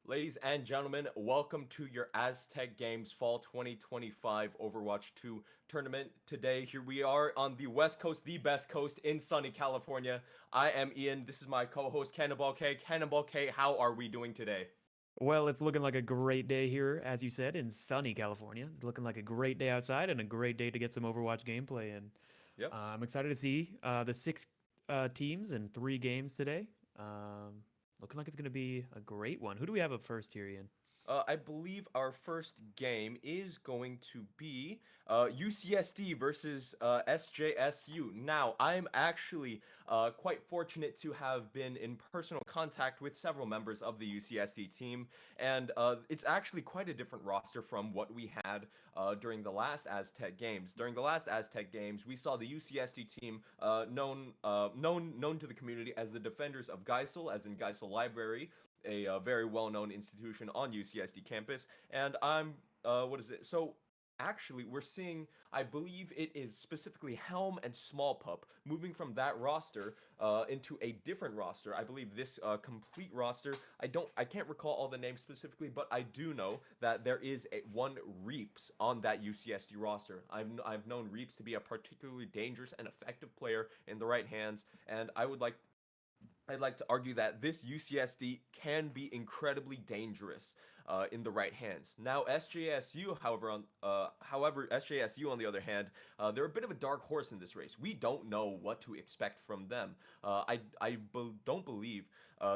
Ladies and gentlemen, welcome to your Aztec Games Fall 2025 Overwatch 2 tournament. Today, here we are on the West Coast, the best coast in sunny California. I am Ian. This is my co-host Cannonball K. Cannonball K, how are we doing today? Well, it's looking like a great day here, as you said, in sunny California. It's looking like a great day outside and a great day to get some Overwatch gameplay in. Yep. I'm excited to see the six teams and three games today. Looking like it's going to be a great one. Who do we have up first here, Ian? I believe our first game is going to be UCSD versus SJSU. Now, I'm actually quite fortunate to have been in personal contact with several members of the UCSD team, and it's actually quite a different roster from what we had during the last Aztec Games. During the last Aztec Games, we saw the UCSD team known to the community as the Defenders of Geisel, as in Geisel Library, a very well-known institution on UCSD campus. And what is it? So actually, we're seeing, I believe it is specifically Helm and Small Pup moving from that roster into a different roster. I believe this complete roster. I can't recall all the names specifically, but I do know that there is one Reaps on that UCSD roster. I've known Reaps to be a particularly dangerous and effective player in the right hands, and I'd like to argue that this UCSD can be incredibly dangerous in the right hands. Now, SJSU on the other hand, they're a bit of a dark horse in this race. We don't know what to expect from them. Don't believe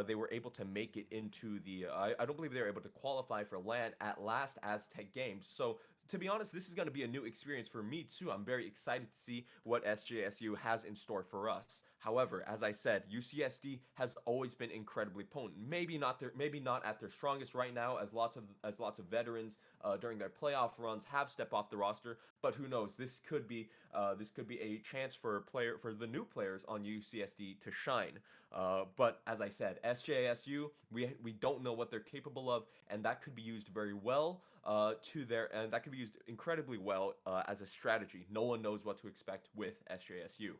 they were able to make it into the. I don't believe they were able to qualify for LAN at last Aztec Games. So to be honest, this is going to be a new experience for me too. I'm very excited to see what SJSU has in store for us. However, as I said, UCSD has always been incredibly potent. Maybe not at their strongest right now, as lots of veterans during their playoff runs have stepped off the roster. But who knows? This could be a chance for the new players on UCSD to shine. But as I said, SJSU, we don't know what they're capable of, and that could be used very well and that could be used incredibly well as a strategy. No one knows what to expect with SJSU.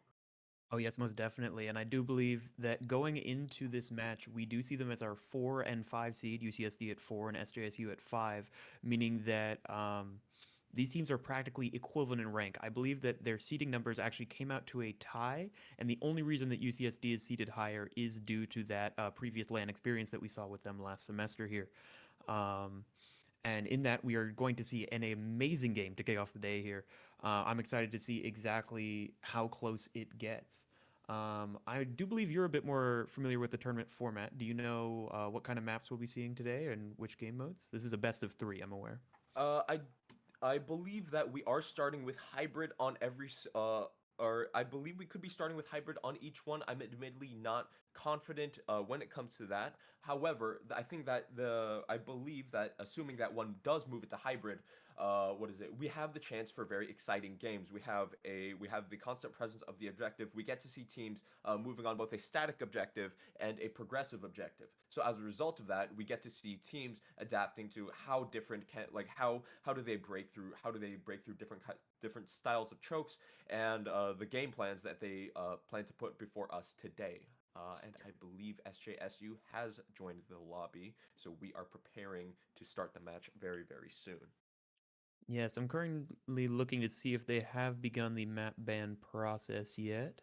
Oh, yes, most definitely. And I do believe that going into this match, we do see them as our 4 and 5 seed, UCSD at 4 and SJSU at 5, meaning that these teams are practically equivalent in rank. I believe that their seeding numbers actually came out to a tie, and the only reason that UCSD is seeded higher is due to that previous LAN experience that we saw with them last semester here. Um, and in that, we are going to see an amazing game to kick off the day here. I'm excited to see exactly how close it gets. I do believe you're a bit more familiar with the tournament format. Do you know what kind of maps we'll be seeing today and which game modes? This is a best of three, I'm aware. Uh, I I believe that we are starting with hybrid on or I believe we could be starting with hybrid on each one. I'm admittedly not confident when it comes to that. However, I believe that assuming that one does move it to hybrid, what is it? We have the chance for very exciting games. We have the constant presence of the objective. We get to see teams moving on both a static objective and a progressive objective. So as a result of that, we get to see teams adapting to how different how do they break through different styles of chokes and the game plans that they plan to put before us today. And I believe SJSU has joined the lobby, so we are preparing to start the match very, very soon. Yes, I'm currently looking to see if they have begun the map ban process yet.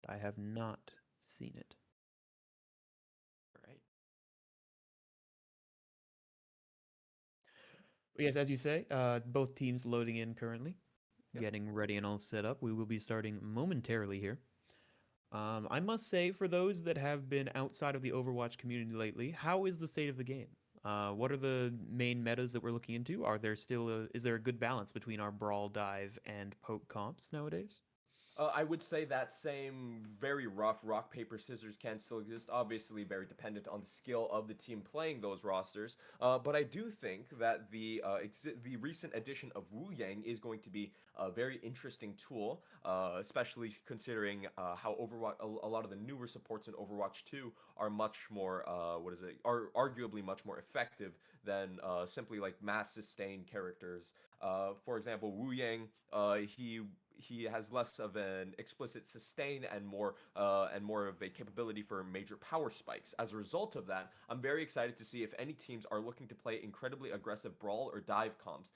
I have not seen it. All right. Yes, as you say, both teams loading in currently, Yep. getting ready and all set up. We will be starting momentarily here. I must say, for those that have been outside of the Overwatch community lately, how is the state of the game? What are the main metas that we're looking into? Is there a good balance between our brawl, dive, and poke comps nowadays? I would say that same very rough rock, paper, scissors can still exist. Obviously, very dependent on the skill of the team playing those rosters. But I do think that the recent addition of Wu Yang is going to be a very interesting tool, especially considering how Overwatch a lot of the newer supports in Overwatch 2 are much more are arguably much more effective than simply like mass sustained characters. For example, Wu Yang, he has less of an explicit sustain and more of a capability for major power spikes. As a result of that, I'm very excited to see if any teams are looking to play incredibly aggressive brawl or dive comps,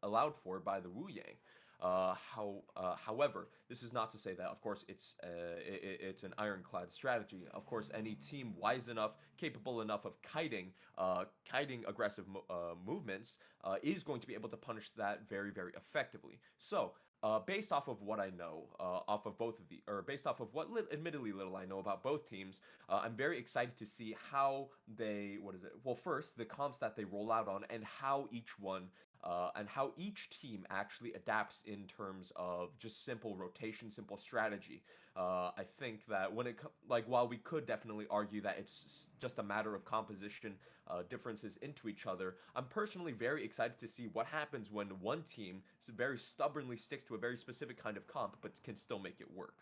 allowed for by the Wu Yang. However, this is not to say that, of course, it's an ironclad strategy. Of course, any team wise enough, capable enough of kiting aggressive movements, is going to be able to punish that very, very effectively. So, based off of what I know, off of both of the, or based off of what admittedly little I know about both teams, I'm very excited to see how they, what is it? Well, first, the comps that they roll out on, and how each team actually adapts in terms of just simple rotation, simple strategy. I think that while we could definitely argue that it's just a matter of composition differences into each other, I'm personally very excited to see what happens when one team very stubbornly sticks to a very specific kind of comp, but can still make it work.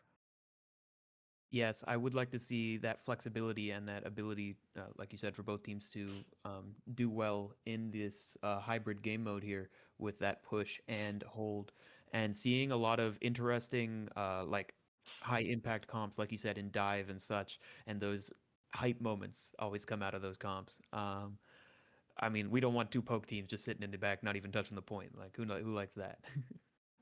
Yes, I would like to see that flexibility and that ability, like you said, for both teams to do well in this hybrid game mode here with that push and hold, and seeing a lot of interesting, like high impact comps, like you said, in dive and such, and those hype moments always come out of those comps. I mean, we don't want two poke teams just sitting in the back, not even touching the point. Like, who likes that?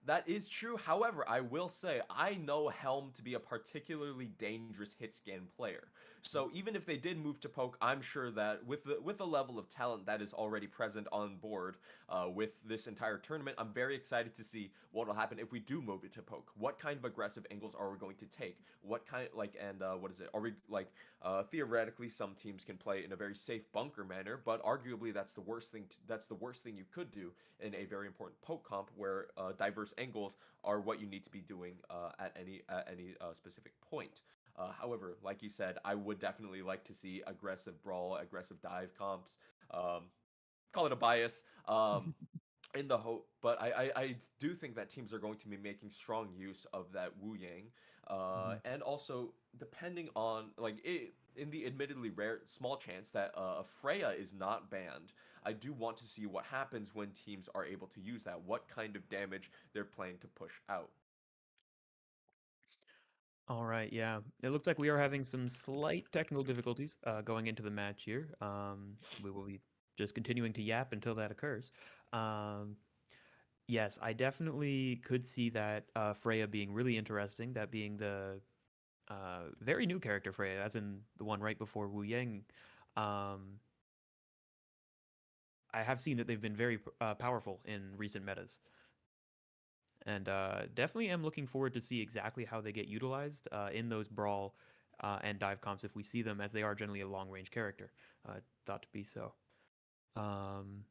That is true. However, I will say I know Helm to be a particularly dangerous hit scan player. So even if they did move to poke, I'm sure that with the level of talent that is already present on board with this entire tournament, I'm very excited to see what will happen if we do move it to poke. What kind of aggressive angles are we going to take? What kind like and what is it? Are we like theoretically some teams can play in a very safe bunker manner, but arguably that's the worst thing you could do in a very important poke comp where diverse angles are what you need to be doing at any specific point. However, like you said, I would definitely like to see aggressive brawl, aggressive dive comps. Um, Call it a bias. In the hope, but I do think that teams are going to be making strong use of that Wu Yang, Mhm. and also depending on in the admittedly rare small chance that Freya is not banned, I do want to see what happens when teams are able to use that. What kind of damage they're planning to push out. All right, yeah. It looks like we are having some slight technical difficulties going into the match here. We will be just continuing to yap until that occurs. Um, yes, I definitely could see that Freya being really interesting, that being the very new character Freya, as in the one right before Wu Yang. Um, I have seen that they've been very powerful in recent metas. And definitely am looking forward to see exactly how they get utilized in those brawl and dive comps if we see them, as they are generally a long range character, thought to be so. Um,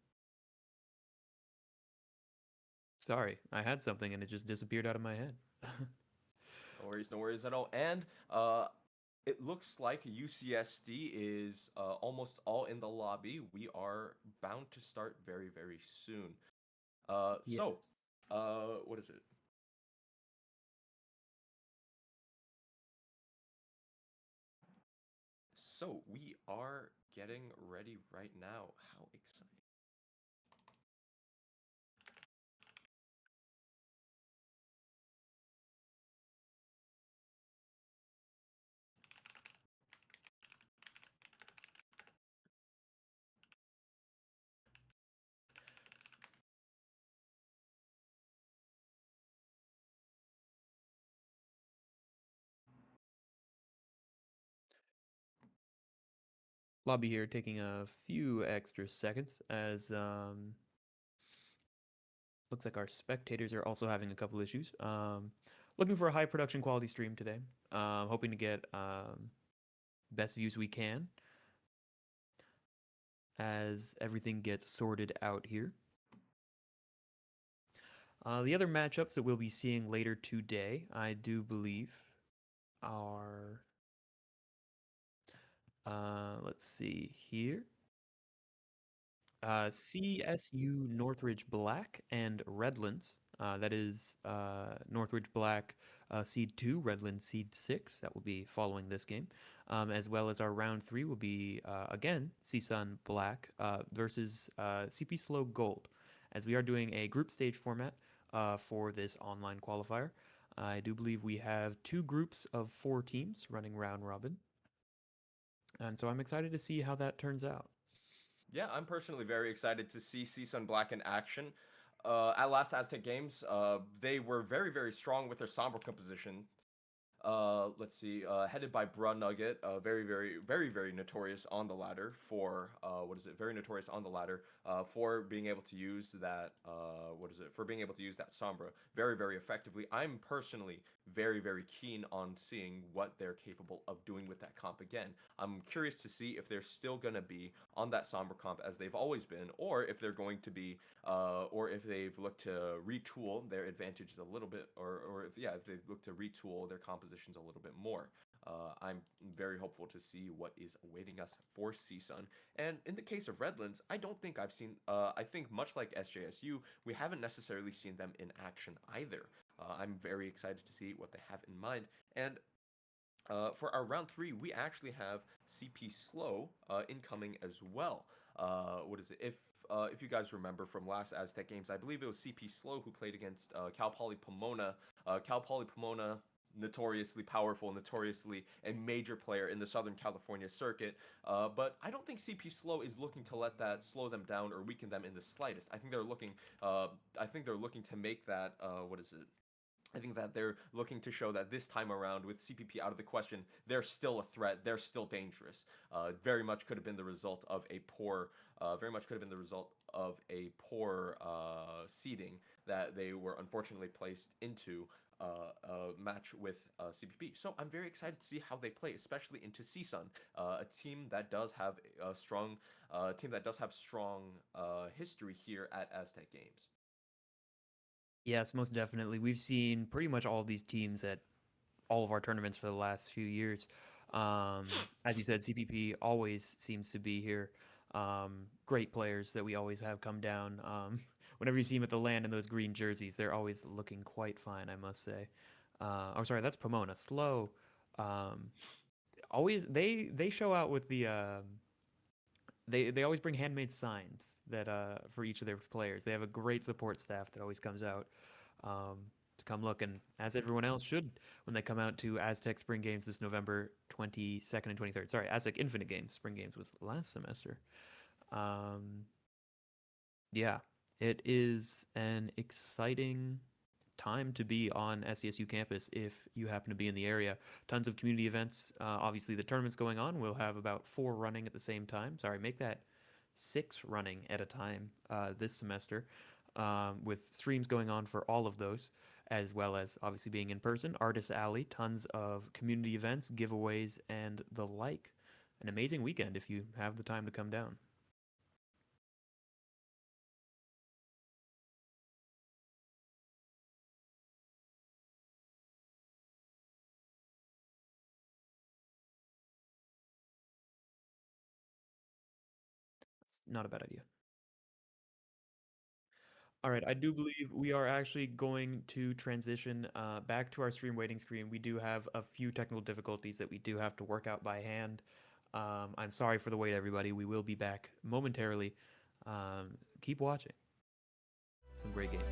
Sorry, I had something and it just disappeared out of my head. No worries at all. And it looks like UCSD is almost all in the lobby. We are bound to start very, very soon. Uh, Yeah. so, what is it? So we are getting ready right now. How exciting! Lobby here taking a few extra seconds as looks like our spectators are also having a couple issues. Looking for a high production quality stream today. Hoping to get best views we can as everything gets sorted out here. The other matchups that we'll be seeing later today, I do believe, are, let's see here, CSU Northridge Black and Redlands. That is Northridge Black Seed 2, Redlands Seed 6. That will be following this game. As well as our round 3 will be, again, CSUN Black versus CP Slow Gold. as we are doing a group stage format for this online qualifier. I do believe we have two groups of 4 teams running round robin. And so I'm excited to see how that turns out. Yeah, I'm personally very excited to see CSUN Black in action. At last Aztec Games, they were very, very strong with their Sombra composition. Let's see, headed by Bruh Nugget, very, very, very, very notorious on the ladder for, what is it? Very notorious on the ladder for being able to use that, what is it? For being able to use that Sombra very, very effectively. I'm personally very, very keen on seeing what they're capable of doing with that comp again. I'm curious to see if they're still going to be on that Sombra comp as they've always been, or if they're going to be, or if they've looked to retool their advantages a little bit, or if, yeah, if they've looked to retool their compositions a little bit more. I'm very hopeful to see what is awaiting us for CSUN. And in the case of Redlands, I don't think I've seen, I think much like SJSU, we haven't necessarily seen them in action either. I'm very excited to see what they have in mind. And for our round 3, we actually have CP Slow incoming as well. What is it? If you guys remember from last Aztec Games, I believe it was CP Slow who played against Cal Poly Pomona. Cal Poly Pomona, notoriously powerful, notoriously a major player in the Southern California circuit. But I don't think CP Slow is looking to let that slow them down or weaken them in the slightest. I think they're looking. I think they're looking to make that. What is it? I think that they're looking to show that this time around, with CPP out of the question, they're still a threat. They're still dangerous. Very much could have been the result of a poor, very much could have been the result of a poor seeding that they were unfortunately placed into a match with CPP. So I'm very excited to see how they play, especially into CSUN, a team that does have a strong, history here at Aztec Games. Yes, most definitely. We've seen pretty much all of these teams at all of our tournaments for the last few years. As you said, CPP always seems to be here. Great players that we always have come down. Whenever you see them at the LAN in those green jerseys, they're always looking quite fine, I must say. Oh, sorry, that's Pomona. Slow. Always they show out with the they always bring handmade signs that for each of their players. They have a great support staff that always comes out to come look, and as everyone else should when they come out to Aztec Spring Games this November 22nd and 23rd. Sorry, Aztec Infinite Games. Spring Games was last semester. Yeah, it is an exciting time to be on SCSU campus if you happen to be in the area. Tons of community events. Obviously, the tournament's going on. We'll have about 4 running at the same time. Sorry, make that 6 running at a time this semester, with streams going on for all of those, as well as obviously being in person. Artist Alley, tons of community events, giveaways, and the like. An amazing weekend if you have the time to come down. It's not a bad idea. All right, I do believe we are actually going to transition back to our stream waiting screen. We do have a few technical difficulties that we do have to work out by hand. I'm sorry for the wait, everybody. We will be back momentarily. Keep watching. Some great games.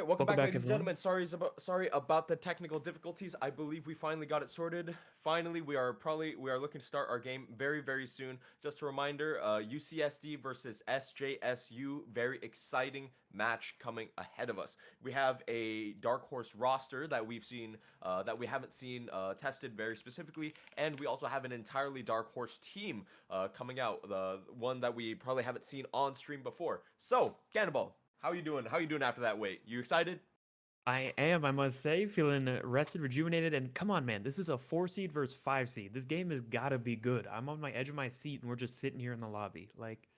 welcome Welcome back, back, ladies and everyone. gentlemen. Sorry about the technical difficulties. I believe we finally got it sorted. Finally, we are looking to start our game very soon. Just a reminder, UCSD versus SJSU, very exciting match coming ahead of us. We have a dark horse roster that we haven't seen tested very specifically, and we also have an entirely dark horse team coming out, the one that we probably haven't seen on stream before. So, Cannonball, how you doing? How you doing after that wait? You excited? I am, I must say, feeling rested, rejuvenated, and come on, man, this is a 4 seed versus 5 seed. This game has got to be good. I'm on my edge of my seat, and we're just sitting here in the lobby. Like,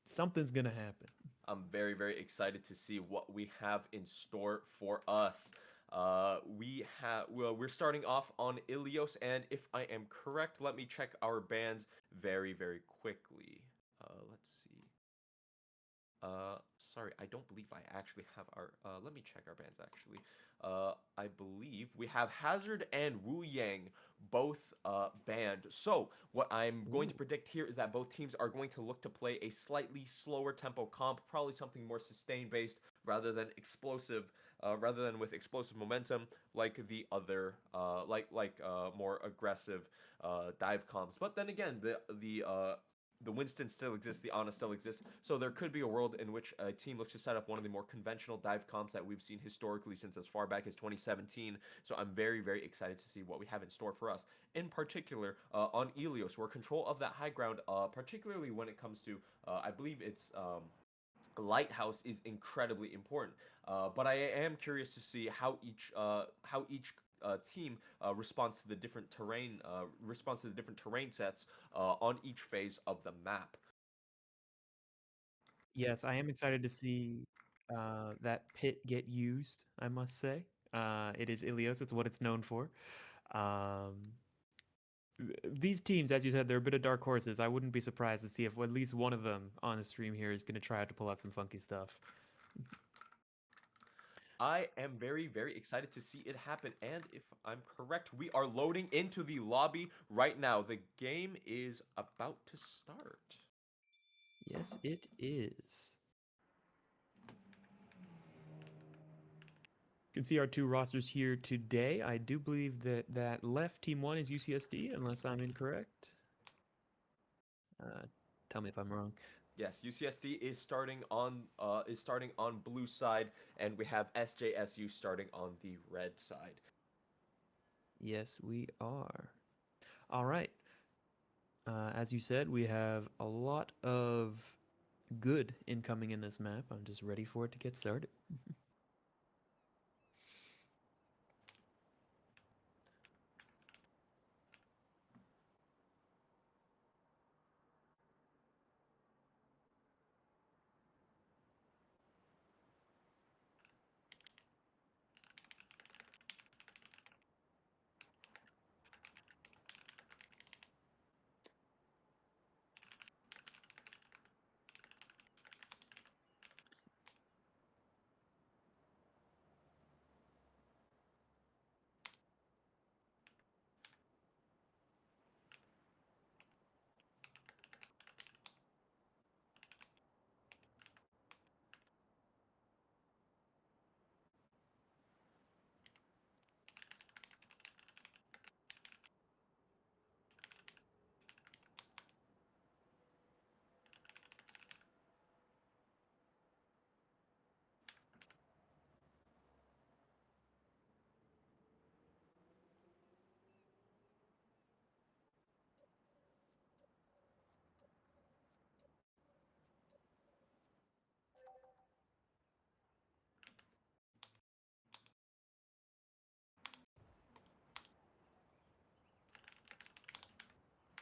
something's gonna happen. I'm very excited to see what we have in store for us. We're starting off on Ilios, and if I am correct, let me check our bans very quickly. Let's see. Sorry, I don't believe I actually have our. Let me check our bans actually. I believe we have Hazard and Wu Yang both banned. So what I'm going to predict here is that both teams are going to look to play a slightly slower tempo comp, probably something more sustain based rather than explosive, rather than with explosive momentum like the other, more aggressive dive comps. But then again, the Winston still exists, the Ana still exists, so there could be a world in which a team looks to set up one of the more conventional dive comps that we've seen historically since as far back as 2017. So I'm very excited to see what we have in store for us. In particular, on Ilios, where control of that high ground, particularly when it comes to, I believe it's Lighthouse, is incredibly important. But I am curious to see how each team responds to the different terrain sets on each phase of the map. Yes, I am excited to see that pit get used, I must say. It is Ilios, it's what it's known for. Um, these teams, as you said, they're a bit of dark horses. I wouldn't be surprised to see if at least one of them on the stream here is going to try out to pull out some funky stuff. I am very excited to see it happen, and if I'm correct, we are loading into the lobby right now. The game is about to start. Yes, it is. You can see our two rosters here today. I do believe that left team 1 is UCSD, unless I'm incorrect. Tell me if I'm wrong. Yes, UCSD is starting on blue side, and we have SJSU starting on the red side. Yes, we are. All right. As you said, we have a lot of good incoming in this map. I'm just ready for it to get started.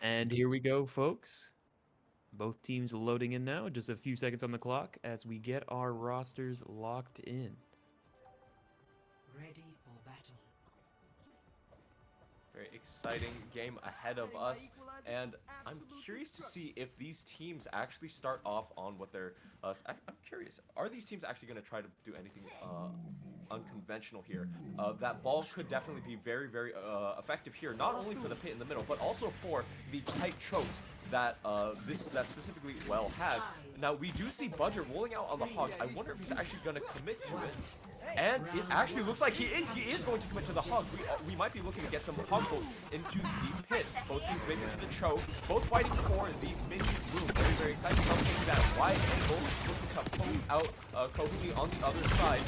And here we go, folks. Both teams loading in now. Just a few seconds on the clock as we get our rosters locked in. Ready for battle. Very exciting game ahead of us, and I'm curious to see if these teams actually start off on what they're. I'm curious, are these teams actually going to try to do anything unconventional here? That ball could definitely be very effective here, not only for the pit in the middle, but also for the tight chokes that that specifically well has. Now we do see Budget rolling out on the hog. I wonder if he's actually going to commit to it. And it actually looks like he is going to commit to the hug. We might be looking to get some hug goals into the pit. Both teams making to the choke. Both fighting for the mini room. Very, very exciting. Taking that wide angle. Looking to poke out Kohumi on the other side.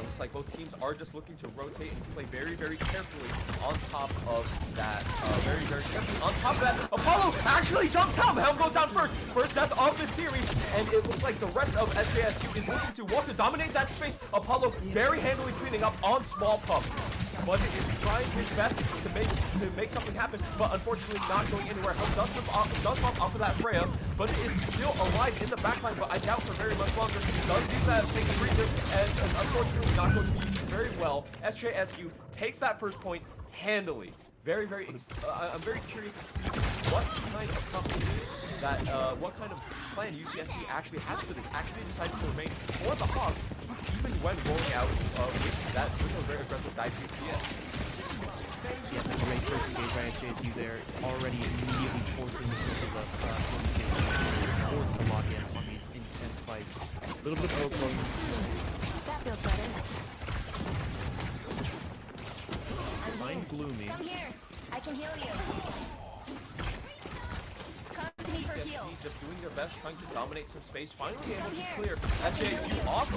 Looks like both teams are just looking to rotate and play very, very carefully on top of that. Very, very carefully on top of that. Apollo actually jumps Helm. Helm goes down first. First death of the series. And it looks like the rest of SJSU is looking to want to dominate that space. Apollo very handily cleaning up on Small Pump. Budget is trying his best to make something happen, but unfortunately not going anywhere. Helm does bump off of that Freya. Budget is still alive in the backline, but I doubt for very much longer. He does use that big treatment, and unfortunately not going to be used very well. SJSU takes that first point handily. I'm very curious to see what kind of company what kind of plan UCSD actually has for this. Actually decided to remain for the hog, even when rolling out with a very aggressive dive DPS. Yes, a great first engage by SJSU there, already immediately forcing the circles of forced to lock in on these intense fights. A little bit of overload. That feels better. Find Gloomy. Come here. I can heal you. Come to me for heals. Just doing their best, trying to dominate some space. Finally able to clear SJSU off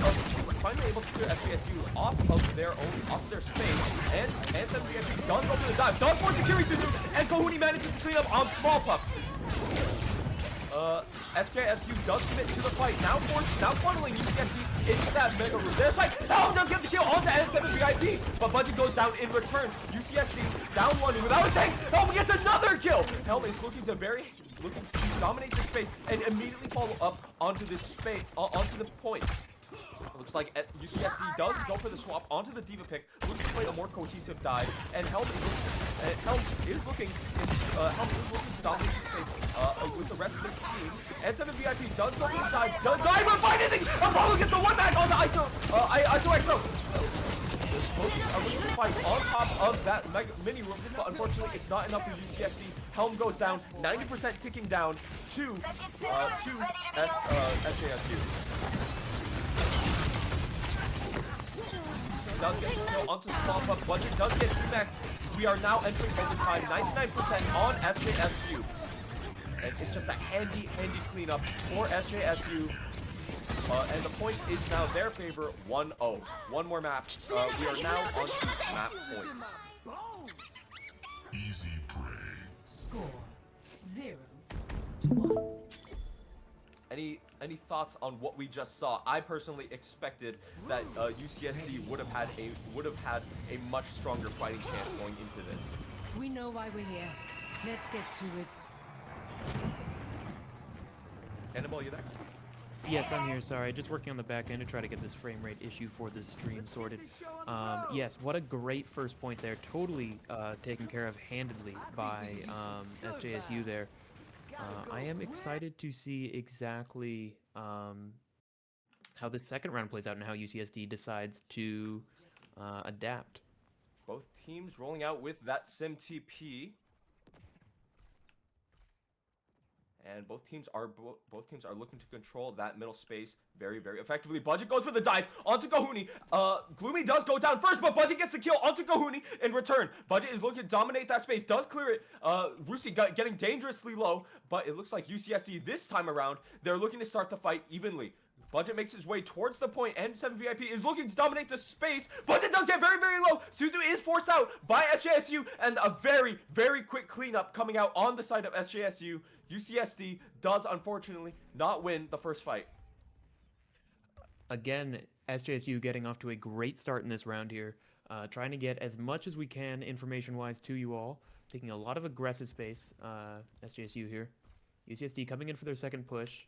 of their space. And 7VFG does go for the dive. Does force the Kirisuzu, and Kohuni manages to clean up on Small Pup. SJSU does commit to the fight. Now funneling UCSD into that mega room. There's like, Helm does get the kill onto N7VIP, but Budget goes down in return. UCSD down one without a tank. Helm gets another kill. Helm is looking to dominate the space and immediately follow up onto this space, onto the point. Looks like UCSD does go for the swap onto the Diva pick, looking to play a more cohesive dive, and Helm is looking to dominate the space with the rest of his team. N7VIP does go for the dive, but find anything! Apollo gets the one back on the ISO. Both teams are looking to fight on top of that mini room, but unfortunately it's not enough for UCSD. Helm goes down, 90% ticking down to SJSU. Does get the kill onto Small Pup. Budget does get back. We are now entering overtime, 99% on SJSU. And it's just a handy cleanup for SJSU. And the point is now their favor, 1-0. One more map. We are now on to map point. Easy prey. Score 0-1. Any thoughts on what we just saw? I personally expected that UCSD would have had a much stronger fighting chance going into this. We know why we're here. Let's get to it. Cannonball, you there? Yes, I'm here. Sorry, just working on the back end to try to get this frame rate issue for this stream sorted. Yes, what a great first point there. Totally taken care of handedly by SJSU there. I am excited to see exactly how the second round plays out and how UCSD decides to adapt. Both teams rolling out with that Sim TP. And both teams are looking to control that middle space very, very effectively. Budget goes for the dive onto Kohuni. Gloomy does go down first, but Budget gets the kill onto Kohuni in return. Budget is looking to dominate that space, does clear it. Rusi getting dangerously low, but it looks like UCSD this time around, they're looking to start the fight evenly. Budget makes his way towards the point, and 7VIP is looking to dominate the space. Budget does get very, very low. Suzu is forced out by SJSU, and a very, very quick cleanup coming out on the side of SJSU. UCSD does, unfortunately, not win the first fight. Again, SJSU getting off to a great start in this round here. Trying to get as much as we can information-wise to you all. Taking a lot of aggressive space, SJSU here. UCSD coming in for their second push.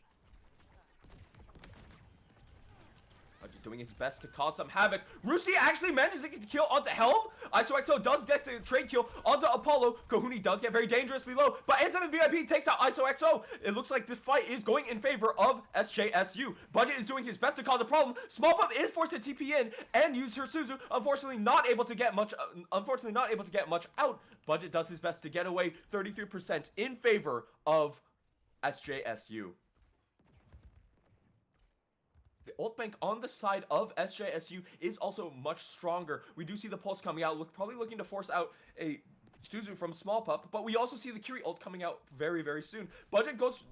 Budget doing his best to cause some havoc. Rusi actually manages to get the kill onto Helm. ISOXO does get the trade kill onto Apollo. Kohuni does get very dangerously low, but N7VIP takes out ISOXO. It looks like this fight is going in favor of SJSU. Budget is doing his best to cause a problem. Small Pup is forced to TP in and use her Suzu. Unfortunately, not able to get much out. Budget does his best to get away. 33% in favor of SJSU. The ult bank on the side of SJSU is also much stronger. We do see the pulse coming out, probably looking to force out a Suzu from Small Pup, but we also see the Kiri ult coming out very, very soon. Budget goes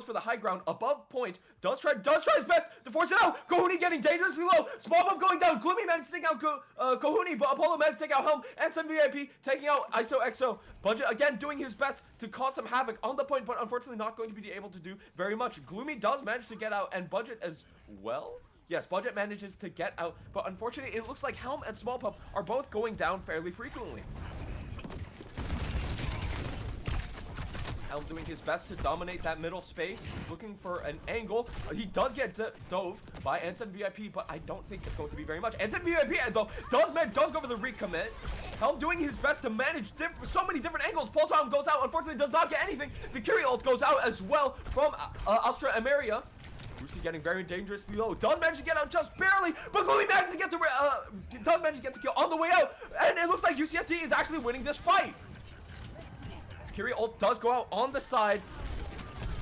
for the high ground above point. Does try his best to force it out. Kohuni getting dangerously low. Small Pup going down. Gloomy managed to take out Kohuni, but Apollo managed to take out Helm and some VIP taking out ISO. Budget again doing his best to cause some havoc on the point, but unfortunately not going to be able to do very much. Gloomy does manage to get out, and Budget as well. Yes, Budget manages to get out, but unfortunately it looks like Helm and Small Pup are both going down fairly frequently. Helm doing his best to dominate that middle space, looking for an angle. He does get dove by N7 VIP, but I don't think it's going to be very much. N7 VIP though does go for the recommit. Helm doing his best to manage so many different angles. Pulse Helm goes out, unfortunately does not get anything. The Kiri ult goes out as well from Astra Emeria. Lucy getting very dangerously low. Does manage to get out just barely, but Gloomy manages to get the kill on the way out, and it looks like UCSD is actually winning this fight. Kiri ult does go out on the side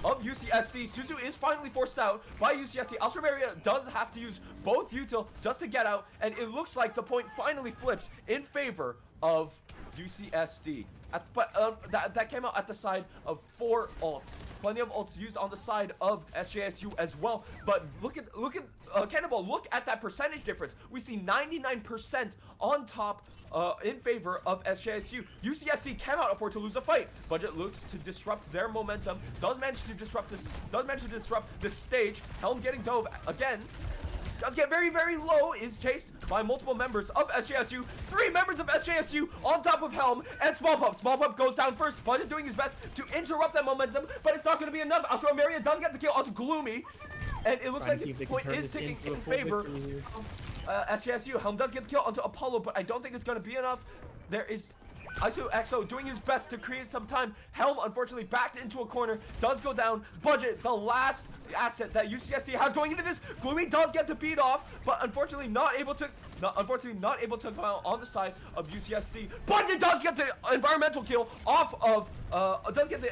of UCSD. Suzu is finally forced out by UCSD. Australia does have to use both util just to get out, and it looks like the point finally flips in favor of UCSD. That came out at the side of 4 ults. Plenty of ults used on the side of SJSU as well. But look at Cannonball. Look at that percentage difference. We see 99% on top in favor of SJSU. UCSD cannot afford to lose a fight. Budget looks to disrupt their momentum. Does manage to disrupt this stage. Helm getting dove again. Does get very, very low, is chased by multiple members of SJSU. 3 members of SJSU on top of Helm and Small Pup. Small Pup goes down first. Budget doing his best to interrupt that momentum, but it's not going to be enough. Astro Maria does get the kill onto Gloomy, and it looks like the point is ticking in favor of SJSU. Helm does get the kill onto Apollo, but I don't think it's going to be enough. There is ISO doing his best to create some time. Helm unfortunately backed into a corner, does go down. Budget, the last asset that UCSD has going into this. Gloomy does get to beat off, but unfortunately not able to come out on the side of UCSD. Budget does get the environmental kill off of SJSU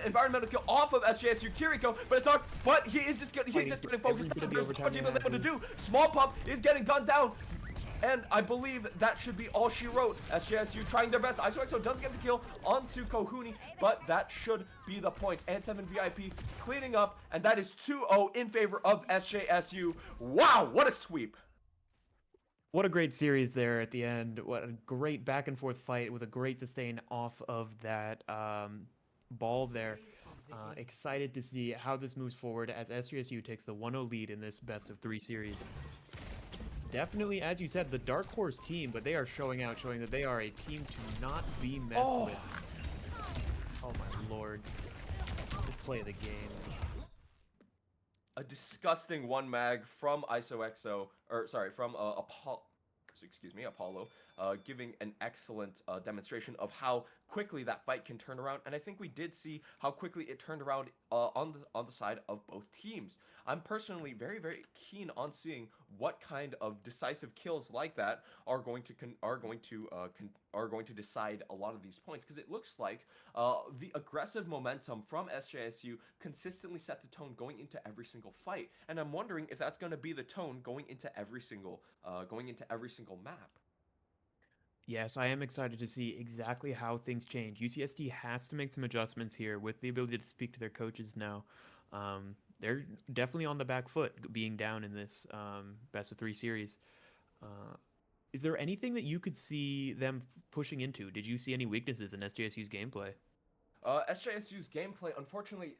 Kiriko, but it's not. But he's just getting focused on what he was able to do. Small Pup is getting gunned down. And I believe that should be all she wrote. SJSU trying their best. ISO does get the kill onto Kohuni, but that should be the point. And 7 VIP cleaning up, and that is 2-0 in favor of SJSU. Wow, what a sweep. What a great series there at the end. What a great back and forth fight with a great sustain off of that ball there. Excited to see how this moves forward as SJSU takes the 1-0 lead in this best of 3 series. Definitely, as you said, the Dark Horse team, but they are showing that they are a team to not be messed with. Oh my lord. Just play the game. A disgusting 1 mag from Apollo, giving an excellent demonstration of how quickly that fight can turn around, and I think we did see how quickly it turned around on the side of both teams. I'm personally very, very keen on seeing what kind of decisive kills like that are going to decide a lot of these points, because it looks like the aggressive momentum from SJSU consistently set the tone going into every single fight, and I'm wondering if that's going to be the tone going into every single map. Yes, I am excited to see exactly how things change. UCSD has to make some adjustments here with the ability to speak to their coaches now. They're definitely on the back foot being down in this best of 3 series. Is there anything that you could see them pushing into? Did you see any weaknesses in SJSU's gameplay? SJSU's gameplay, unfortunately,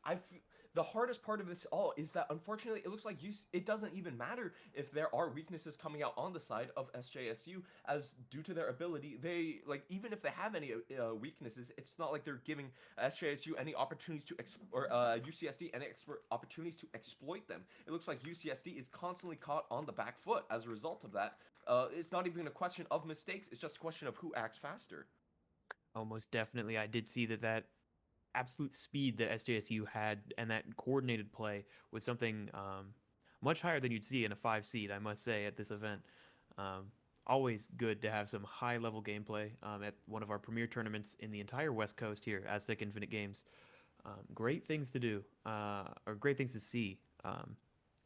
the hardest part of this all is that unfortunately it looks like it doesn't even matter if there are weaknesses coming out on the side of SJSU, as due to their ability, they, like, even if they have any weaknesses, it's not like they're giving SJSU any opportunities to UCSD any opportunities to exploit them. It looks like UCSD is constantly caught on the back foot as a result of that. It's not even a question of mistakes, it's just a question of who acts faster. Oh, most definitely. I did see that absolute speed that SJSU had and that coordinated play was something much higher than you'd see in a 5 seed, I must say, at this event. Always good to have some high-level gameplay at one of our premier tournaments in the entire West Coast here, Aztec Infinite Games. Great things to do, or great things to see.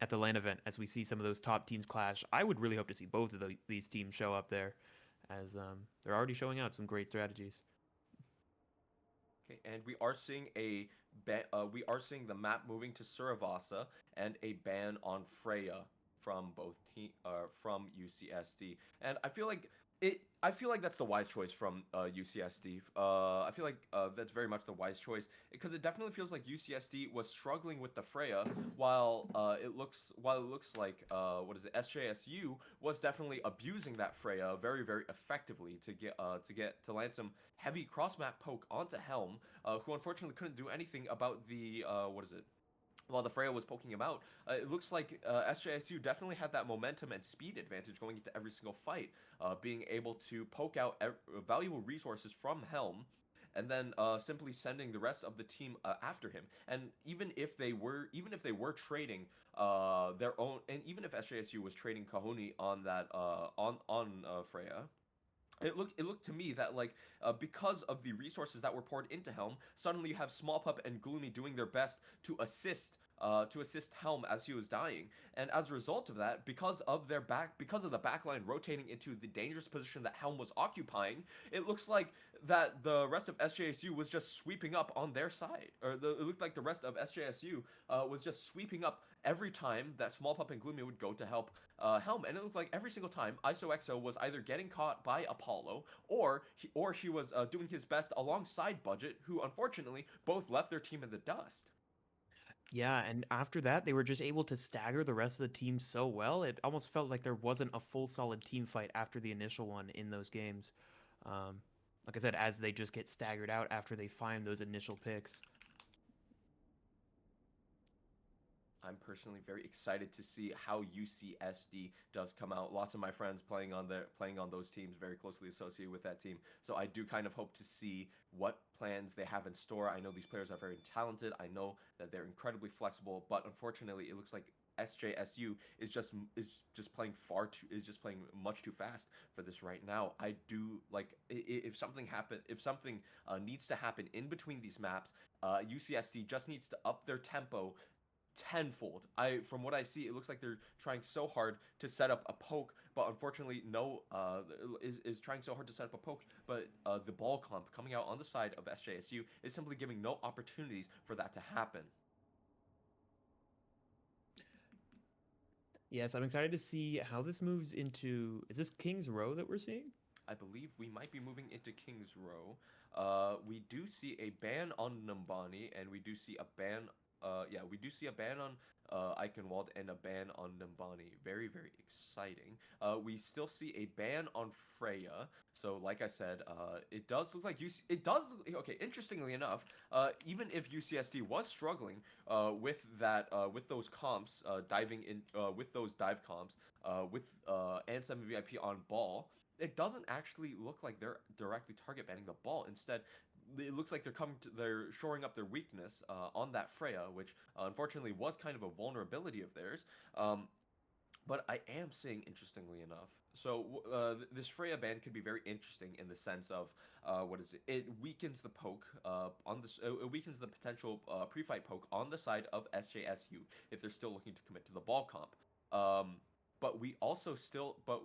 at the LAN event as we see some of those top teams clash. I would really hope to see both of these teams show up there, as they're already showing out some great strategies. Okay, and we are seeing we are seeing the map moving to Suravasa and a ban on Freya from from UCSD. And I feel like that's the wise choice from UCSD. I feel like that's very much the wise choice because it definitely feels like UCSD was struggling with the Freya, while it looks like SJSU was definitely abusing that Freya very effectively to land some heavy cross map poke onto Helm, who unfortunately couldn't do anything about the while the Freya was poking him out. It looks like SJSU definitely had that momentum and speed advantage going into every single fight, being able to poke out valuable resources from Helm, and then simply sending the rest of the team after him. And even if they were trading their own, and even if SJSU was trading Kahoni on that Freya, it looked to me that like because of the resources that were poured into Helm, suddenly you have Small Pup and Gloomy doing their best to assist Helm as he was dying, and as a result of that, because of the backline rotating into the dangerous position that Helm was occupying, it looks like that the rest of SJSU was just sweeping up on their side, it looked like the rest of SJSU was just sweeping up every time that Small Pup and Gloomy would go to help Helm, and it looked like every single time ISOXO was either getting caught by Apollo or he was doing his best alongside Budget, who unfortunately both left their team in the dust. Yeah, and after that, they were just able to stagger the rest of the team so well. It almost felt like there wasn't a full solid team fight after the initial one in those games. Like I said, as they just get staggered out after they find those initial picks. I'm personally very excited to see how UCSD does come out. Lots of my friends playing on those teams, very closely associated with that team. So I do kind of hope to see what plans they have in store. I know these players are very talented. I know that they're incredibly flexible, but unfortunately, it looks like SJSU is just playing much too fast for this right now. I do like if something needs to happen in between these maps, UCSD just needs to up their tempo tenfold. From what I see, it looks like they're trying so hard to set up a poke, but unfortunately is trying so hard to set up a poke, but the ball comp coming out on the side of SJSU is simply giving no opportunities for that to happen. Yes, I'm excited to see how this moves into... Is this King's Row that we're seeing? I believe we might be moving into King's Row. We do see a ban on Numbani, and we do see a ban we do see a ban on Eichenwald and a ban on Numbani. Very exciting. We still see a ban on Freya. So, like I said, it does look like okay, interestingly enough, even if UCSD was struggling with those comps, diving in with those dive comps, with N7 VIP on ball, it doesn't actually look like they're directly target banning the ball. Instead, it looks like they're shoring up their weakness on that Freya, which unfortunately was kind of a vulnerability of theirs. But I am seeing, interestingly enough, so this Freya ban could be very interesting in the sense of it weakens the poke it weakens the potential pre-fight poke on the side of SJSU if they're still looking to commit to the ball comp. But we also still but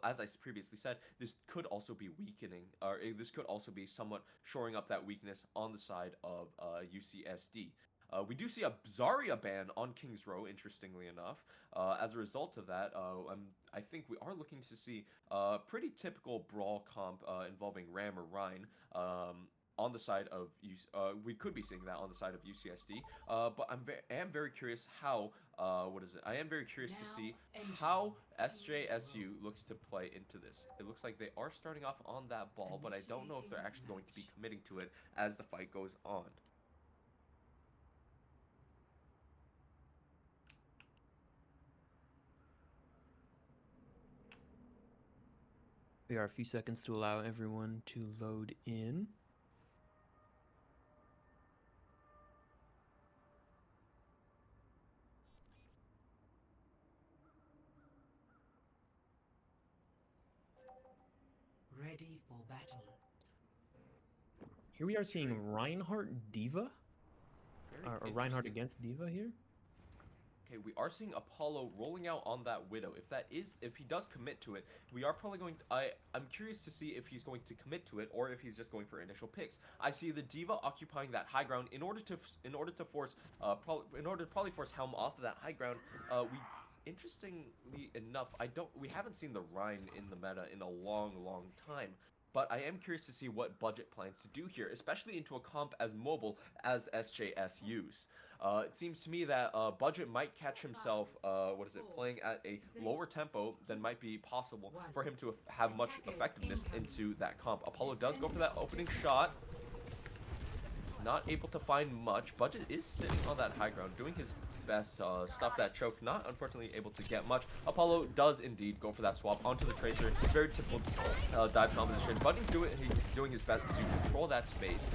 as I previously said, this could also be weakening, or this could also be somewhat shoring up that weakness on the side of UCSD. We do see a Zarya ban on King's Row, interestingly enough. As a result of that, I think we are looking to see pretty typical brawl comp involving Ram or Rhine on the side of we could be seeing that on the side of UCSD. But I am very curious how I am very curious to see how SJSU looks to play into this. It looks like they are starting off on that ball, but I don't know if they're actually going to be committing to it as the fight goes on. We are a few seconds to allow everyone to load in. Ready for battle. Here we are seeing Reinhardt Diva, or Reinhardt against Diva here. Okay, we are seeing Apollo rolling out on that Widow. If he does commit to it, we are probably going to, I'm curious to see if he's going to commit to it or if he's just going for initial picks. I see the D.Va occupying that high ground in order to probably force Helm off of that high ground. Interestingly enough, we haven't seen the Rhine in the meta in a long time. But I am curious to see what Budget plans to do here, especially into a comp as mobile as SJSU's. It seems to me that Budget might catch himself, playing at a lower tempo than might be possible for him to have much effectiveness into that comp. Apollo does go for that opening shot. Not able to find much. Budget is sitting on that high ground, doing his best, stuff that choke. Not unfortunately able to get much. Apollo does indeed go for that swap onto the Tracer. Very typical dive composition. But he's doing his best to control that space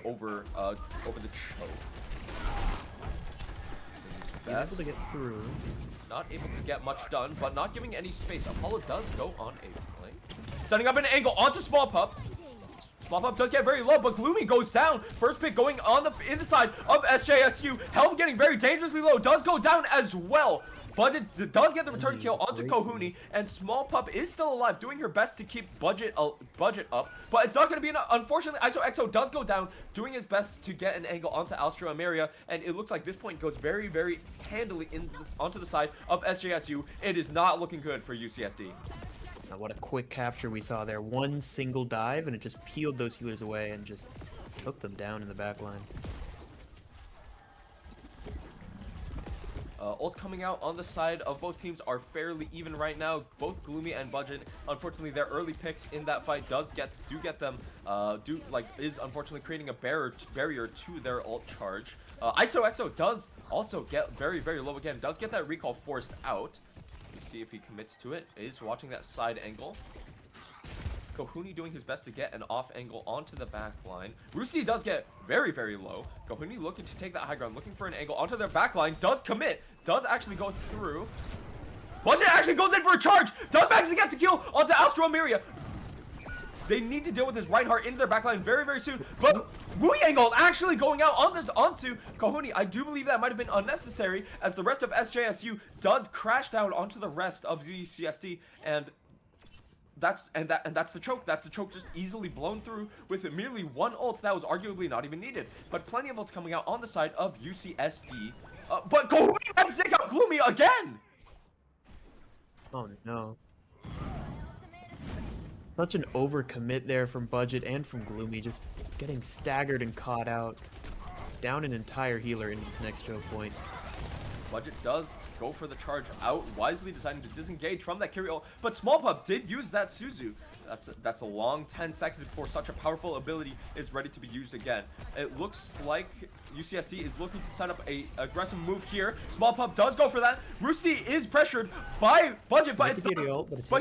over the choke. He's able to get through. Not able to get much done, but not giving any space. Apollo does go on a flank. Setting up an angle onto Small Pup. Small Pup does get very low, but Gloomy goes down. First pick going on the inside of SJSU. Helm getting very dangerously low. Does go down as well. Budget does get the return kill onto Kohuni, and Small Pup is still alive, doing her best to keep Budget up, but it's not going to be enough. Unfortunately, ISOXO does go down, doing his best to get an angle onto Alstro Ameria, and it looks like this point goes very handily onto the side of SJSU. It is not looking good for UCSD. Now, what a quick capture we saw there. One single dive, and it just peeled those healers away and just took them down in the back line. Ult coming out on the side of both teams are fairly even right now. Both Gloomy and Budget, unfortunately, their early picks in that fight is unfortunately creating a barrier to their ult charge. ISOXO does also get very low again. Does get that recall forced out. You see if he commits to it. Is watching that side angle. Kohuni doing his best to get an off angle onto the back line. Rusi does get very low. Kohuni looking to take that high ground, looking for an angle onto their back line. Does commit. Does actually go through. Budget actually goes in for a charge. Does manage to get the kill onto Astro Miria. They need to deal with this Reinhardt into their backline very soon. But Wui angle actually going out onto Kohuni. I do believe that might have been unnecessary, as the rest of SJSU does crash down onto the rest of UCSD, and that's the choke. That's the choke just easily blown through with merely one ult that was arguably not even needed. But plenty of ults coming out on the side of UCSD. But Kohuni has to take out Gloomy again! Oh no. Such an overcommit there from Budget and from Gloomy, just getting staggered and caught out. Down an entire healer into this next choke point. Budget does go for the charge out, wisely deciding to disengage from that carry ult, but Small Pup did use that Suzu. That's a long 10 seconds before such a powerful ability is ready to be used again. It looks like UCSD is looking to set up a aggressive move here. Small Pup does go for that. Roosty is pressured by Budget, but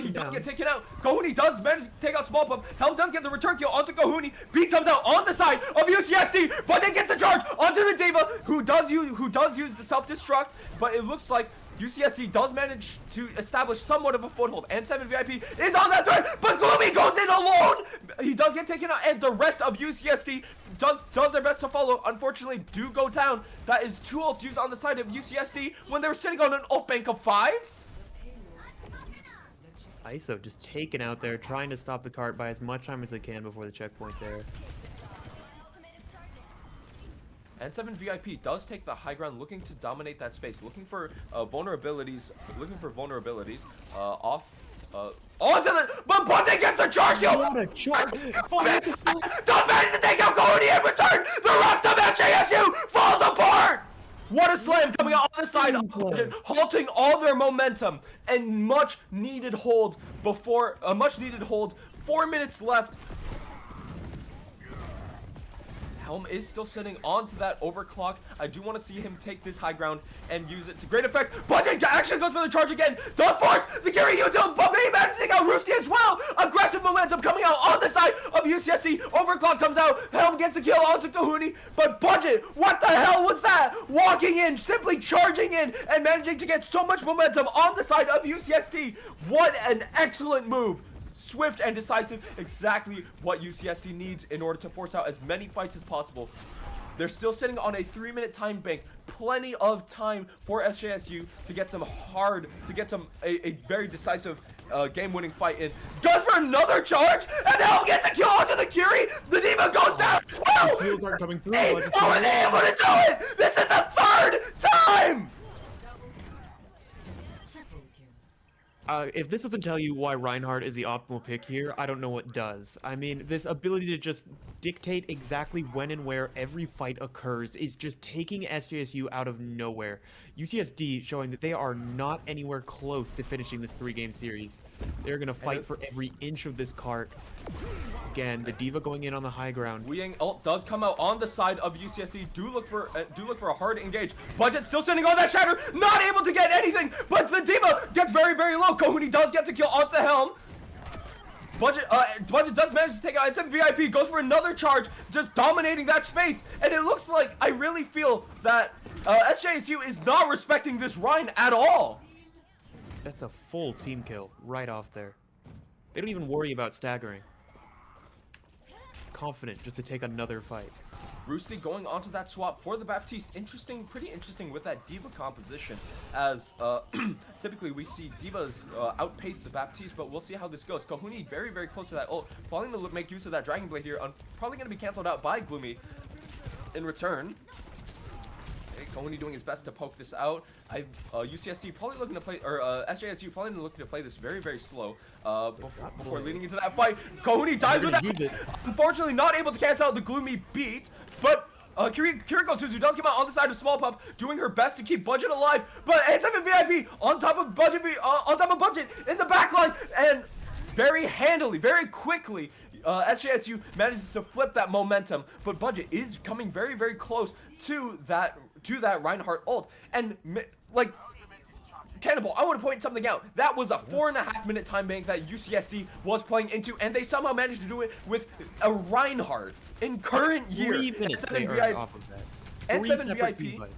he does get taken out. Kohuni does manage to take out Small Pup. Helm does get the return kill onto Kohuni. Beat comes out on the side of UCSD, but they get the charge onto the D.Va, who does use the self-destruct, but it looks like UCSD does manage to establish somewhat of a foothold, and 7 VIP is on that threat, but Gloomy goes in alone! He does get taken out, and the rest of UCSD does their best to follow. Unfortunately, do go down. That is 2 ults used on the side of UCSD when they were sitting on an ult bank of 5. ISO just taken out there, trying to stop the cart by as much time as they can before the checkpoint there. And 7 VIP does take the high ground, looking to dominate that space, looking for vulnerabilities, onto the, but Bunting gets the charge kill! What a charge! Don't manage to take out Cody in return! The rest of SJSU falls apart! What a slam coming out on the side of Budget, halting all their momentum, and much needed hold 4 minutes left. Helm is still sitting onto that overclock. I do want to see him take this high ground and use it to great effect. Budget actually goes for the charge again. Does force the carry util, but he manages to take out Roosty as well. Aggressive momentum coming out on the side of UCSD. Overclock comes out. Helm gets the kill onto Kahuni. But Budget, what the hell was that? Walking in, simply charging in, and managing to get so much momentum on the side of UCSD. What an excellent move. Swift and decisive, exactly what UCSD needs in order to force out as many fights as possible. They're still sitting on a 3-minute time bank. Plenty of time for SJSU to get a very decisive game-winning fight in. Goes for another charge, and now gets a kill onto the Curie. The D.Va goes down as well. Heals aren't coming through. Hey, how are they able to do it? This is the third time. If this doesn't tell you why Reinhardt is the optimal pick here, I don't know what does. I mean, this ability to just dictate exactly when and where every fight occurs is just taking SJSU out of nowhere. UCSD showing that they are not anywhere close to finishing this 3-game series. They're going to fight for every inch of this cart. Again, the D.Va going in on the high ground. Weeyang ult does come out on the side of UCSD. Do look for a hard engage. Budget still sending on that shatter, not able to get anything, but the D.Va gets very, very low. Kohuni does get the kill onto Helm. Budget does manage to take out Aztec VIP, goes for another charge, just dominating that space. And it looks like, I really feel that SJSU is not respecting this Rhine at all. That's a full team kill right off there. They don't even worry about staggering. Confident just to take another fight. Roosty going onto that swap for the Baptiste. Pretty interesting with that D.Va composition, as typically we see D.Vas outpace the Baptiste, but we'll see how this goes. Kohuni very, very close to that ult. Probably going to make use of that Dragon Blade here. Probably going to be canceled out by Gloomy in return. Okay, Kohuni doing his best to poke this out. UCSD probably looking to play, or SJSU probably looking to play this very, very slow before leading into that fight. Kohuni dives with that. Unfortunately, not able to cancel out the Gloomy beat, but Kiriko Suzu does come out on the side of Small Pup, doing her best to keep Budget alive. But A7 VIP on top of Budget in the backline, and very handily, very quickly, SJSU manages to flip that momentum. But Budget is coming very, very close to that Reinhardt ult, and like. Cannibal, I want to point something out. That was a 4.5-minute time bank that UCSD was playing into, and they somehow managed to do it with a Reinhardt in current year. 3 minutes they earned off of that. And 7 separate VIP. team fights.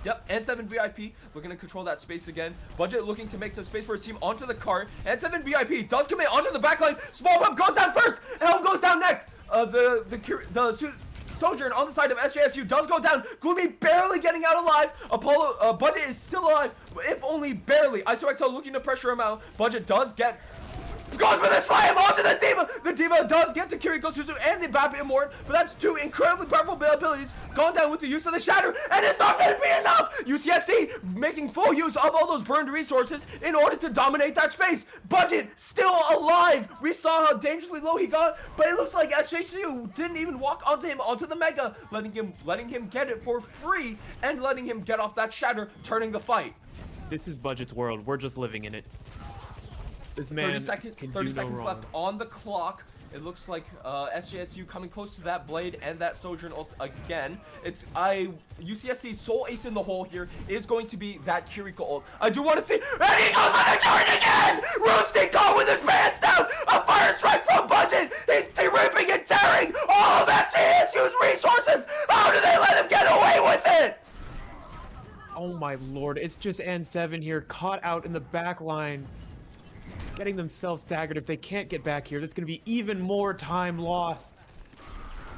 Yep, and 7 VIP looking to control that space again. Budget looking to make some space for his team onto the cart. And 7 VIP does commit onto the backline. Small Web goes down first. Helm goes down next. The Sojourn on the side of SJSU does go down. Gloomy barely getting out alive. Apollo, Budget is still alive, if only barely. ISOXO looking to pressure him out. Budget does get... Goes for the slam onto the D.Va! The D.Va does get the Kiriko Suzu and the Bap Immort, but that's two incredibly powerful abilities gone down with the use of the Shatter, and it's not going to be enough! UCSD making full use of all those burned resources in order to dominate that space. Budget still alive! We saw how dangerously low he got, but it looks like SJSU didn't even walk onto him, onto the Mega, letting him get it for free, and letting him get off that Shatter, turning the fight. This is Budget's world. We're just living in it. This man 30 seconds left on the clock. It looks like SJSU coming close to that Blade and that Sojourn ult again. UCSC's sole ace in the hole here is going to be that Kiriko ult. I do want to see, and he goes on the charge again! Roosting Go with his pants down! A fire strike from Budget! He's ripping and tearing all of SJSU's resources! How do they let him get away with it? Oh my lord, it's just N7 here, caught out in the back line. Getting themselves staggered. If they can't get back here, that's going to be even more time lost.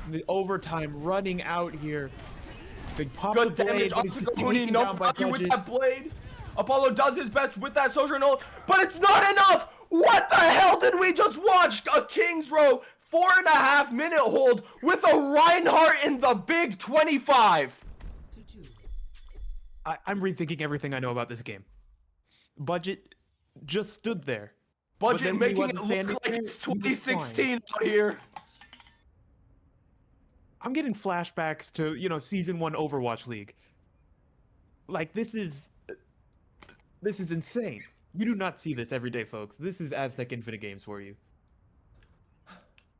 The overtime running out here. Big pop Good damage onto Kohuni, no value with that Blade. Apollo does his best with that Sojourn ult, but it's not enough! What the hell did we just watch? A King's Row 4.5-minute hold with a Reinhardt in the big 25. I'm rethinking everything I know about this game. Budget just stood there. Budget making it look like it's 2016 out here. I'm getting flashbacks to, you know, Season 1 Overwatch League. Like, this is insane. You do not see this every day, folks. This is Aztec Infinite Games for you.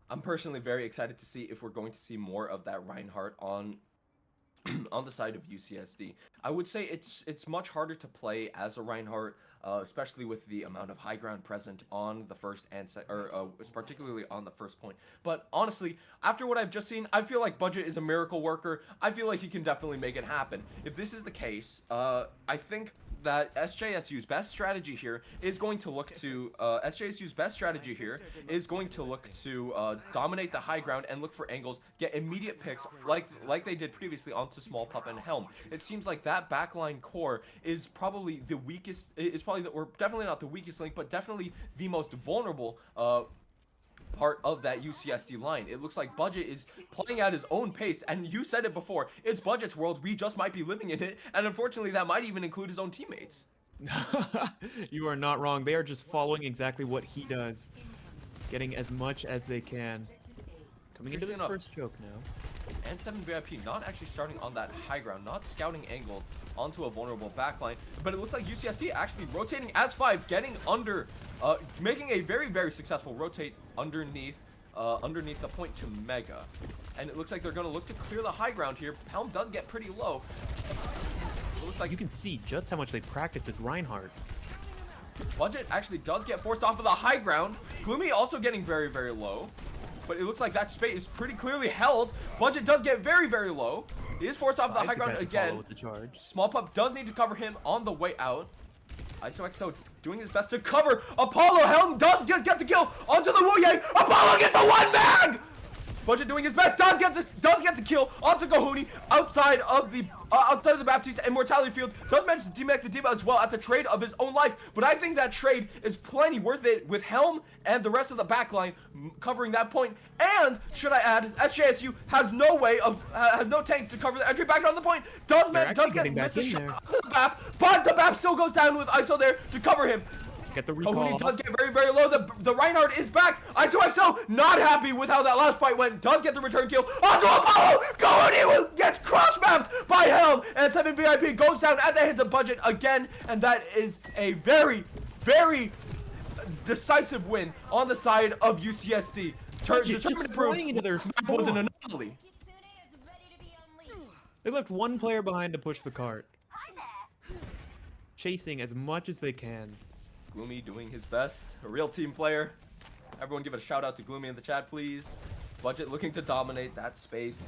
I'm personally very excited to see if we're going to see more of that Reinhardt on the side of UCSD. I would say it's much harder to play as a Reinhardt, especially with the amount of high ground present on the first and particularly on the first point. But honestly, after what I've just seen, I feel like Budget is a miracle worker. I feel like he can definitely make it happen. If this is the case, I think that SJSU's best strategy here is going to look to dominate the high ground and look for angles, get immediate picks like they did previously onto Small Pup and Helm. It seems like that backline core is probably the weakest, or definitely not the weakest link, but definitely the most vulnerable part of that UCSD line. It looks like Budget is playing at his own pace, and you said it before, it's Budget's world, we just might be living in it, and unfortunately that might even include his own teammates. You are not wrong. They are just following exactly what he does, getting as much as they can. Coming into this first choke now. And 7 VIP not actually starting on that high ground, not scouting angles onto a vulnerable backline, but it looks like UCSD actually rotating as 5, getting under, making a very, very successful rotate underneath the point to Mega. And it looks like they're going to look to clear the high ground here. Helm does get pretty low. It looks like you can see just how much they practice as Reinhardt. Budget actually does get forced off of the high ground. Gloomy also getting very, very low. But it looks like that space is pretty clearly held. Budget does get very, very low. He is forced off the high ground again. With the charge. Small Pup does need to cover him on the way out. ISOXO doing his best to cover. Apollo Helm does get the kill onto the Wu Yang. Apollo gets the one mag! Budget doing his best, does get the kill onto Kahuni outside of the Baptiste and Mortality Field. Does manage to demech the D.Va as well at the trade of his own life, but I think that trade is plenty worth it with Helm and the rest of the backline covering that point. And should I add, SJSU has no tank to cover the entry back on the point. Does get missed a shot onto the BAP, but the BAP still goes down with ISO there to cover him. Get the recall. Kahuni does get very, very low. The Reinhardt is back. ISOXO not happy with how that last fight went. Does get the return kill onto Apollo. Kahuni gets cross-mapped by Helm. And 7 VIP goes down at the hands of Budget again. And that is a very, very decisive win on the side of UCSD. Determined to prove into their was an anomaly. They left one player behind to push the cart. Chasing as much as they can. Gloomy doing his best, a real team player. Everyone give a shout out to Gloomy in the chat, please. Budget looking to dominate that space.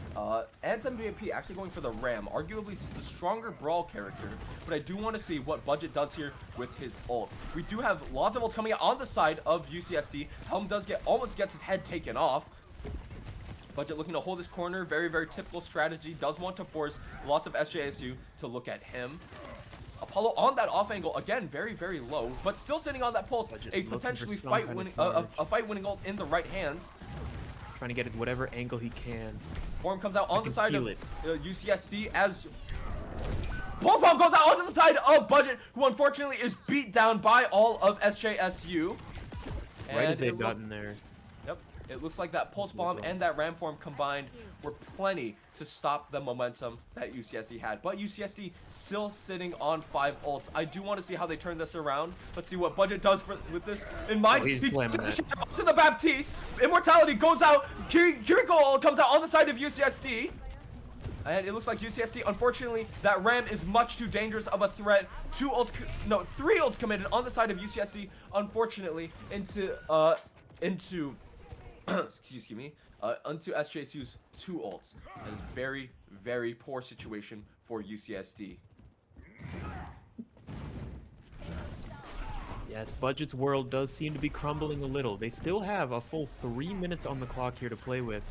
And 7 VIP actually going for the Ram, arguably the stronger Brawl character. But I do want to see what Budget does here with his ult. We do have lots of ults coming out on the side of UCSD. Helm does almost gets his head taken off. Budget looking to hold his corner, very, very typical strategy. Does want to force lots of SJSU to look at him. Apollo on that off angle again, very, very low, but still sitting on that pulse. A potentially fight-winning ult in the right hands. Trying to get it whatever angle he can. Form comes out on the side of UCSD as Pulse Bomb goes out onto the side of Budget, who unfortunately is beat down by all of SJSU. Right as they've gotten there. Yep, it looks like that Pulse Bomb and that Ram Form combined were plenty to stop the momentum that UCSD had. But UCSD still sitting on 5 ults. I do want to see how they turn this around. Let's see what Budget does with this in mind. Oh, he's slamming that. To the Baptiste. Immortality goes out. Kiriko comes out on the side of UCSD. And it looks like UCSD, unfortunately, that Ram is much too dangerous of a threat. 3 ults committed on the side of UCSD, unfortunately, into excuse me, onto SJSU's 2 ults. And very, very poor situation for UCSD. Yes, Budget's world does seem to be crumbling a little. They still have a full 3 minutes on the clock here to play with.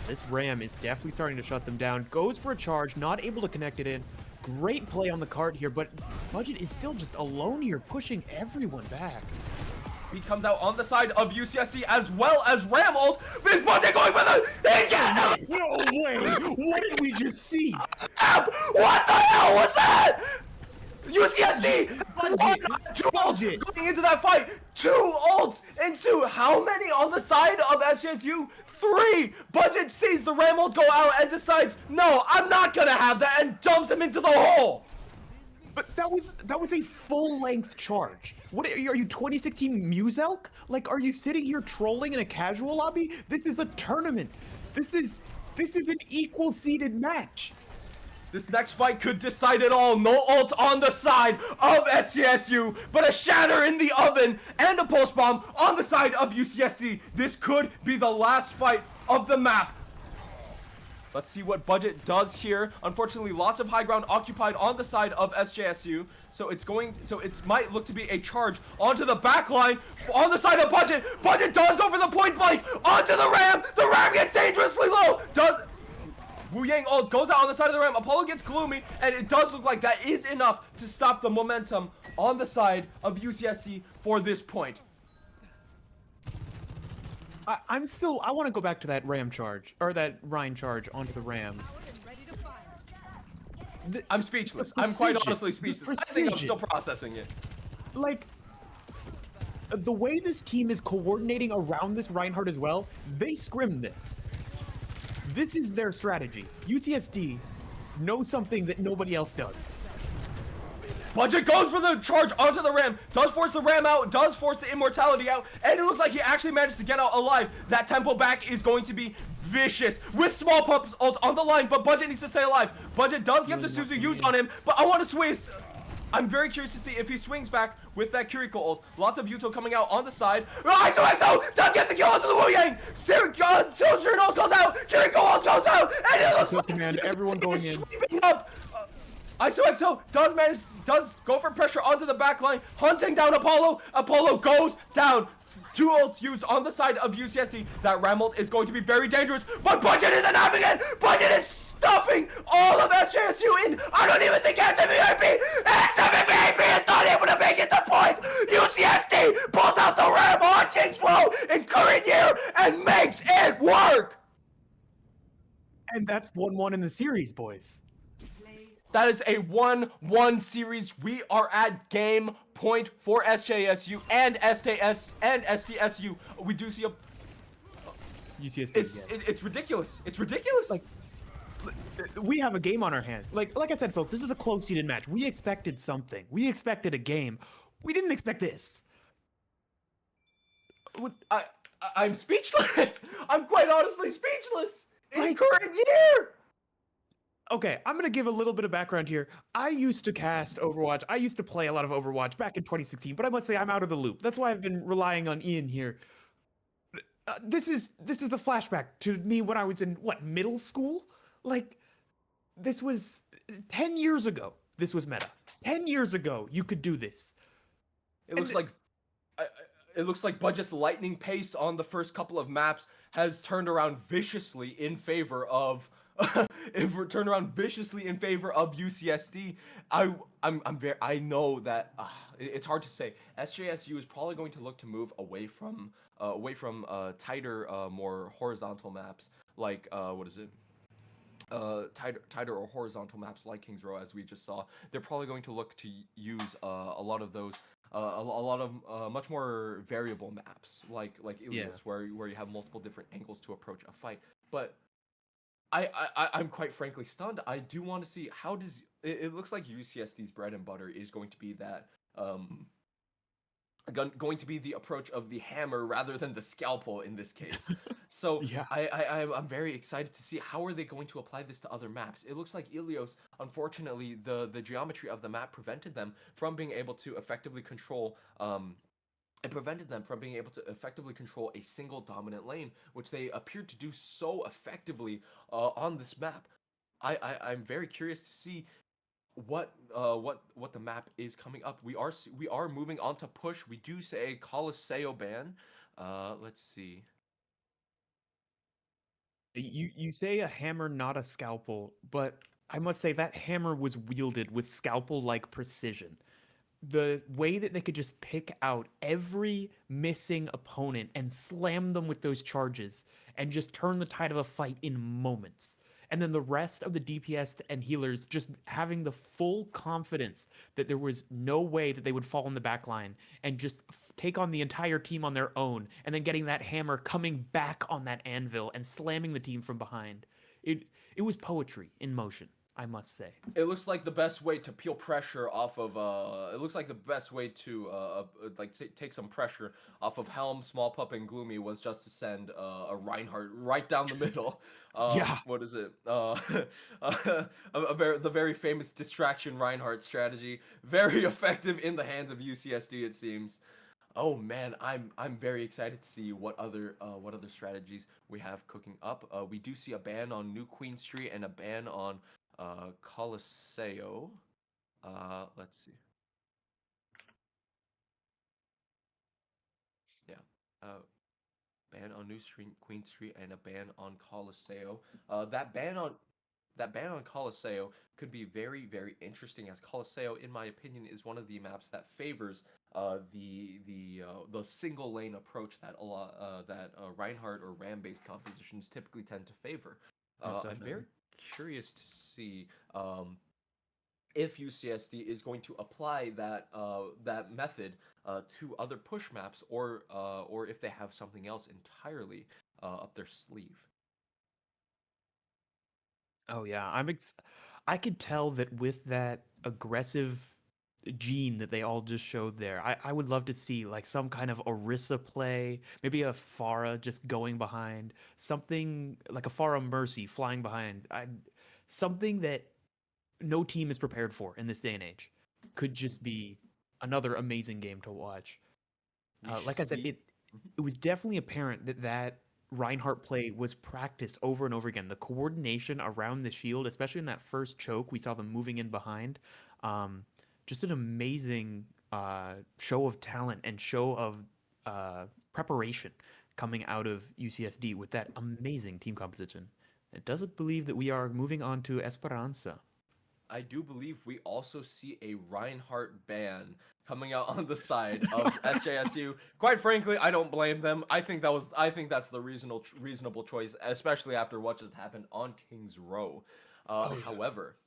This Ram is definitely starting to shut them down. Goes for a charge, not able to connect it in. Great play on the cart here, but Budget is still just alone here, pushing everyone back. He comes out on the side of UCSD as well as Ram ult. Is Budget going for the... He's getting... No way! What did we just see? What the hell was that? UCSD! Budget! Going into that fight. 2 ults into how many on the side of SJSU? 3! Budget sees the Ram ult go out and decides, no, I'm not gonna have that, and dumps him into the hole. But that was a full-length charge. What are you 2016 Muselk? Like, are you sitting here trolling in a casual lobby? This is a tournament. This is an equal-seeded match. This next fight could decide it all. No ult on the side of SJSU, but a shatter in the oven and a pulse bomb on the side of UCSD. This could be the last fight of the map. Let's see what Budget does here. Unfortunately, lots of high ground occupied on the side of SJSU. So it might look to be a charge onto the back line on the side of Budget. Budget does go for the point blank onto the Ram. The Ram gets dangerously low. Wu Yang ult goes out on the side of the Ram. Apollo gets Gloomy, and it does look like that is enough to stop the momentum on the side of UCSD for this point. I want to go back to that Ram charge, or that Rhine charge onto the Ram. I'm speechless. I'm quite honestly speechless. I think I'm still processing it. Like, the way this team is coordinating around this Reinhardt as well, they scrimmed this. This is their strategy. UCSD knows something that nobody else does. Budget goes for the charge onto the Ram, does force the Ram out, does force the immortality out, and it looks like he actually managed to get out alive. That tempo back is going to be vicious with Small Pup's ult on the line, but Budget needs to stay alive. Budget does get the Suzu used on him, but I want to swing. I'm very curious to see if he swings back with that Kiriko ult. Lots of Yuto coming out on the side. ISO does get the kill onto the Wu Yang. Silver ult goes out. Kiriko ult goes out, and it looks like command, everyone going in. Sweeping up. ISO does go for pressure onto the back line, hunting down Apollo. Apollo goes down. 2 ults used on the side of UCSD. That Ram ult is going to be very dangerous, but Budget isn't having it. Budget is stuffing all of SJSU in. I don't even think XMVIP is not able to make it to point. UCSD pulls out the Ram on King's Row in current year and makes it work. And that's 1-1 in the series, boys. That is a 1-1 series. We are at game point for SJSU and STS and STSU. We do see a UCSD. It's ridiculous. It's ridiculous. Like, we have a game on our hands. Like I said, folks, this is a close-seeded match. We expected something. We expected a game. We didn't expect this. I'm speechless. I'm quite honestly speechless. In Like, current year. Okay, I'm gonna give a little bit of background here. I used to cast Overwatch. I used to play a lot of Overwatch back in 2016, but I must say I'm out of the loop. That's why I've been relying on Ian here. This is a flashback to me when I was in middle school. Like, this was 10 years ago. This was meta. 10 years ago, you could do this. It looks like Budget's lightning pace on the first couple of maps has turned around viciously in favor of UCSD. I know that it's hard to say. SJSU is probably going to look to move away from tighter, more horizontal maps like tighter or horizontal maps like King's Row, as we just saw. They're probably going to look to use a lot of those. A lot of much more variable maps like Ilios, where you have multiple different angles to approach a fight. But I'm quite frankly stunned. I do want to see how does it looks like UCSD's bread and butter is going to be that going to be the approach of the hammer rather than the scalpel in this case. So Yeah. I'm very excited to see how are they going to apply this to other maps. It looks like Ilios, unfortunately, the geometry of the map prevented them from being able to effectively control it prevented them from being able to effectively control a single dominant lane, which they appeared to do so effectively on this map. I'm very curious to see what the map is coming up. We are moving on to push. We do say Colosseo ban. Let's see. You say a hammer, not a scalpel, but I must say that hammer was wielded with scalpel-like precision. The way that they could just pick out every missing opponent and slam them with those charges and just turn the tide of a fight in moments. And then the rest of the DPS and healers just having the full confidence that there was no way that they would fall in the back line and just take on the entire team on their own, and then getting that hammer coming back on that anvil and slamming the team from behind. It was poetry in motion, I must say. It looks like the best way to peel pressure off of it looks like the best way to take some pressure off of Helm, Small Pup, and Gloomy was just to send a Reinhardt right down the middle. Yeah. What is it? The very famous distraction Reinhardt strategy. Very effective in the hands of UCSD, it seems. Oh man, I'm very excited to see what other strategies we have cooking up. We do see a ban on New Queen Street and a ban on Coliseo. Let's see. Yeah. Uh, ban on New Street, Queen Street, and a ban on Coliseo. That ban on Coliseo could be very, very interesting, as Coliseo, in my opinion, is one of the maps that favors the single lane approach that a lot that Reinhardt or Ram based compositions typically tend to favor. Most I'm very definitely. curious to see if UCSD is going to apply that method to other push maps, or if they have something else entirely up their sleeve. Oh yeah, I could tell that with that aggressive gene that they all just showed there. I would love to see like some kind of Orisa play, maybe a Pharah just going behind, something like a Pharah Mercy flying behind. Something that no team is prepared for in this day and age. Could just be another amazing game to watch. Like I said, We it was definitely apparent that Reinhardt play was practiced over and over again. The coordination around the shield, especially in that first choke, we saw them moving in behind. Um, just an amazing show of talent and show of preparation coming out of UCSD with that amazing team composition. It doesn't believe that we are moving on to Esperanza. I do believe we also see a Reinhardt ban coming out on the side of SJSU. Quite frankly, I don't blame them. I think that's the reasonable choice, especially after what just happened on Kings Row. Oh yeah. However,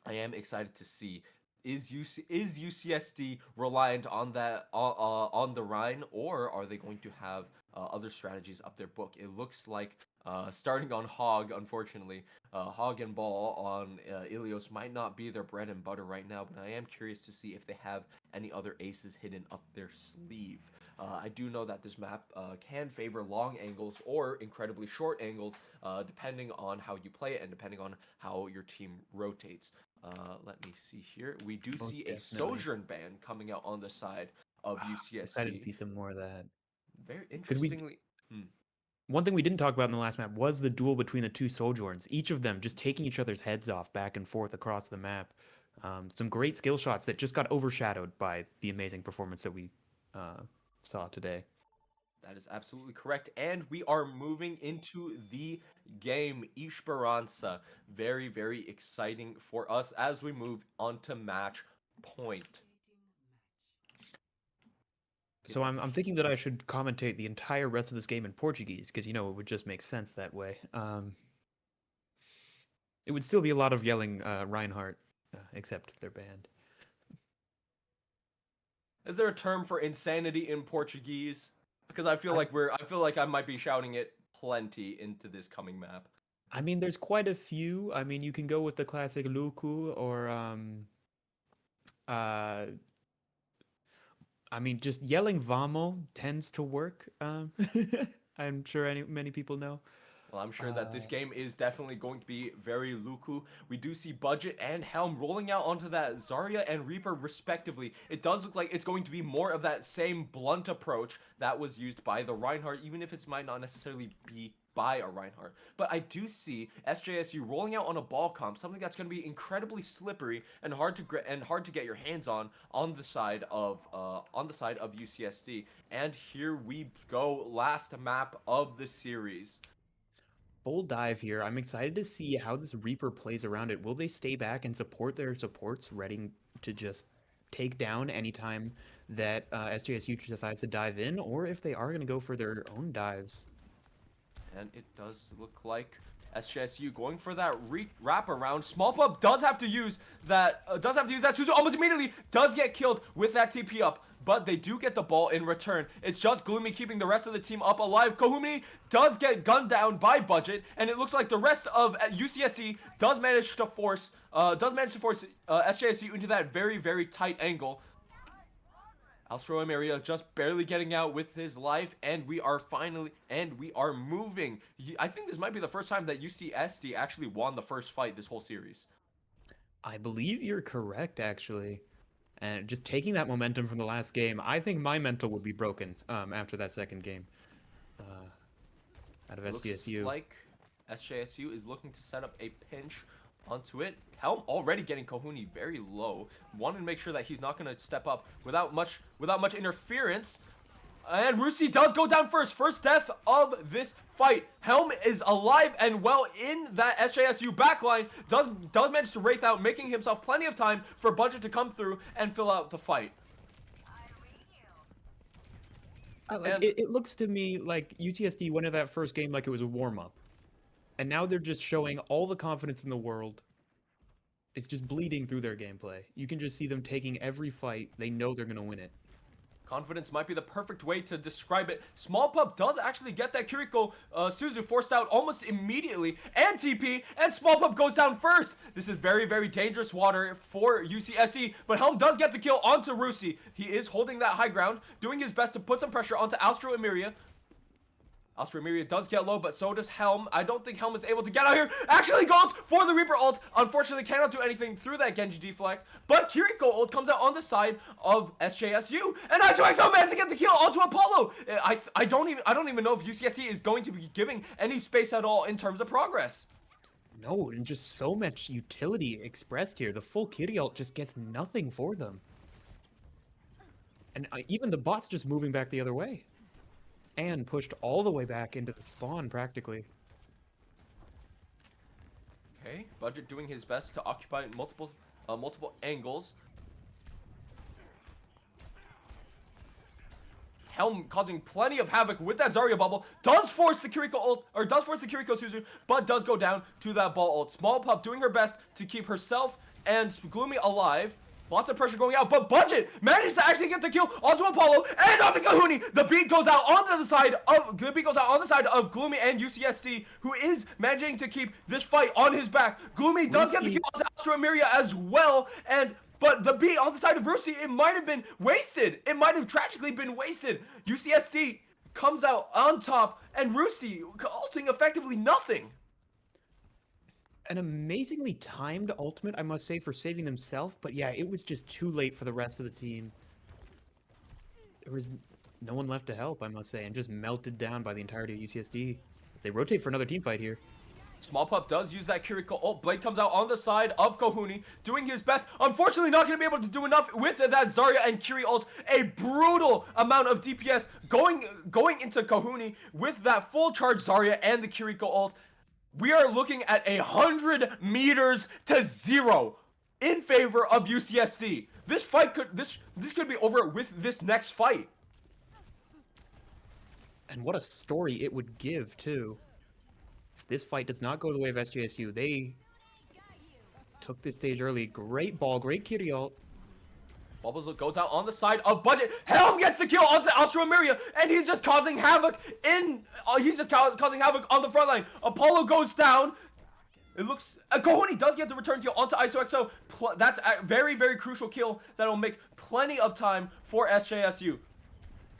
I am excited to see, is UCSD reliant on on the Rhine, or are they going to have other strategies up their book? It looks like starting on Hog, unfortunately, Hog and Ball on Ilios might not be their bread and butter right now, but I am curious to see if they have any other aces hidden up their sleeve. I do know that this map can favor long angles or incredibly short angles, depending on how you play it and depending on how your team rotates. Let me see here. We do Most see a definitely. Sojourn ban coming out on the side of So excited to UCSD. see some more of that. Very Because we interestingly, hmm, one thing we didn't talk about in the last map was the duel between the two Sojourns, each of them just taking each other's heads off back and forth across the map. Some great skill shots that just got overshadowed by the amazing performance that we uh, saw today. that is absolutely correct. And we are moving into the game Esperanza. Very, very exciting for us as we move on to match point. So I'm thinking that I should commentate the entire rest of this game in Portuguese because it would just make sense that way. It would still be a lot of yelling Reinhardt, except they're banned. Is there a term for insanity in Portuguese? Because I I feel like I might be shouting it plenty into this coming map. I mean, there's quite a few. I mean, you can go with the classic Luku or uh I mean, just yelling Vamo tends to work. I'm sure many people know. Well, I'm sure that this Uh, game is definitely going to be very Luku. We do see Budget and Helm rolling out onto that Zarya and Reaper respectively. It does look like it's going to be more of that same blunt approach that was used by the Reinhardt, even if it might not necessarily be by a Reinhardt. But I do see SJSU rolling out on a ball comp, something that's going to be incredibly slippery and hard to get your hands on the side of UCSD. And here we go, last map of the series. Full dive here. I'm excited to see how this Reaper plays around it. Will they stay back and support their supports, ready to just take down anytime that SJSU decides to dive in, or if they are going to go for their own dives? And it does look like SJSU going for that wrap around. Small Pub does have to use that. Suzu almost immediately does get killed with that TP up, but they do get the ball in return. It's just Gloomy keeping the rest of the team up alive. Kohumini does get gunned down by Budget, and it looks like the rest of UCSC does manage to force SJSU into that very, very tight angle. Alstrom area just barely getting out with his life, and we are moving. I think this might be the first time that UCSD actually won the first fight this whole series. I believe you're correct, actually. And just taking that momentum from the last game, I think my mental would be broken after that second game out of SDSU. Looks like SJSU is looking to set up a pinch onto it. Helm already getting Kohuni very low. Wanted to make sure that he's not going to step up without much interference. And Rusi does go down first. First death of this fight. Helm is alive and well in that SJSU backline. Does manage to wraith out, making himself plenty of time for Budget to come through and fill out the fight. It looks to me like UCSD went into that first game like it was a warm-up. And now they're just showing all the confidence in the world. It's just bleeding through their gameplay. You can just see them taking every fight. They know they're going to win it. Confidence might be the perfect way to describe it. Small Pup does actually get that Kiriko Suzu forced out almost immediately, and TP, and Small Pup goes down first. This is very, very dangerous water for UCSD, but Helm does get the kill onto Rusi. He is holding that high ground, doing his best to put some pressure onto Astro Emiria. Astro Emiria does get low, but so does Helm. I don't think Helm is able to get out here. Actually goes for the Reaper ult. Unfortunately, cannot do anything through that Genji deflect. But Kiriko ult comes out on the side of SJSU, and ISOXO managed to get the kill onto Apollo. I don't even know if UCSC is going to be giving any space at all in terms of progress. No, and just so much utility expressed here. The full Kiri ult just gets nothing for them. And even the bot's just moving back the other way. And pushed all the way back into the spawn, practically. Okay, Budget doing his best to occupy multiple angles. Helm causing plenty of havoc with that Zarya bubble. Does force the Kiriko ult, or does force the Kiriko Suzu, but does go down to that ball ult. Small Pup doing her best to keep herself and Gloomy alive. Lots of pressure going out, but Budget manages to actually get the kill onto Apollo and onto Kahuni. The beat goes out on the side of Gloomy and UCSD, who is managing to keep this fight on his back. Gloomy does get the kill onto Astro Emiria as well, but the beat on the side of Rusi, it might have been wasted. It might have tragically been wasted. UCSD comes out on top, and Rusi ulting effectively nothing. An amazingly timed ultimate, I must say, for saving himself. But yeah, it was just too late for the rest of the team. There was no one left to help, I must say, and just melted down by the entirety of UCSD. They rotate for another team fight here. Small Pup does use that Kiriko ult. Blade comes out on the side of Kohuni, doing his best. Unfortunately, not going to be able to do enough with that Zarya and Kiri ult. A brutal amount of DPS going into Kohuni with that full charge Zarya and the Kiriko ult. We are looking at 100 meters to 0 in favor of UCSD. This fight could be over with this next fight. And what a story it would give too. If this fight does not go the way of SJSU, they took this stage early. Great ball, great Kiri ult. Bubbles goes out on the side of Budget. Helm gets the kill onto Astro Emiria, and he's just causing havoc causing havoc on the front line. Apollo goes down. It looks Kohoni does get the return kill onto ISOXO. That's a very, very crucial kill that'll make plenty of time for SJSU.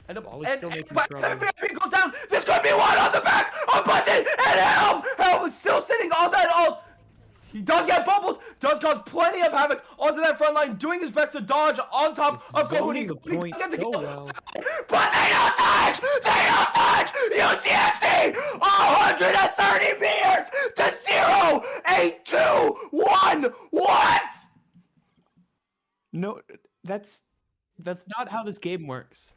And VIP goes down. This could be one on the back of Budget, and Helm is still sitting on that ult. He does get bubbled, does cause plenty of havoc onto that front line, doing his best to dodge on top of Kohuni. The point so well. But they don't touch! They don't touch! UCSD! 130 meters to 0! A 2-1! What? No, that's not how this game works.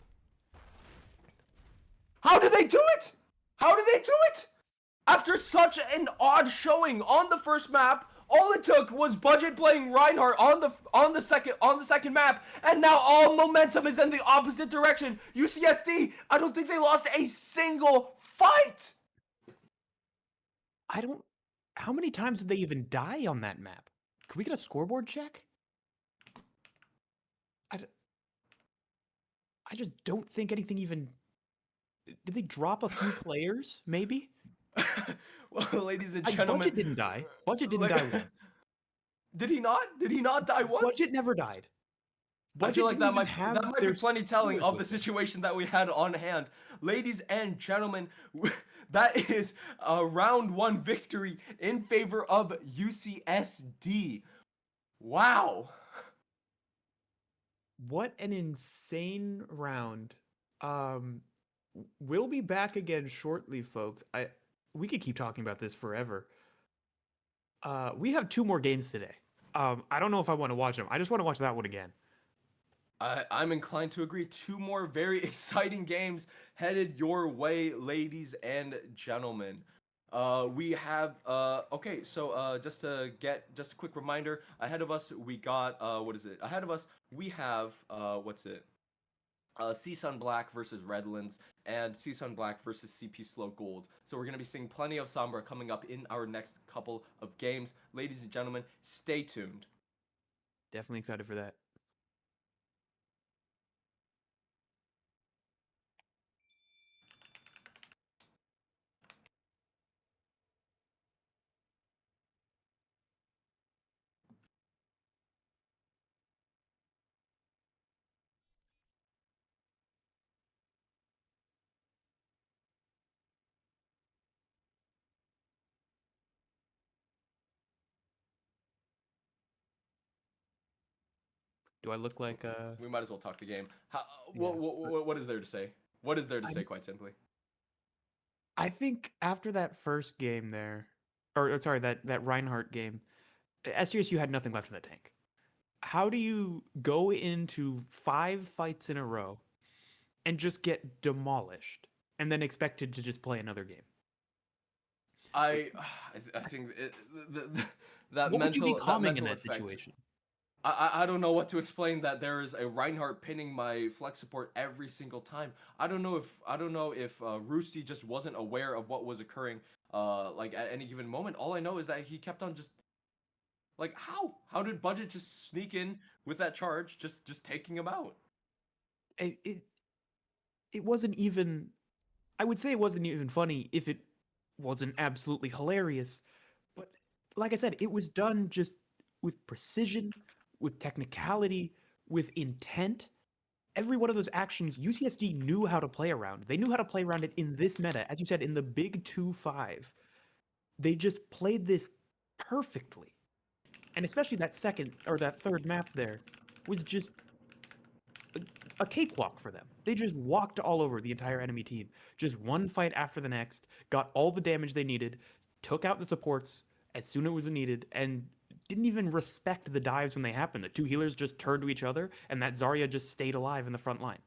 How did they do it? How did they do it? After such an odd showing on the first map, all it took was Budget playing Reinhardt on the second map, and now all momentum is in the opposite direction. UCSD, I don't think they lost a single fight. How many times did they even die on that map? Can we get a scoreboard check? I just don't think anything even... Did they drop a few players, maybe? Well, ladies and gentlemen, Budget didn't die. Budget didn't die once. Did he not? Did he not die once? Budget never died. I feel like that might be plenty telling of the situation that we had on hand. Ladies and gentlemen, that is a round 1 victory in favor of UCSD. Wow. What an insane round. We'll be back again shortly, folks. We could keep talking about this forever. We have 2 more games today. I don't know if I want to watch them. I just want to watch that one again. I'm inclined to agree. 2 more very exciting games headed your way, ladies and gentlemen. We have okay, so just a quick reminder, ahead of us we got what is it? Ahead of us we have what's it? CSUN Black versus Redlands and CSUN Black versus CP Slow Gold. So we're going to be seeing plenty of Sombra coming up in our next couple of games. Ladies and gentlemen, stay tuned. Definitely excited for that. Do I look like We might as well talk the game. How, Yeah. what is there to say? What is there to I- say, quite simply? I think after that first game there, or sorry, that Reinhardt game, SGSU had nothing left in the tank. How do you go into 5 fights in a row and just get demolished and then expected to just play another game? I think that What would you be mental calming in mental that effect. situation? I don't know what to explain that there is a Reinhardt pinning my flex support every single time. I don't know if Roosty just wasn't aware of what was occurring like at any given moment. All I know is that he kept on just like how did Budget just sneak in with that charge, just taking him out? It wasn't even. I would say it wasn't even funny if it wasn't absolutely hilarious. But like I said, it was done just with precision, with technicality, with intent. Every one of those actions, UCSD knew how to play around. They knew how to play around it in this meta. As you said, in the big 2-5, they just played this perfectly. And especially that second or that third map there was just a cakewalk for them. They just walked all over the entire enemy team. Just one fight after the next, got all the damage they needed, took out the supports as soon as it was needed, and didn't even respect the dives when they happened. The 2 healers just turned to each other, and that Zarya just stayed alive in the front line.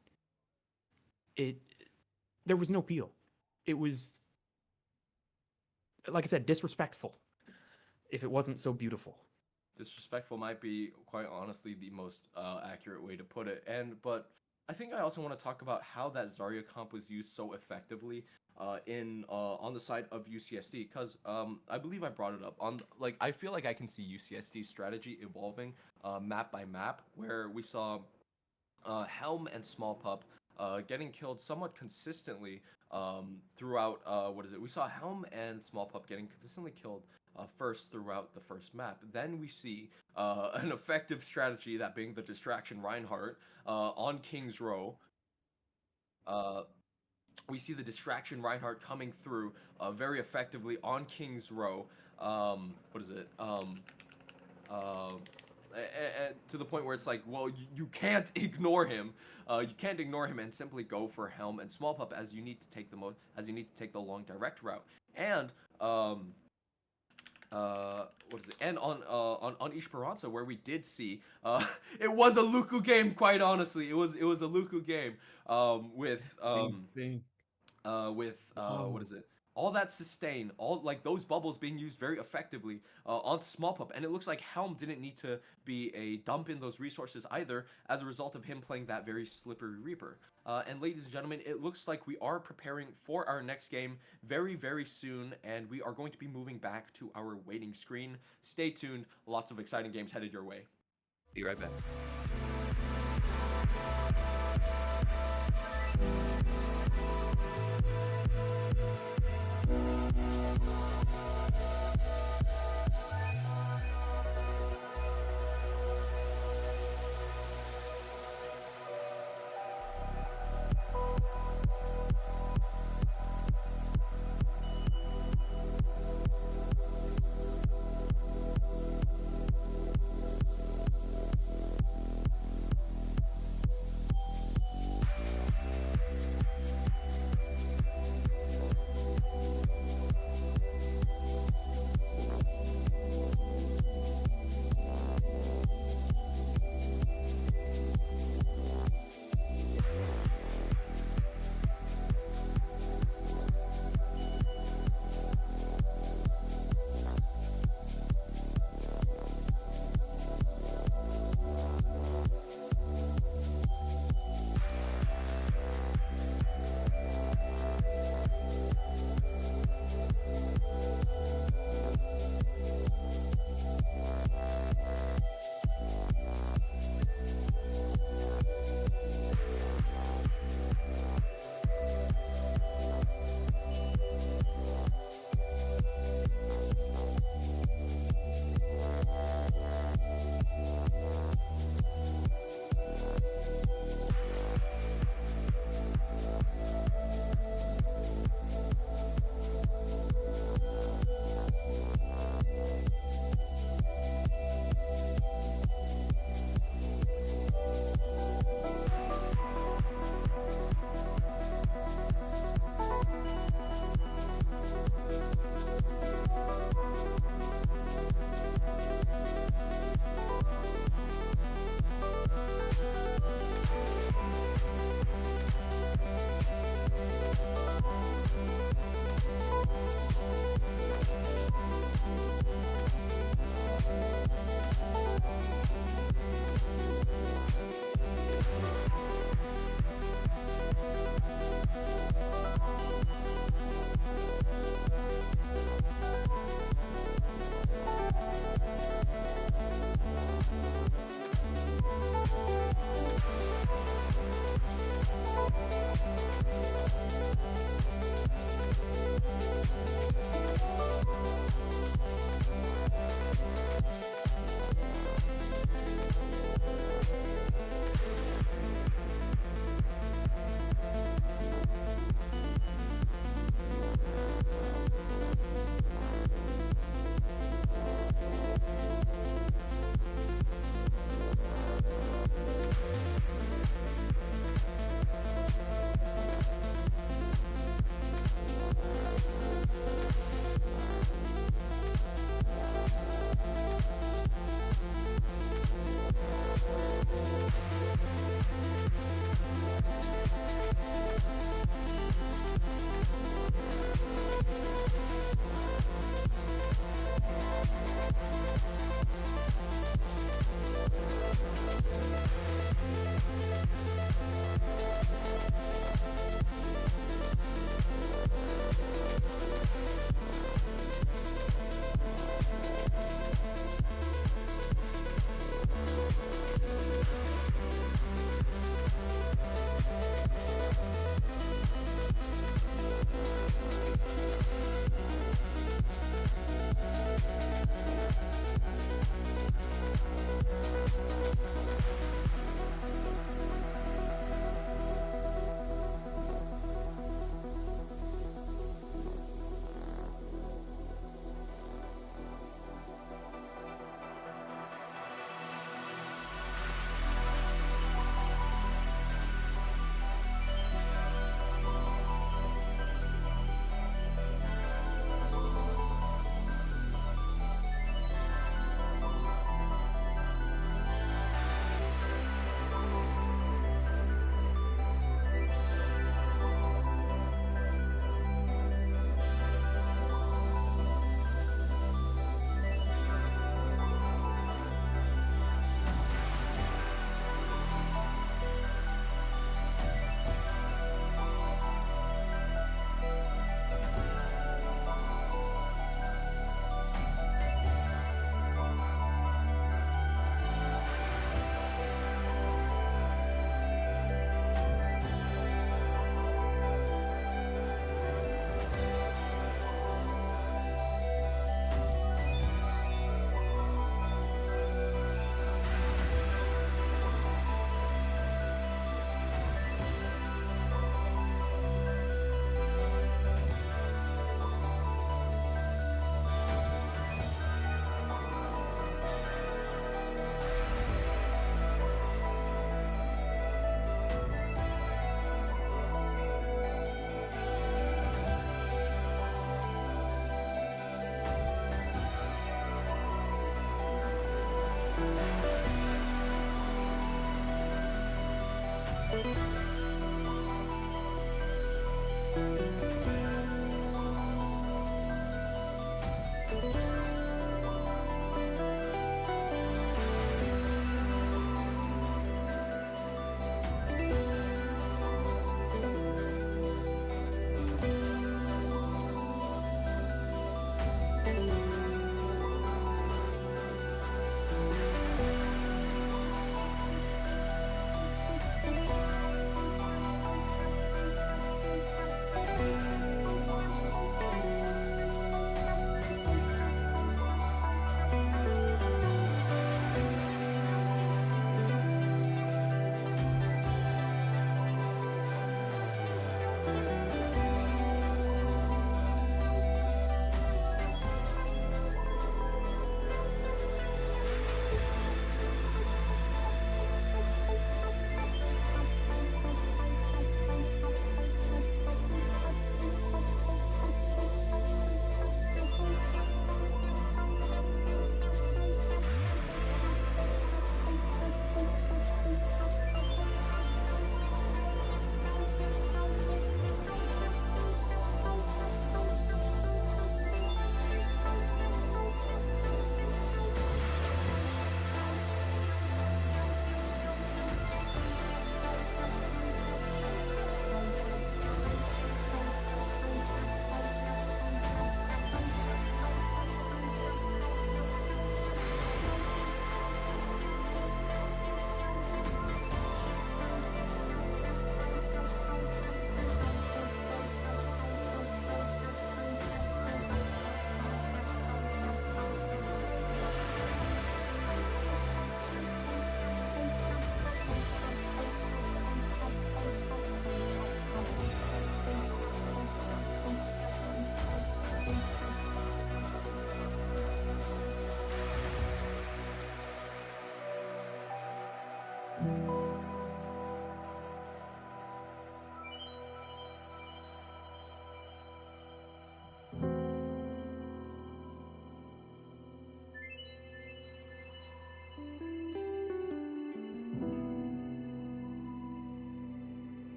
There was no peel. It was, like I said, disrespectful, if it wasn't so beautiful. Disrespectful might be quite honestly the most accurate way to put it. But I think I also want to talk about how that Zarya comp was used so effectively on the side of UCSD, because I believe I brought it up on like I feel like I can see UCSD's strategy evolving map by map, where we saw Helm and Small Pup getting killed somewhat consistently throughout what is it? We saw Helm and Small Pup getting consistently killed first throughout the first map. Then we see an effective strategy, that being the distraction Reinhardt on King's Row. We see the distraction Reinhardt coming through very effectively on King's Row. What is it? And to the point where it's like, well, you can't ignore him. You can't ignore him and simply go for Helm and Small Pup, as you need to take the long direct route. And what is it? And on Esperanza, where we did see it was a Luku game. Quite honestly, it was a Luku game with what is it? All that sustain, all like those bubbles being used very effectively onto Small Pup, and it looks like Helm didn't need to be a dump in those resources either, as a result of him playing that very slippery Reaper. And ladies and gentlemen, it looks like we are preparing for our next game very, very soon, and we are going to be moving back to our waiting screen. Stay tuned, lots of exciting games headed your way. Be right back.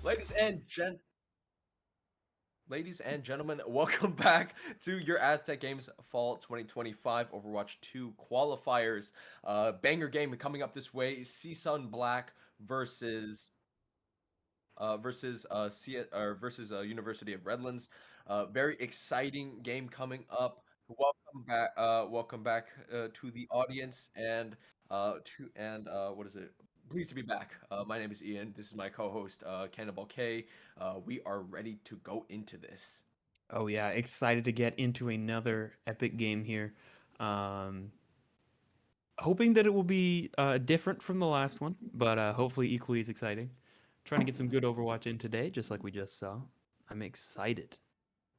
Ladies and gen Ladies and gentlemen, welcome back to your Aztec Games Fall 2025 Overwatch 2 Qualifiers. Banger game coming up this way. CSUN Black versus University of Redlands. Very exciting game coming up. Welcome back. To the audience what is it? Pleased to be back. My name is Ian. This is my co-host Cannibal K. We are ready to go into this. Oh yeah, excited to get into another epic game here. Um, Hoping that it will be different from the last one, but hopefully equally as exciting. Trying to get some good Overwatch in today, just like we just saw. I'm excited.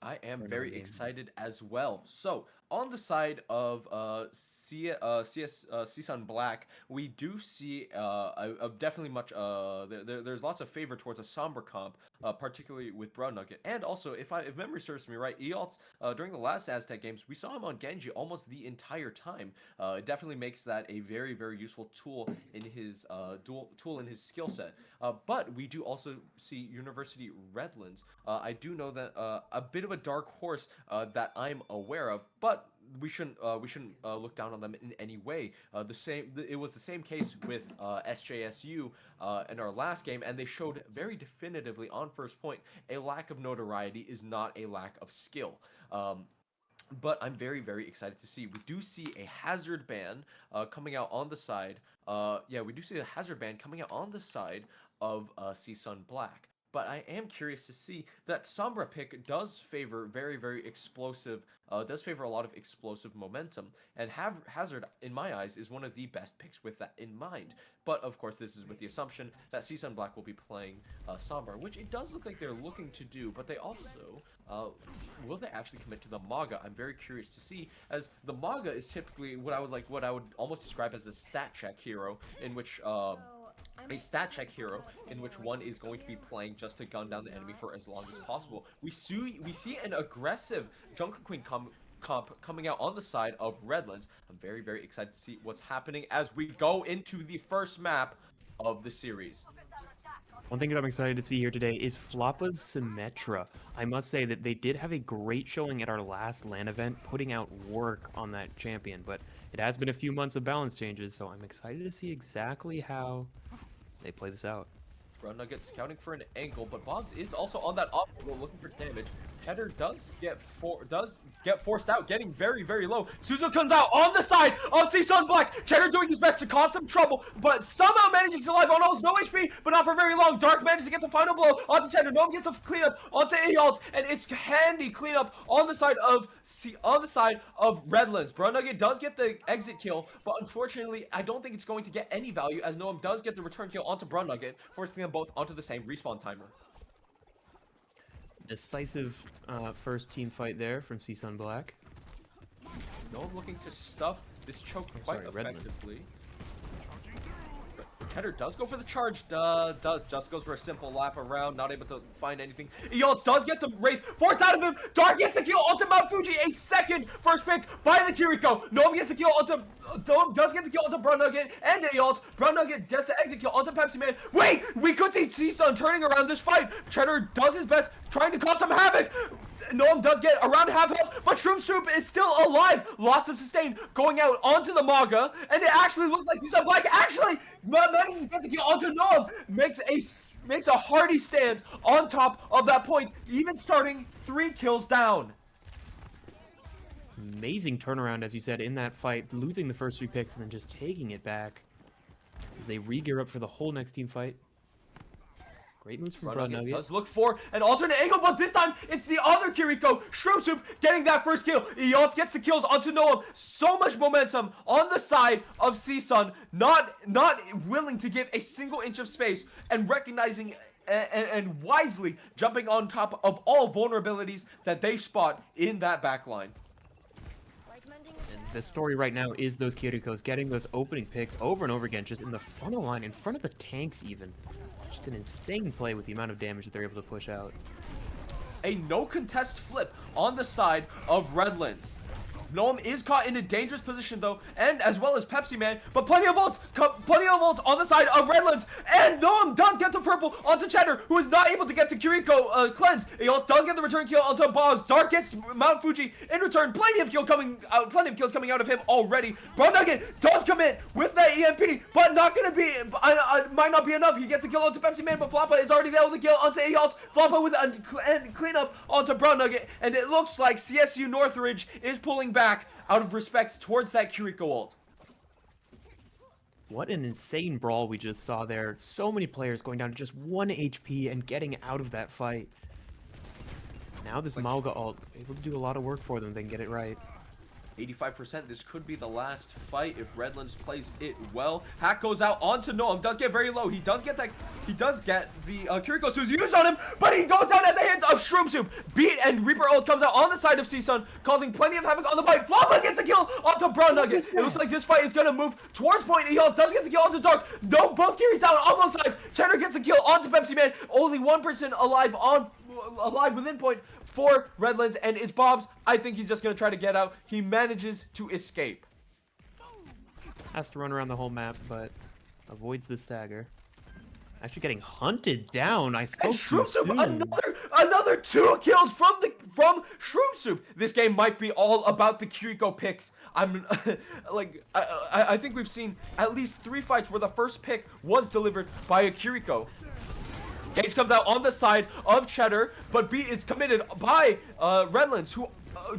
I am For another very game. excited as well. So, on the side of CSUN Black, we do see definitely much. There's lots of favor towards a somber comp, particularly with Brown Nugget, and also if memory serves me right, Ealtz during the last Aztec games, we saw him on Genji almost the entire time. It definitely makes that a very useful tool in his in his skill set. But we do also see University Redlands. I do know that a bit of a dark horse that I'm aware of, but we shouldn't look down on them in any way. It was the same case with SJSU in our last game, and they showed very definitively on first point a lack of notoriety is not a lack of skill. But I'm very excited to see. We do see a hazard ban coming out on the side. We do see a hazard ban coming out on the side of CSUN Black. But I am curious to see that Sombra pick does favor very explosive, does favor a lot of explosive momentum. And Hazard, in my eyes, is one of the best picks with that in mind. But of course, this is with the assumption that CSUN Black will be playing Sombra, which it does look like they're looking to do. But they also, will they actually commit to the Maga? I'm very curious to see, as the Maga is typically what I would almost describe as a stat check hero, in which a stat check hero in which one is going to be playing just to gun down the enemy for as long as possible. We see an aggressive Junker Queen comp coming out on the side of Redlands. I'm very excited to see what's happening as we go into the first map of the series. One thing that I'm excited to see here today is Floppa's Symmetra. I must say that they did have a great showing at our last LAN event, putting out work on that champion, but it has been a few months of balance changes, so I'm excited to see exactly how they play this out. Brown Nugget scouting for an angle, but Bobs is also on that optimal looking for damage. Cheddar does get forced out, getting very low. Suzu comes out on the side of CSUN Black. Cheddar doing his best to cause some trouble, but somehow managing to survive on almost no HP, but not for very long. Dark manages to get the final blow onto Cheddar. Gnome gets the cleanup onto Ealtz, and it's handy cleanup on the side of Redlands. Brown Nugget does get the exit kill, but unfortunately, I don't think it's going to get any value, as Gnome does get the return kill onto Brown Nugget, forcing them both onto the same respawn timer. Decisive first team fight there from CSUN Black. No, looking to stuff this choke quite effectively. Cheddar does go for the charge, just goes for a simple lap around, not able to find anything. Ealtz does get the Wraith, forced out of him. Dark gets the kill onto Mount Fuji, a second first pick by the Kiriko. Gnome gets the kill onto, Gnome does get the kill onto Brown Nugget and Ealtz. Brown Nugget gets the exit kill onto Pepsi Man. Wait, we could see CSUN turning around this fight. Cheddar does his best, trying to cause some havoc. Gnome does get around half health, but Shroom Soup is still alive. Lots of sustain going out onto the Maga, and it actually looks like CSUN Black actually manages to get the kill onto Gnome. Makes a hearty stand on top of that point, even starting 3 kills down. Amazing turnaround, as you said, in that fight, losing the first 3 picks and then just taking it back as they re-gear up for the whole next team fight. Great moves from Brown Nugget. Does look for an alternate angle, but this time it's the other Kiriko. Shroom Soup getting that first kill. Ealtz gets the kills onto Noam. So much momentum on the side of CSUN, not willing to give a single inch of space, and recognizing and wisely jumping on top of all vulnerabilities that they spot in that backline. The story right now is those Kirikos getting those opening picks over and over again, just in the front of the line, in front of the tanks even. Just an insane play with the amount of damage that they're able to push out. A no contest flip on the side of Redlands. Noam is caught in a dangerous position though, and as well as Pepsi Man, but plenty of ults on the side of Redlands, and Noam does get the purple onto Cheddar, who is not able to get the Kiriko cleanse. He also does get the return kill onto Boz. Dark gets Mount Fuji in return. Plenty of kills coming out of him already. Brown Nugget does come in with that EMP, but not gonna be, might not be enough. He gets the kill onto Pepsi Man, but Floppa is already there with the kill onto Ayalt. Floppa with a cleanup onto Brown Nugget, and it looks like CSU Northridge is pulling back out of respect towards that Kiriko ult. What an insane brawl we just saw there. So many players going down to just 1 HP and getting out of that fight. Now this Mauga ult able to do a lot of work for them if they can get it right. 85%. This could be the last fight if Redlands plays it well. Hack goes out onto Noam. Does get very low. He does get the Kiriko Su's used on him, but he goes down at the hands of Shroom Soup. Beat and Reaper ult comes out on the side of C-Sun, causing plenty of havoc on the fight. Floppa gets the kill onto Brown Nugget. It looks like this fight is gonna move towards point. He does get the kill onto Dark. No, both carries down on both sides. Cheddar gets the kill onto Pepsi Man. Only one person alive within point for Redlands, and it's Bob's. I think he's just gonna try to get out. He manages to escape. Has to run around the whole map, but avoids the stagger. Actually getting hunted down. I spoke And Shroom Soup, soon. another 2 kills from Shroom Soup. This game might be all about the Kiriko picks. I'm like, I think we've seen at least 3 fights where the first pick was delivered by a Kiriko. Gage comes out on the side of Cheddar, but Beat is committed by Redlands, who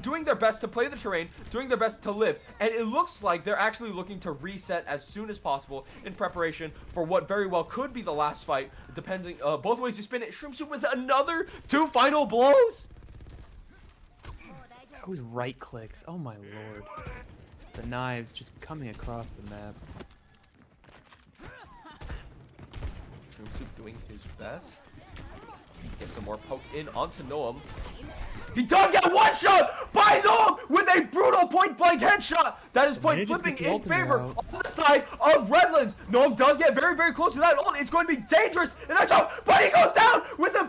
doing their best to play the terrain, doing their best to live, and it looks like they're actually looking to reset as soon as possible in preparation for what very well could be the last fight, depending both ways you spin it. Shroom Soup with another 2 final blows. Those right clicks. Oh my lord. The knives just coming across the map. Shroom Soup doing his best. Get some more poke in onto Noam. He does get one shot by Noam with a brutal point-blank headshot. That is point flipping in favor on the side of Redlands. Noam does get very, very close to that ult. It's going to be dangerous in that shot, but he goes down with a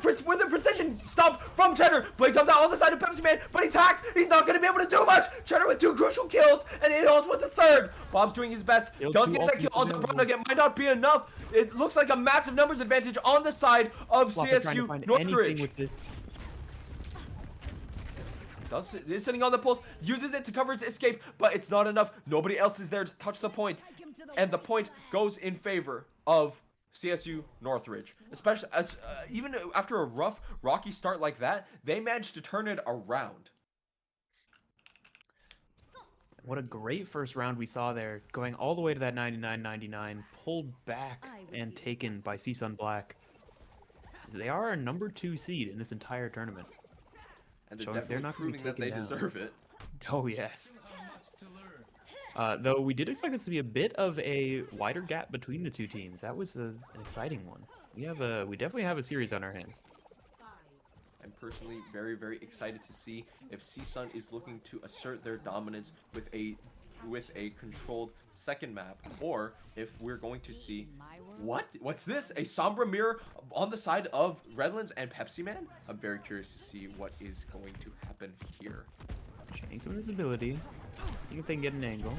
precision stomp from Cheddar. Blade comes out on the side of Pepsi Man, but he's hacked. He's not going to be able to do much. Cheddar with 2 crucial kills, and it also with the 3rd. Bob's doing his best. Does get that kill onto Brown Nugget. Might not be enough. It looks like a massive numbers advantage on the side of CSU Northridge. With this. Is sitting on the pulse, uses it to cover his escape, but it's not enough. Nobody else is there to touch the point, and the point goes in favor of CSU Northridge. Especially as even after a rough, rocky start like that, they managed to turn it around. What a great first round we saw there, going all the way to that 99-99, pulled back and taken by C-Sun Black. They are a number 2 seed in this entire tournament. And they're definitely not gonna be proving that they taken down. deserve it. Oh yes. Though we did expect this to be a bit of a wider gap between the 2 teams. That was an exciting one. We definitely have a series on our hands. I'm personally very, very excited to see if C-Sun is looking to assert their dominance with a controlled second map, or if we're going to see what's this, a Sombra mirror on the side of Redlands and Pepsi Man. I'm very curious to see what is going to happen here. Chaining some invisibility, see if they can get an angle.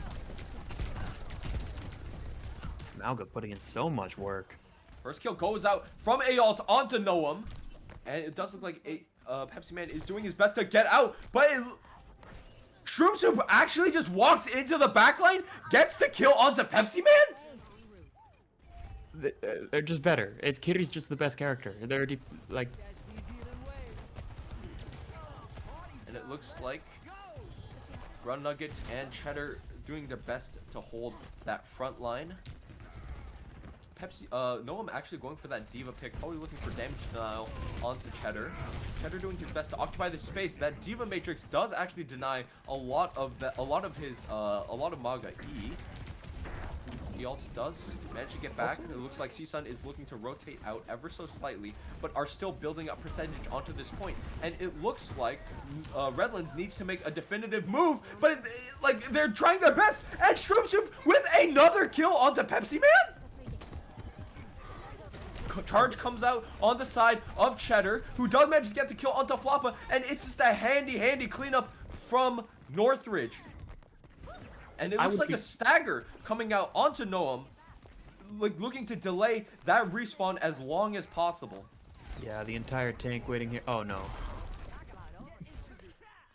Malga putting in so much work. First kill goes out from Ayalt onto Noam, and it does look like Pepsi Man is doing his best to get out, but Shroom Soup actually just walks into the backline, gets the kill onto Pepsi Man? They're just better. Kitty's just the best character. They're already, like... And it looks like Brown Nuggets and Cheddar doing their best to hold that front line. Noam actually going for that Diva pick, probably looking for damage denial onto Cheddar. Cheddar doing his best to occupy the space. That Diva Matrix does actually deny a lot of Maga E. He also does manage to get back. It looks like C-Sun is looking to rotate out ever so slightly, but are still building up percentage onto this point. And it looks like Redlands needs to make a definitive move, but like they're trying their best. And Shroom Soup with another kill onto Pepsi Man. Charge comes out on the side of Cheddar, who does manage to get the kill onto Floppa, and it's just a handy cleanup from Northridge. And it I looks would like be- a stagger coming out onto Noam, like looking to delay that respawn as long as possible. Yeah, the entire tank waiting here. Oh no.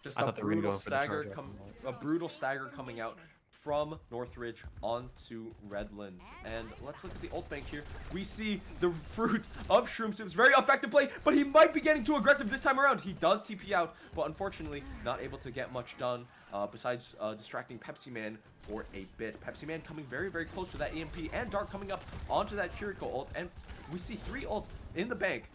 Just I a thought they were gonna brutal go for the stagger charge. a brutal stagger coming out from Northridge onto Redlands. And let's look at the ult bank here. We see the fruit of Shroom Soup's very effective play, but he might be getting too aggressive this time around. He does TP out, but unfortunately not able to get much done besides distracting Pepsi Man for a bit. Pepsi Man coming very, very close to that EMP, and Dark coming up onto that Kiriko ult, and we see 3 ults in the bank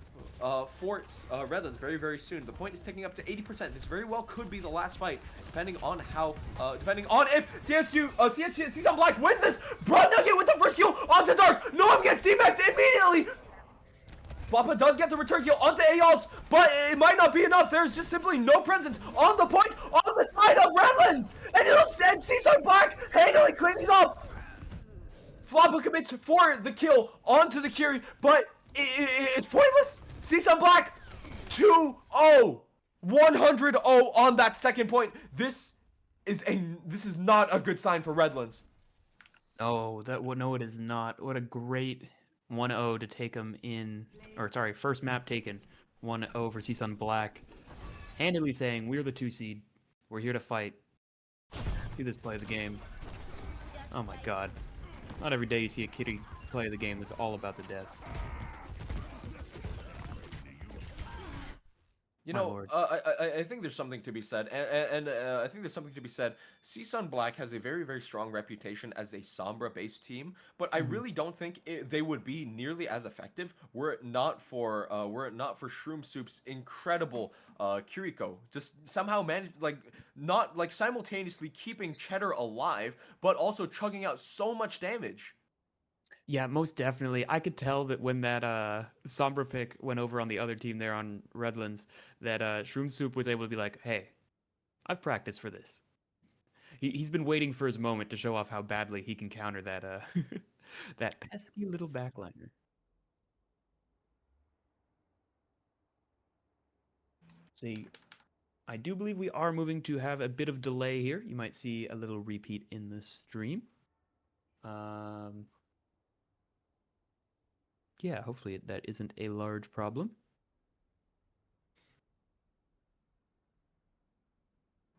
for Redlands very, very soon. The point is ticking up to 80%. This very well could be the last fight, depending on how, depending on if CSU Black wins this. Broad Nugget with the first kill onto Dark. No one gets teammates immediately. Floppa does get the return kill onto Ayalt, but it might not be enough. There's just simply no presence on the point on the side of Redlands, and it'll stand CSU Black handily cleaning up. Floppa commits for the kill onto the Kiri, but it's pointless. CSUN Black 2-0, 100-0 on that second point. This is not a good sign for Redlands. Oh, no, it is not. What a great 1-0 to take him in, or sorry, first map taken, 1-0 for CSUN Black. Handily saying, we're the 2 seed. We're here to fight. See this play of the game. Oh my god. Not every day you see a kitty play the game that's all about the deaths. You My know, lord. I think there's something to be said, and I think there's something to be said. CSUN Black has a very, very strong reputation as a Sombra-based team, but I really don't think they would be nearly as effective were it not for Shroom Soup's incredible Kiriko. Just somehow managed, not simultaneously keeping Cheddar alive, but also chugging out so much damage. Yeah, most definitely. I could tell that when that Sombra pick went over on the other team there on Redlands, that Shroom Soup was able to be like, hey, I've practiced for this. He's been waiting for his moment to show off how badly he can counter that that pesky little backliner. See, I do believe we are moving to have a bit of delay here. You might see a little repeat in the stream. Yeah, hopefully that isn't a large problem.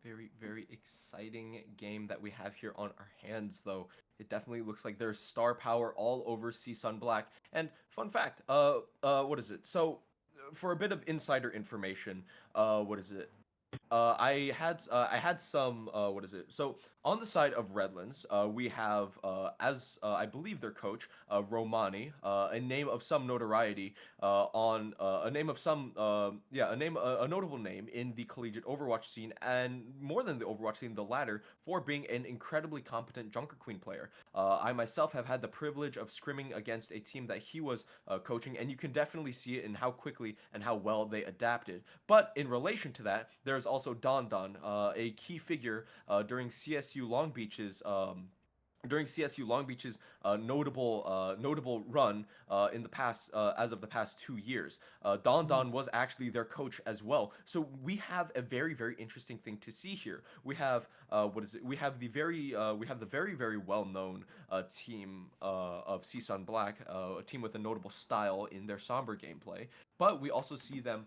Very, very exciting game that we have here on our hands, though. It definitely looks like there's star power all over CSUN Black. And fun fact, what is it? So, for a bit of insider information, what is it? I had some what is it? So on the side of Redlands, we have as I believe their coach, Romani, a name of some notoriety, on a name of some a notable name in the collegiate Overwatch scene, and more than the Overwatch scene, the latter, for being an incredibly competent Junker Queen player. I myself have had the privilege of scrimming against a team that he was coaching, and you can definitely see it in how quickly and how well they adapted. But in relation to that, there's also Don Don, a key figure during CSU Long Beach's notable run in the past, as of the past 2 years. Don Don was actually their coach as well. So we have a very, very interesting thing to see here. We have We have the very, very well known team of CSUN Black, a team with a notable style in their somber gameplay. But we also see them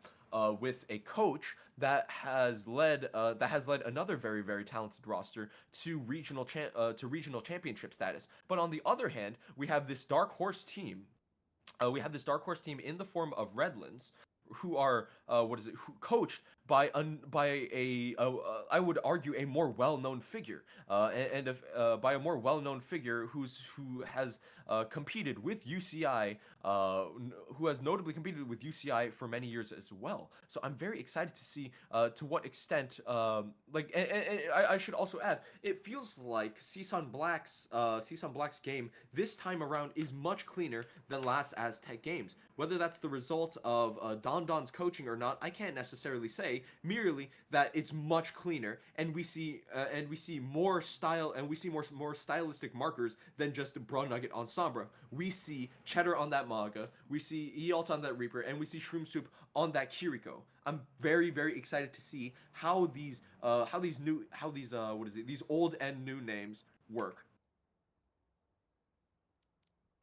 with a coach that has led another very, very talented roster to regional championship status. But on the other hand, we have this dark horse team. In the form of Redlands, who are coached by I would argue a more well-known figure, by a more well-known figure who has competed with UCI, who has notably competed with UCI for many years as well. So I'm very excited to see to what extent, and I should also add, it feels like CSUN Black's game this time around is much cleaner than last Aztec Games. Whether that's the result of Don London's coaching or not, I can't necessarily say. Merely that it's much cleaner, and we see more style, and we see more stylistic markers than just Bra Nugget on Sombra. We see Cheddar on that Maga, we see Ealt on that Reaper, and we see Shroom Soup on that Kiriko. I'm very excited to see how these these old and new names work.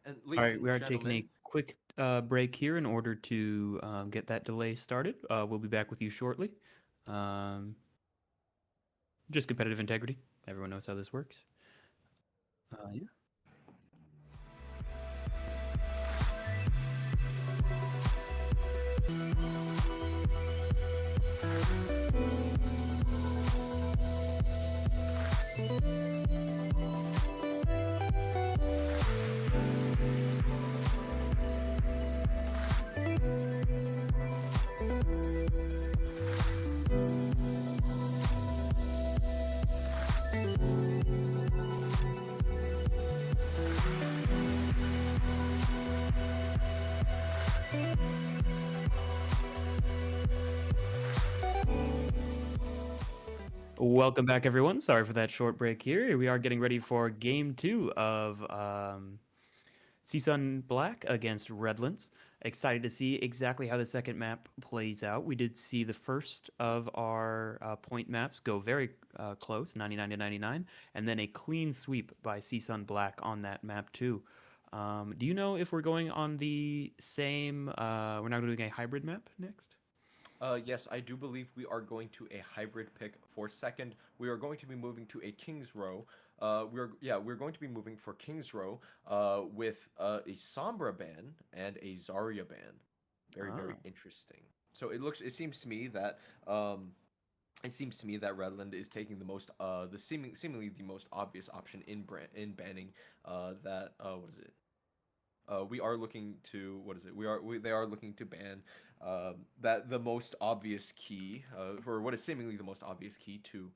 And All ladies right, and we are taking gentlemen, a quick break here in order to get that delay started. We'll be back with you shortly. Um, just competitive integrity. Everyone knows how this works. Yeah. Welcome back, everyone. Sorry for that short break here. We are getting ready for game 2 of CSUN Black against Redlands. Excited to see exactly how the second map plays out. We did see the first of our point maps go very close, 99 to 99, and then a clean sweep by CSUN Black on that map too. Do you know if we're going on the same, we're not doing a hybrid map next? yes, I do believe we are going to a hybrid pick for second. We are going to be moving to a King's Row. We're going to be moving for King's Row with a Sombra ban and a Zarya ban. Very Ah. interesting. So it seems to me that Redland is taking the most seemingly the most obvious option in banning that what is it? We are looking to what is it? They are looking to ban that the most obvious key for what is seemingly the most obvious key to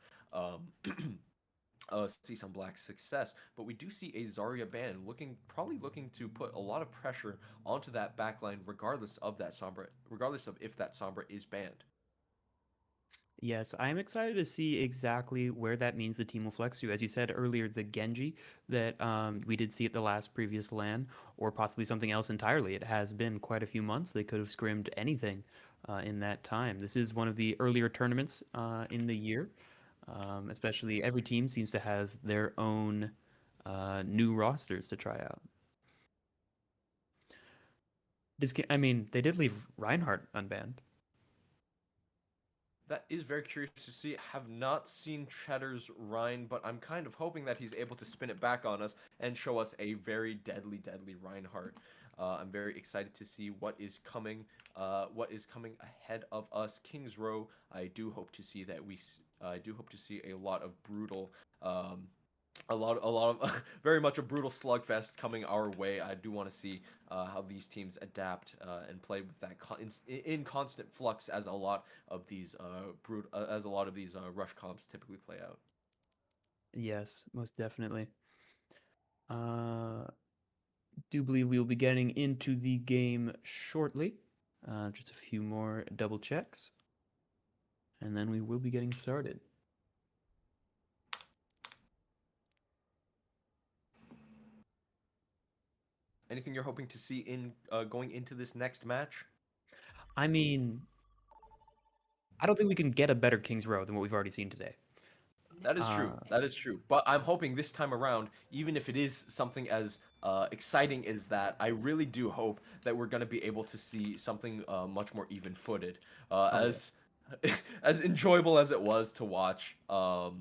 see some black success. But we do see a Zarya ban probably looking to put a lot of pressure onto that backline, regardless of if that Sombra is banned. Yes, I'm excited to see exactly where that means the team will flex to. As you said earlier, the Genji that we did see at the last previous LAN, or possibly something else entirely. It has been quite a few months. They could have scrimmed anything in that time. This is one of the earlier tournaments in the year. Especially every team seems to have their own new rosters to try out. I mean, they did leave Reinhardt unbanned. That is very curious to see. Have not seen Cheddar's Rhine, but I'm kind of hoping that he's able to spin it back on us and show us a very deadly Reinhardt. I'm very excited to see what is coming ahead of us. King's Row. I do hope to see a lot of brutal a lot of very much a brutal slugfest coming our way. I do want to see how these teams adapt and play with that in constant flux as a lot of these rush comps typically play out. Yes, most definitely. Do believe we will be getting into the game shortly. Just a few more double checks, and then we will be getting started. Anything you're hoping to see in going into this next match? I mean, I don't think we can get a better King's Row than what we've already seen today. That is true. That is true. But I'm hoping this time around, even if it is something as exciting as that, I really do hope that we're going to be able to see something much more even-footed. As enjoyable as it was to watch, the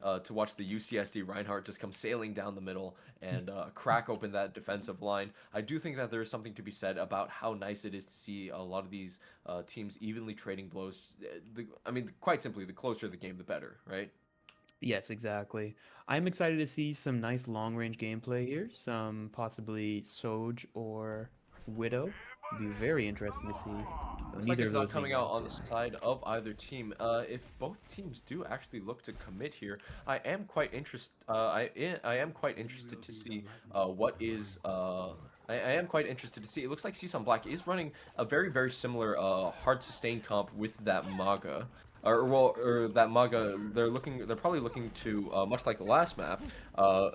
UCSD Reinhardt just come sailing down the middle and crack open that defensive line. I do think that there is something to be said about how nice it is to see a lot of these teams evenly trading blows. Quite simply, the closer the game, the better, right? Yes, exactly. I'm excited to see some nice long-range gameplay here. Some possibly Soj or Widow. Be very interesting to see. Looks like it's not coming out on the side of either team. If both teams do actually look to commit here, I am quite interested. I am quite interested to see what is. I am quite interested to see. It looks like Season Black is running a very similar hard sustain comp with that Maga. Or that Maga, they're probably looking to much like the last map,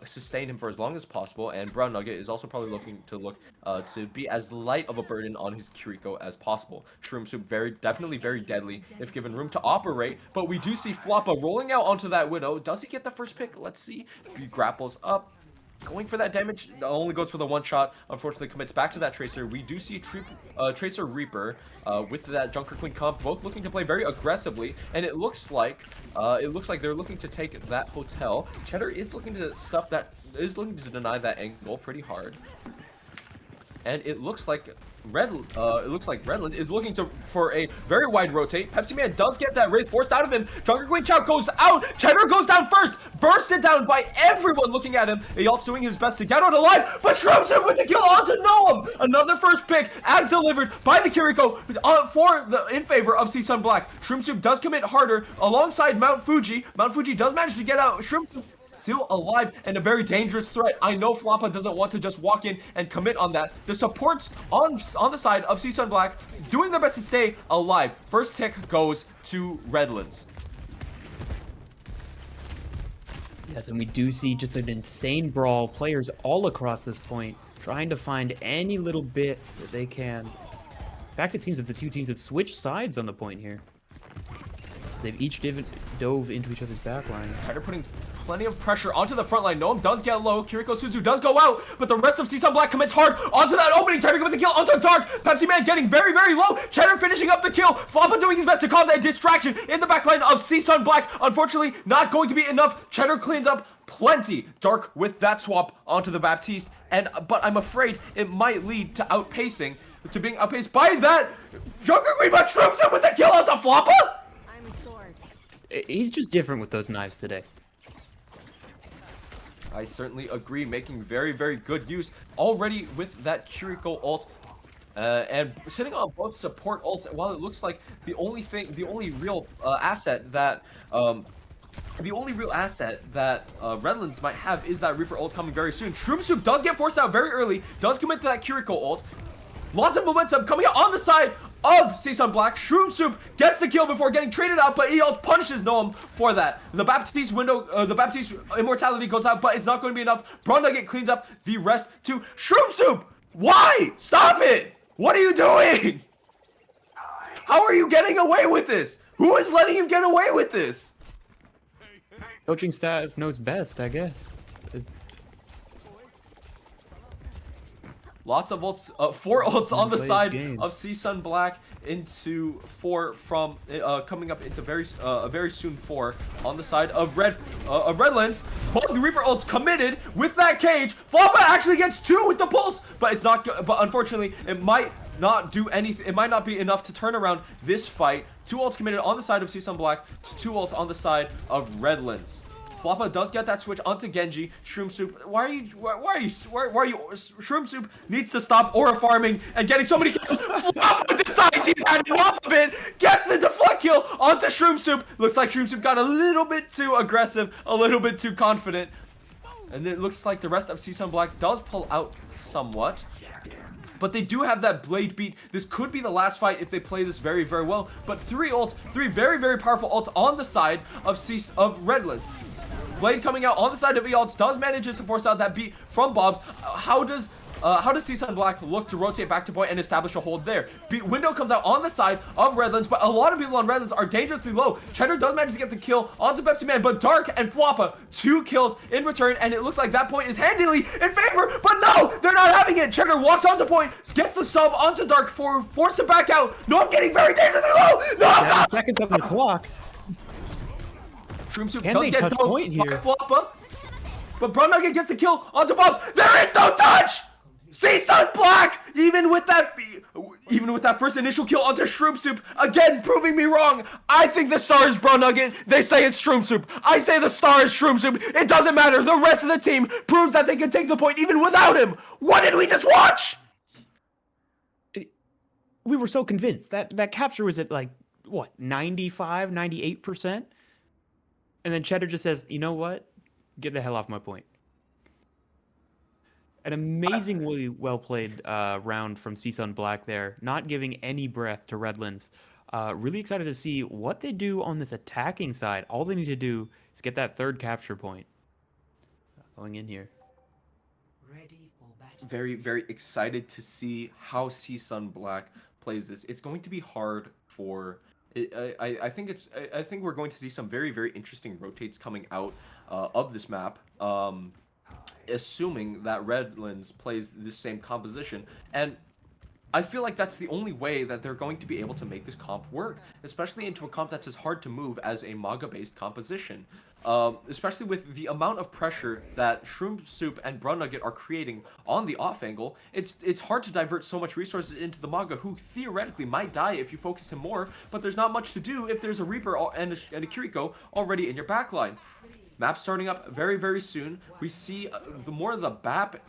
sustain him for as long as possible, and Brown Nugget is also probably looking to be as light of a burden on his Kiriko as possible. Shroom Soup definitely very deadly if given room to operate, but we do see Floppa rolling out onto that Widow. Does he get the first pick? Let's see. He grapples up. Going for that damage, only goes for the one shot. Unfortunately, commits back to that Tracer. We do see Tracer Reaper with that Junker Queen comp, both looking to play very aggressively, and it looks like they're looking to take that hotel. Cheddar is looking to deny that angle pretty hard, and it looks like Redland is looking for a very wide rotate. Pepsi Man does get that Wraith forced out of him. Junker Queen Chow goes out. Cheddar goes down first. Bursted down by everyone looking at him. Ayalt's doing his best to get out alive, but Shroom's in with the kill onto Noam. Another first pick as delivered by the Kiriko in favor of Seasun Black. Shroom Soup does commit harder alongside Mount Fuji. Mount Fuji does manage to get out. Shroom Soup still alive and a very dangerous threat. I know Floppa doesn't want to just walk in and commit on that. The supports on the side of Seasun Black doing their best to stay alive. First tick goes to Redlands. Yes, and we do see just an insane brawl. Players all across this point trying to find any little bit that they can. In fact, it seems that the two teams have switched sides on the point here. They've each dove into each other's backlines. They're putting plenty of pressure onto the front line. Noam does get low. Kiriko Suzu does go out, but the rest of Seasun Black commits hard onto that opening. Cheddar with the kill onto Dark. Pepsi Man getting very low. Cheddar finishing up the kill. Floppa doing his best to cause a distraction in the backline of Seasun Black. Unfortunately, not going to be enough. Cheddar cleans up plenty. Dark with that swap onto the Baptiste, but I'm afraid it might lead to being outpaced by that Junker Queen, but Shrooms in with the kill onto Floppa. I'm restored. He's just different with those knives today. I certainly agree, making very good use already with that Kiriko ult. And sitting on both support ults, while it looks like the only real asset that Redlands might have is that Reaper ult coming very soon. Shroom Soup does get forced out very early, does commit to that Kiriko ult. Lots of momentum coming out on the side of Seasun Black. Shroom Soup gets the kill before getting traded out, but Ealt punishes Noam for that. The Baptiste immortality goes out, but it's not going to be enough. Braun Nugget cleans up the rest to Shroom Soup. Why? Stop it! What are you doing? How are you getting away with this? Who is letting him get away with this? Coaching staff knows best, I guess. Lots of ults, 4 ults on the side game. of Seasun Black into 4 from coming up into a very soon 4 on the side of Redlands. Both Reaper ults committed with that cage. Floppa actually gets 2 with the pulse, but it's not. But unfortunately, it might not do anything. It might not be enough to turn around this fight. 2 ults committed on the side of Seasun Black, 2 ults on the side of Redlands. Floppa does get that switch onto Genji. Shroom Soup, Shroom Soup needs to stop aura farming and getting so many kills. Floppa decides he's had enough of it, gets the deflect kill onto Shroom Soup. Looks like Shroom Soup got a little bit too aggressive, a little bit too confident. And it looks like the rest of Seasun Black does pull out somewhat. But they do have that blade beat. This could be the last fight if they play this very well. But 3 ults, 3 very powerful ults on the side of Redlands. Blade coming out on the side of Ealtz does manages to force out that beat from Bobs. How does Seasun Black look to rotate back to point and establish a hold there? Window comes out on the side of Redlands, but a lot of people on Redlands are dangerously low. Cheddar does manage to get the kill onto Pepsi Man, but Dark and Floppa 2 kills in return, and it looks like that point is handily in favor, but no, they're not having it. Cheddar walks onto point, gets the stomp onto Dark, forced to back out. No, I'm getting very dangerously low. No, 10 seconds on the clock. Shroom Soup Can does they get touch dove point here? by Floppa, but Brown Nugget gets the kill onto Bobs. There is no touch. Seasun Black, even with that first initial kill onto Shroom Soup, again proving me wrong. I think the star is Brown Nugget. They say it's Shroom Soup. I say the star is Shroom Soup. It doesn't matter. The rest of the team proves that they can take the point even without him. What did we just watch? We were so convinced that capture was at like what 95, 98%. And then Cheddar just says, you know what? Get the hell off my point. An amazingly well played round from CSUN Black there, not giving any breath to Redlands. Really excited to see what they do on this attacking side. All they need to do is get that third capture point. Going in here. Ready for battle. Very, very excited to see how CSUN Black plays this. It's going to be hard for. I think I think we're going to see some very, very interesting rotates coming out of this map. Assuming that Redlands plays the same composition, and I feel like that's the only way that they're going to be able to make this comp work, especially into a comp that's as hard to move as a Maga-based composition. Especially with the amount of pressure that Shroom Soup and Brown Nugget are creating on the off angle, it's hard to divert so much resources into the Maga, who theoretically might die if you focus him more, but there's not much to do if there's a Reaper and a Kiriko already in your backline. Map starting up very, very soon. We see more of the BAP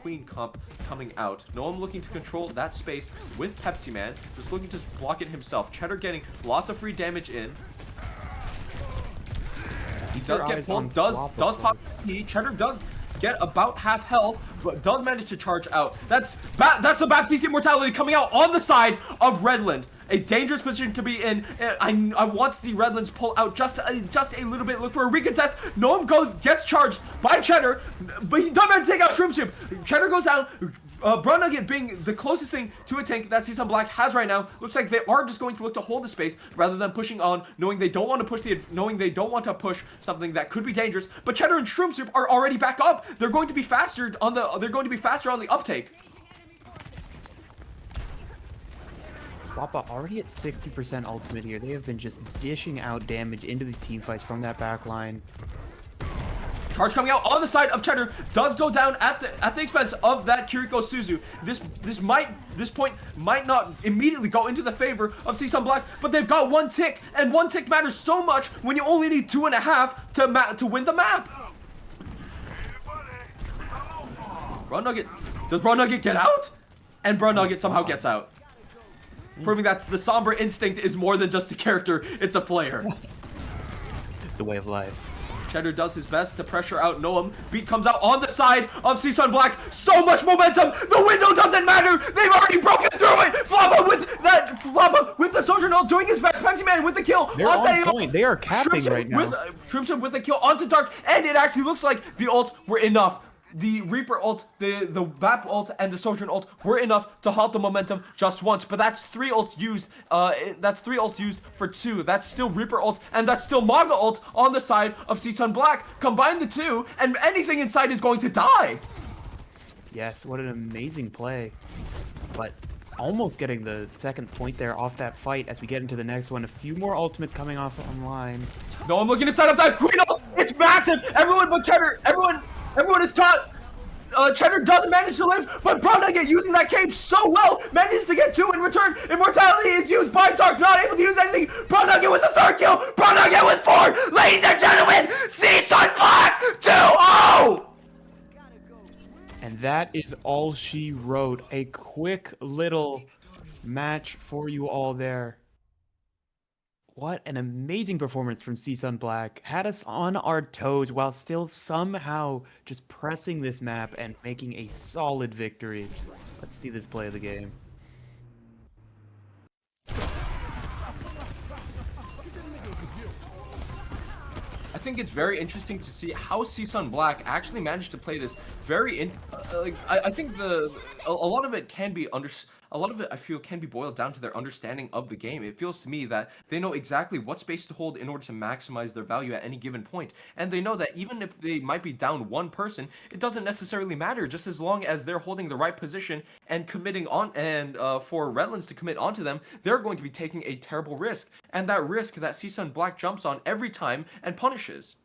Queen comp coming out. Noam looking to control that space with Pepsi Man, just looking to block it himself. Cheddar getting lots of free damage in. He does get pulled, does pop his knee. Cheddar does get about half health, but does manage to charge out. That's a Baptiste Immortality coming out on the side of Redland. A dangerous position to be in. I want to see Redlands pull out just a little bit. Look for a recontest. Noam gets charged by Cheddar, but he does manage to take out Shroom Soup. Cheddar goes down. Brown Nugget being the closest thing to a tank that CSUN Black has right now. Looks like they are just going to look to hold the space rather than pushing on, knowing they don't want to push something that could be dangerous. But Cheddar and Shroom Soup are already back up. They're going to be faster on the uptake. Wappa already at 60% ultimate here. They have been just dishing out damage into these team fights from that back line. Charge coming out on the side of Cheddar does go down at the expense of that Kiriko Suzu. This point might not immediately go into the favor of CSUN Black, but they've got one tick, and one tick matters so much when you only need 2.5 to win the map. Brown Nugget, does Brown Nugget get out? And Brown Nugget somehow gets out. Proving that the somber instinct is more than just a character, it's a player. It's a way of life. Cheddar does his best to pressure out Noam. Beat comes out on the side of CSUN Black. So much momentum. The window doesn't matter. They've already broken through it. Floppa with the Soldier Null doing his best. Pepsi Man with the kill. They're on point. They are capping right now. Shroomson with the kill onto Dark, and it actually looks like the ults were enough. The Reaper ult, the VAP ult, and the Sojourn ult were enough to halt the momentum just once. But that's 3 ults used. That's 3 ults used for 2. That's still Reaper ult, and that's still Maga ult on the side of CSUN Black. Combine the 2, and anything inside is going to die. Yes, what an amazing play. But almost getting the second point there off that fight as we get into the next one. A few more ultimates coming off online. No, I'm looking to set up that Queen ult. It's massive. Everyone but Cheddar. Everyone is caught. Cheddar doesn't manage to live, but Brown Nugget using that cage so well manages to get 2 in return. Immortality is used by Dark, not able to use anything. Brown Nugget with the 3rd kill. Brown Nugget with 4. Ladies and gentlemen, CSUN Black 2-0. And that is all she wrote. A quick little match for you all there. What an amazing performance from CSUN Black. Had us on our toes while still somehow just pressing this map and making a solid victory. Let's see this play of the game. I think it's very interesting to see how CSUN Black actually managed to play this very I think a lot of it can be I feel can be boiled down to their understanding of the game. It feels to me that they know exactly what space to hold in order to maximize their value at any given point. And they know that even if they might be down one person, it doesn't necessarily matter, just as long as they're holding the right position and committing on, and for Redlands to commit onto them, they're going to be taking a terrible risk. And that risk that CSUN Black jumps on every time and punishes.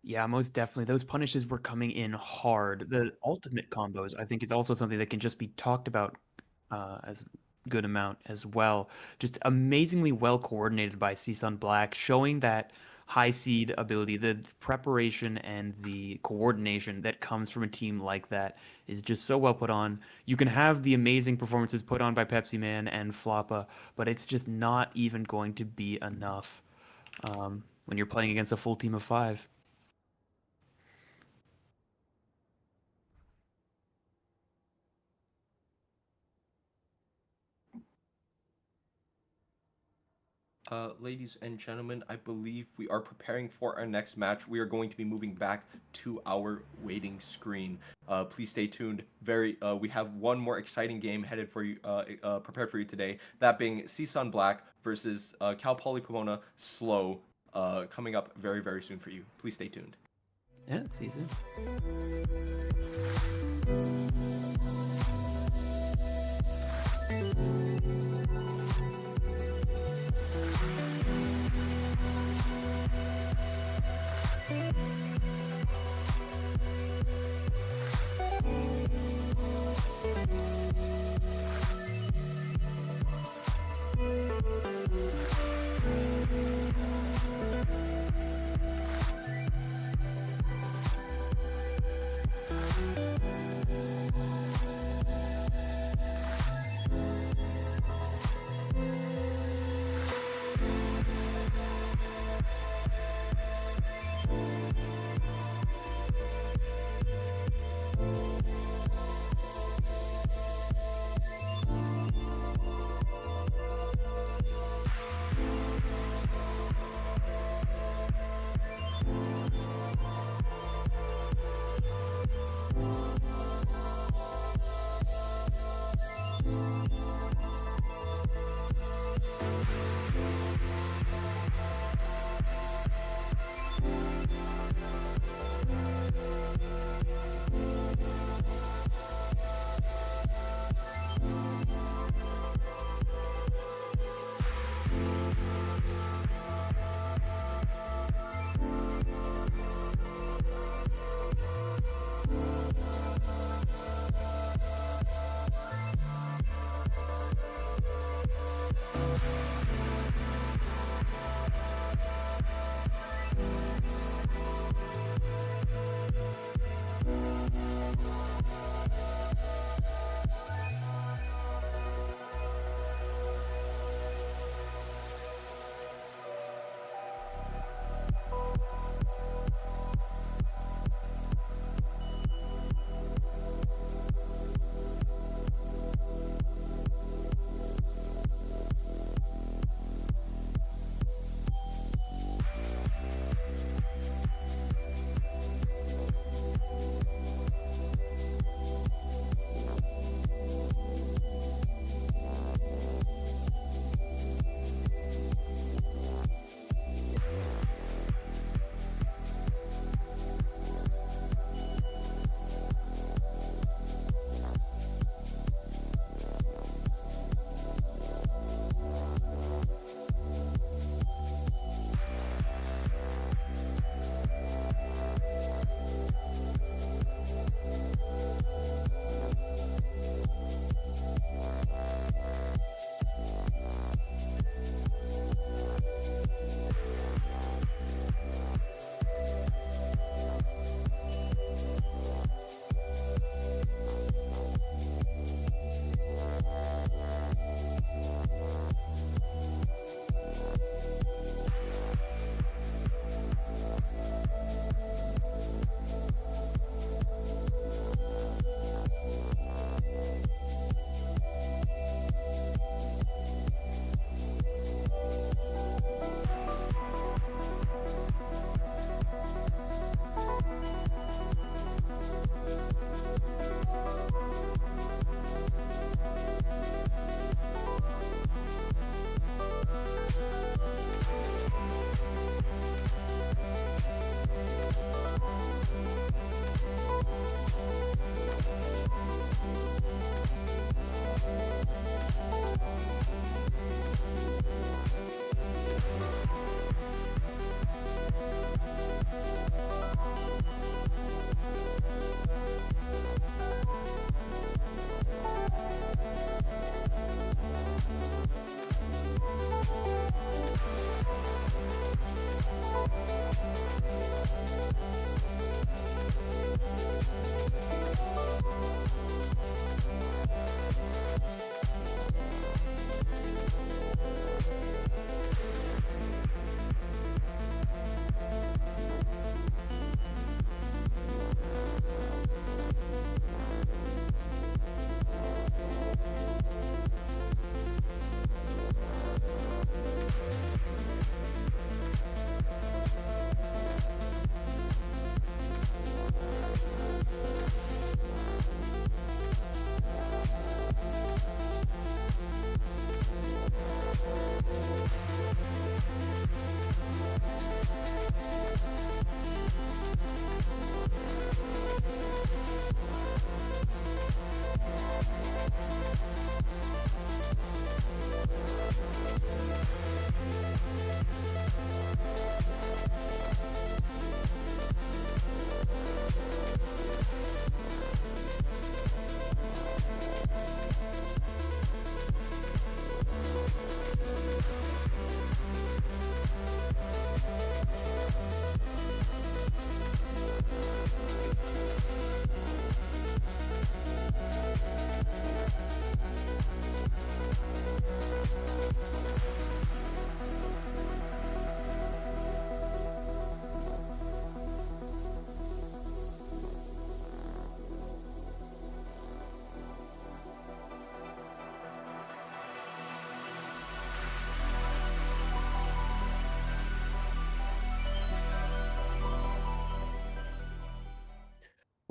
Yeah, most definitely. Those punishes were coming in hard. The ultimate combos, I think, is also something that can just be talked about as good amount as well. Just amazingly well coordinated by CSUN Black, showing that high seed ability, the preparation and the coordination that comes from a team like that is just so well put on. You can have the amazing performances put on by Pepsi Man and Floppa, but it's just not even going to be enough when you're playing against a full team of 5. Ladies and gentlemen, I believe we are preparing for our next match. We are going to be moving back to our waiting screen. Please stay tuned. We have one more exciting game headed for you, prepared for you today. That being CSUN Black versus Cal Poly Pomona Slow, coming up very, very soon for you. Please stay tuned. Yeah, see you soon.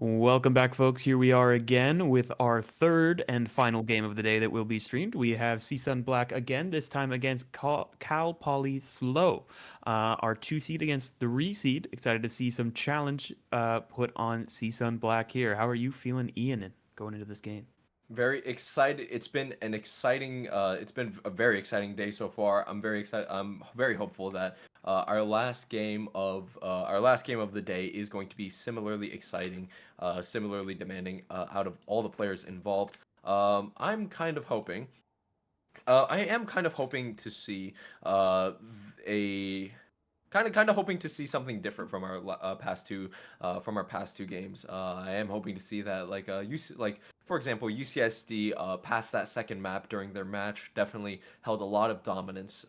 Welcome back, folks. Here we are again with our third and final game of the day that will be streamed. We have CSUN Black again, this time against Cal Poly Slow, our 2 seed against 3 seed. Excited to see some challenge put on CSUN Black here. How are you feeling, Ian, going into this game? Very excited. It's been an exciting. It's been a very exciting day so far. I'm very excited. I'm very hopeful that our last game of the day is going to be similarly exciting, similarly demanding out of all the players involved. I'm kind of hoping. I am kind of hoping to see a kind of hoping to see something different from our past two games. I am hoping to see that like for example UCSD passed that second map during their match, definitely held a lot of dominance.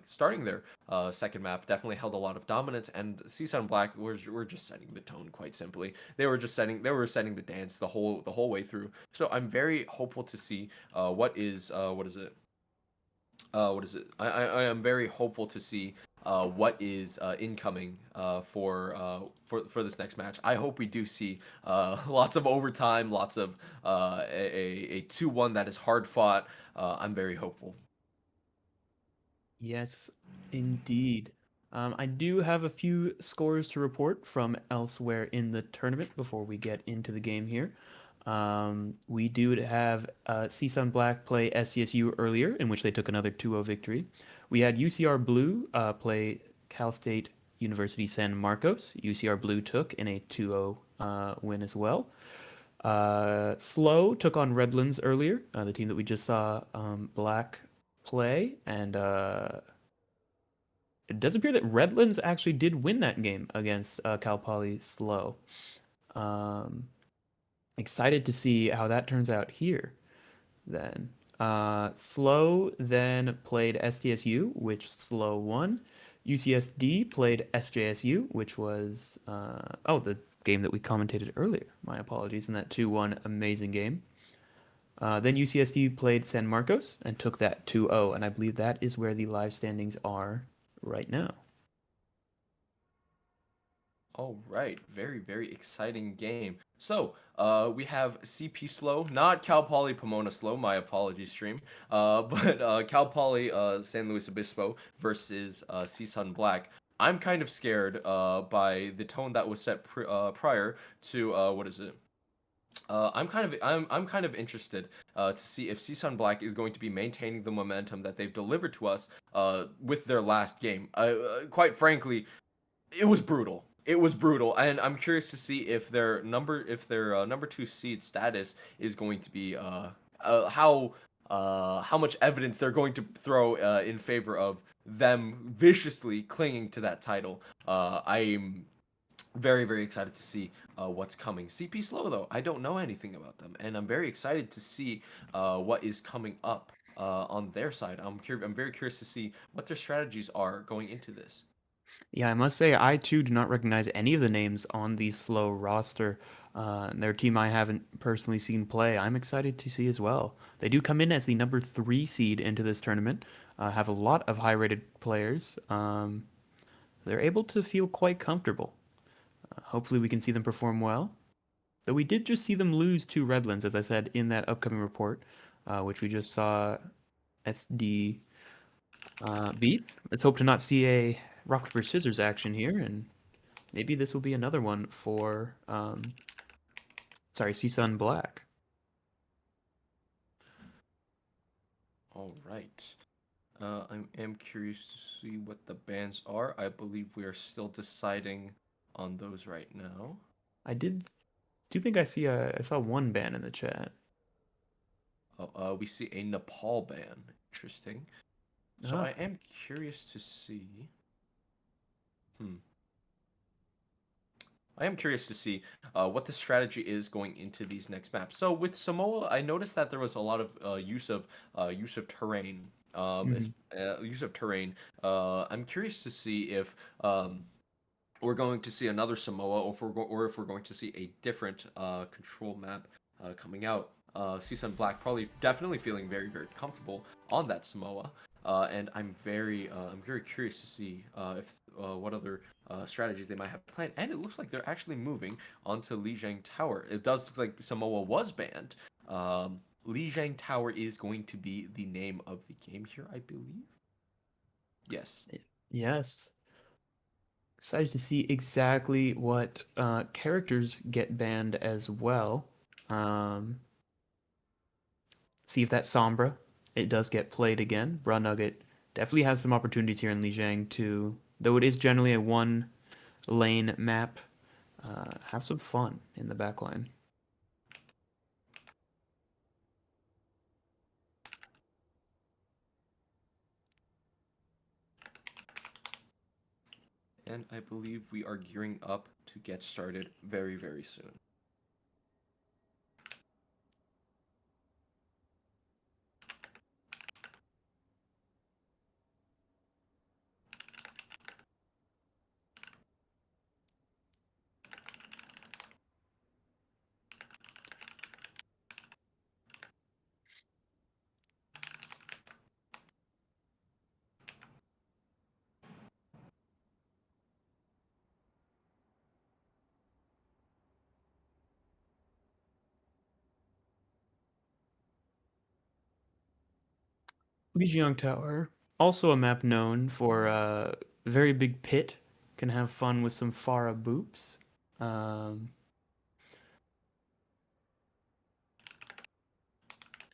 Starting their second map definitely held a lot of dominance, and CSUN Black were just setting the tone quite simply. They were setting the dance the whole way through. So I'm very hopeful to see what is what is it? I am very hopeful to see what is incoming for this next match. I hope we do see lots of overtime, lots of a 2-1 that is hard fought. I'm very hopeful. Yes, indeed. I do have a few scores to report from elsewhere in the tournament before we get into the game here. We do have CSUN Black play SCSU earlier, in which they took another 2-0 victory. We had UCR Blue play Cal State University San Marcos. UCR Blue took in a 2-0 win as well. Slow took on Redlands earlier, the team that we just saw Black play, and it does appear that Redlands actually did win that game against Cal Poly Slow. Excited to see how that turns out here then. Slow then played STSU, which Slow won. UCSD played SJSU, which was the game that we commentated earlier. My apologies, in that 2-1 amazing game. Then UCSD played San Marcos and took that 2-0, and I believe that is where the live standings are right now. All right, very, very exciting game. So, we have CP Slow, not Cal Poly Pomona Slow, my apologies, stream, but Cal Poly San Luis Obispo versus CSUN Black. I'm kind of scared by the tone that was set prior to what is it? I'm kind of interested to see if CSUN Black is going to be maintaining the momentum that they've delivered to us with their last game. Quite frankly, it was brutal. It was brutal, and I'm curious to see if their number 2 seed status is going to be how much evidence they're going to throw in favor of them viciously clinging to that title. I'm very, very excited to see what's coming. CP Slow, though, I don't know anything about them, and I'm very excited to see what is coming up on their side. I'm very curious to see what their strategies are going into this. Yeah, I must say, I too do not recognize any of the names on the Slow roster. Their team I haven't personally seen play. I'm excited to see as well. They do come in as the number 3 seed into this tournament, have a lot of high-rated players. They're able to feel quite comfortable. Hopefully we can see them perform well. Though we did just see them lose to Redlands, as I said, in that upcoming report, which we just saw SD beat. Let's hope to not see a rock, paper, scissors action here, and maybe this will be another one for, CSUN Black. All right. I am curious to see what the bans are. I believe we are still deciding on those right now. Do you think I saw one ban in the chat? Oh, we see a Nepal ban. Interesting. So I am curious to see. I am curious to see what the strategy is going into these next maps. So with Samoa, I noticed that there was a lot of use of terrain. Use of terrain. I'm curious to see if we're going to see another Samoa, or if we're going to see a different control map coming out. CSUN Black definitely feeling very, very comfortable on that Samoa, and I'm very curious to see if what other strategies they might have planned. And it looks like they're actually moving onto Lijiang Tower. It does look like Samoa was banned. Lijiang Tower is going to be the name of the game here, I believe. Yes. Yes. Excited to see exactly what characters get banned as well. See if that Sombra, it does get played again. Bra Nugget definitely has some opportunities here in Lijiang to, though it is generally a one lane map, have some fun in the backline. And I believe we are gearing up to get started very, very soon. Lijiang Tower, also a map known for a very big pit. Can have fun with some Pharah boops.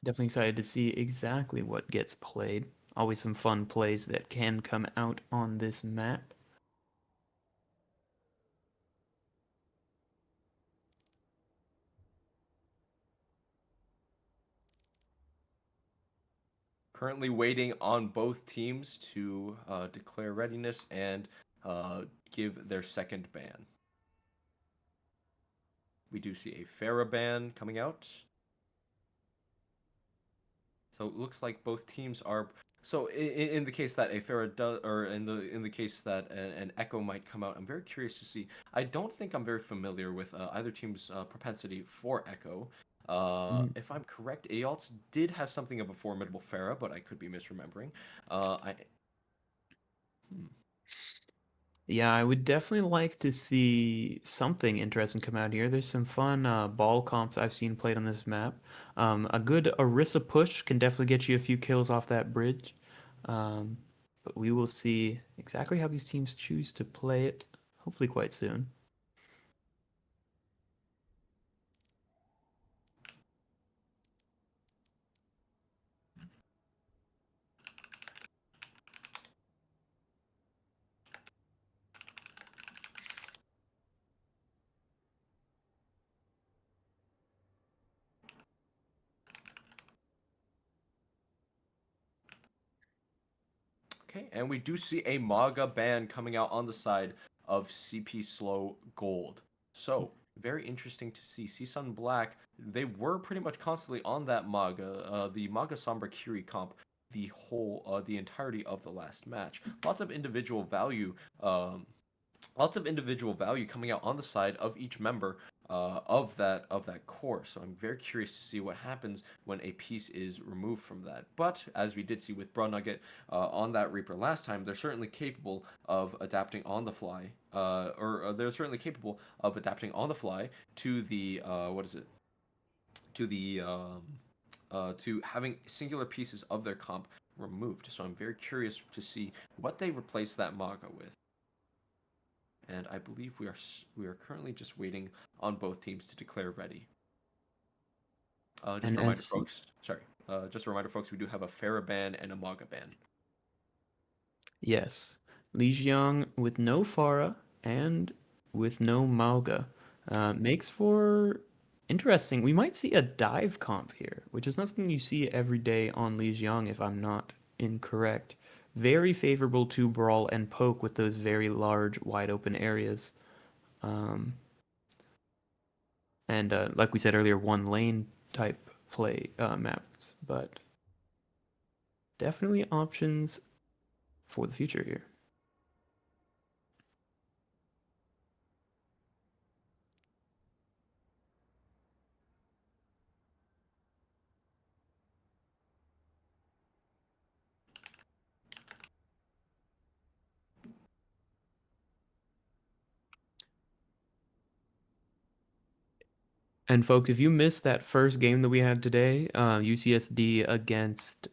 Definitely excited to see exactly what gets played. Always some fun plays that can come out on this map. Currently waiting on both teams to declare readiness and give their second ban. We do see a Pharah ban coming out. So it looks like both teams are. So in the case that a Pharah does, or in the case that an Echo might come out, I'm very curious to see. I don't think I'm very familiar with either team's propensity for Echo. If I'm correct, Ayots did have something of a formidable Pharah, but I could be misremembering. Hmm. Yeah, I would definitely like to see something interesting come out here. There's some fun ball comps I've seen played on this map. A good Orisa push can definitely get you a few kills off that bridge. But we will see exactly how these teams choose to play it, hopefully quite soon. Okay, and we do see a MAGA ban coming out on the side of CP Slow Gold. So, very interesting to see. CSUN Black, they were pretty much constantly on that MAGA, the MAGA Sombra Kiri comp, the entirety of the last match. Lots of individual value coming out on the side of each member of that core. So I'm very curious to see what happens when a piece is removed from that. But as we did see with Bra Nugget on that Reaper last time, they're certainly capable of adapting on the fly, or they're certainly capable of adapting on the fly to the what is it? To the to having singular pieces of their comp removed. So I'm very curious to see what they replace that MAGA with. And I believe we are currently just waiting on both teams to declare ready. Just And a reminder, as folks. Sorry. Just a reminder, folks. We do have a Pharah ban and a MAGA ban. yes, Li Jiang with no Pharah and with no Mauga makes for interesting. We might see a dive comp here, which is nothing you see every day on Li Jiang, if I'm not incorrect. Very favorable to brawl and poke with those very large, wide open areas. Um, and like we said earlier, one lane type play maps, but definitely options for the future here. And folks, if you missed that first game that we had today, UCSD against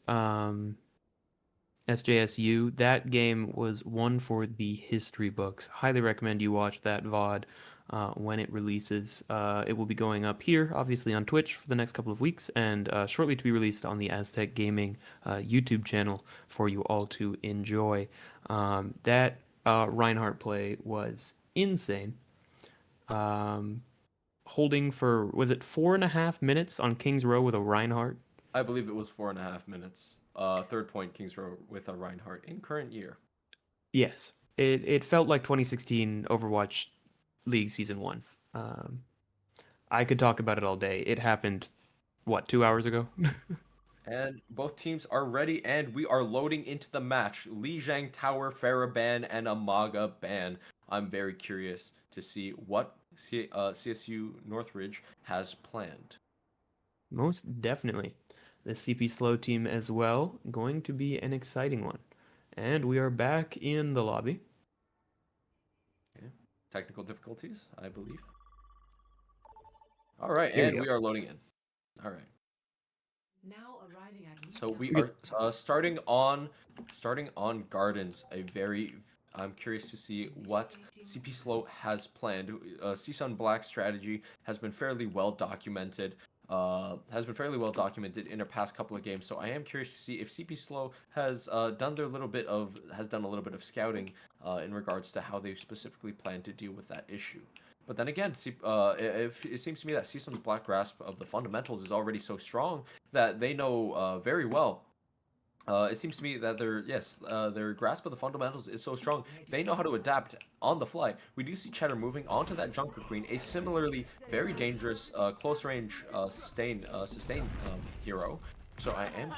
SJSU, that game was one for the history books. Highly recommend you watch that VOD when it releases. It will be going up here, obviously on Twitch for the next couple of weeks, and shortly to be released on the Aztec Gaming YouTube channel for you all to enjoy. That Reinhardt play was insane. Holding for, was it 4.5 minutes on King's Row with a Reinhardt? I believe it was 4.5 minutes. Third point Kings Row with a Reinhardt in current year. Yes. It felt like 2016 Overwatch League Season 1. I could talk about it all day. It happened, what, 2 hours ago? And both teams are ready, and we are loading into the match. Lijiang Tower, Farah ban, and Amaga ban. I'm very curious to see what CSU Northridge has planned. Most definitely. The CP Slow team as well, going to be an exciting one. And we are back in the lobby. Okay. Technical difficulties, I believe. All right, Here we and go. we are loading in. All right. Now arriving at So we are starting on Gardens. I'm curious to see what CP Slow has planned. CSUN Black strategy has been fairly well documented. In their past couple of games. So I am curious to see if CP Slow has done a little bit of scouting in regards to how they specifically plan to deal with that issue. But then again, if it seems to me that CSUN's Black grasp of the fundamentals is already so strong that they know very well. It seems to me that their grasp of the fundamentals is so strong. They know how to adapt on the fly. We do see Cheddar moving onto that Junker Queen, a similarly very dangerous close range sustain hero. So I am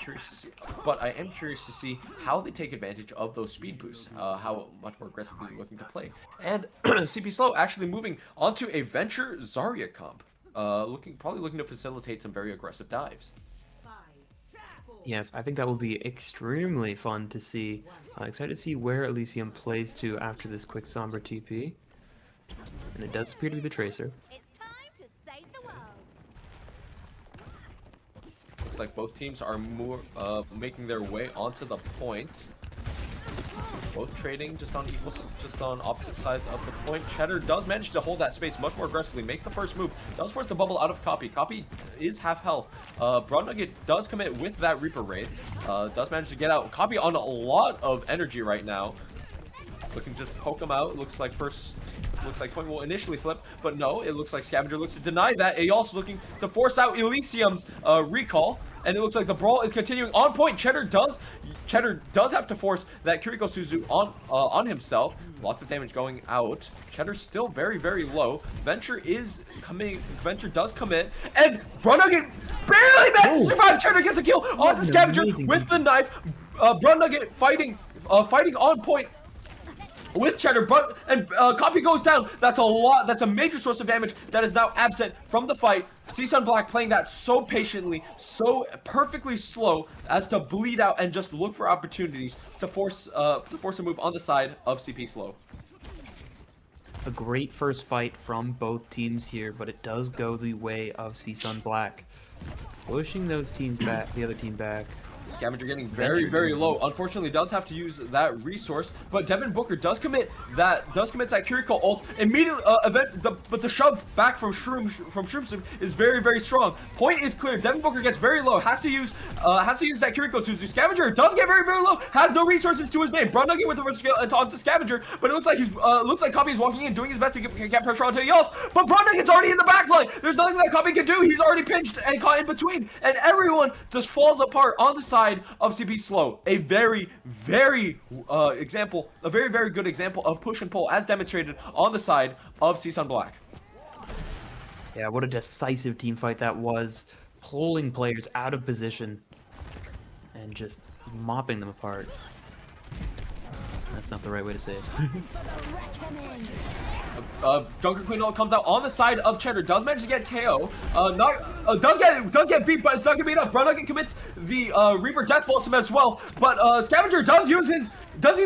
curious to see how they take advantage of those speed boosts, how much more aggressively they're looking to play. And CP Slow actually moving onto a Venture Zarya comp, probably looking to facilitate some very aggressive dives. Yes, I think that will be extremely fun to see. Excited to see where Elysium plays to after this quick Sombra TP. And it does appear to be the Tracer. It's time to save the world. Looks like both teams are making their way onto the point. Both trading just on opposite sides of the point. Cheddar does manage to hold that space much more aggressively, makes the first move, does force the bubble out of Copy. Copy is half health. Broad Nugget does commit with that Reaper Wraith, does manage to get out. Copy on a lot of energy right now. Looking to just poke him out. Looks like Point will initially flip, but no, it looks like Scavenger looks to deny that. He also looking to force out Elysium's recall, and it looks like the brawl is continuing on Point. Cheddar does have to force that Kiriko Suzu on himself. Lots of damage going out. Cheddar's still very, very low. Venture does commit, and Brunugget barely manages to survive. Cheddar gets a kill onto Scavenger with the knife. Brunugget fighting on Point with Cheddar, and Copy goes down. That's a lot. That's a major source of damage that is now absent from the fight. CSUN Black playing that so patiently, so perfectly slow as to bleed out and just look for opportunities to force a move on the side of CP Slow. A great first fight from both teams here, but it does go the way of CSUN Black, pushing those teams back, the other team back. Scavenger getting very, very low. Unfortunately, does have to use that resource, but Devin Booker does commit that Kiriko ult immediately. But the shove back from Shroom is very, very strong. Point is clear. Devin Booker gets very low. Has to use that Kiriko Suzu. Scavenger does get very, very low. Has no resources to his name. Brown Nugget with the first skill onto Scavenger, but it looks like Copy is walking in, doing his best to get pressure onto Yelts. But Brown Nugget's already in the back line. There's nothing that Copy can do. He's already pinched and caught in between, and everyone just falls apart on the side of CP Slow. A very, very very good example of push and pull as demonstrated on the side of CSUN Black. Yeah, what a decisive team fight that was, pulling players out of position and just mopping them apart. That's not the right way to say it. Junker Queen ult comes out on the side of Cheddar, does manage to get KO. Does get beat, but it's not gonna be enough. Brown Nugget commits the Reaper Death Blossom as well, but Scavenger does use the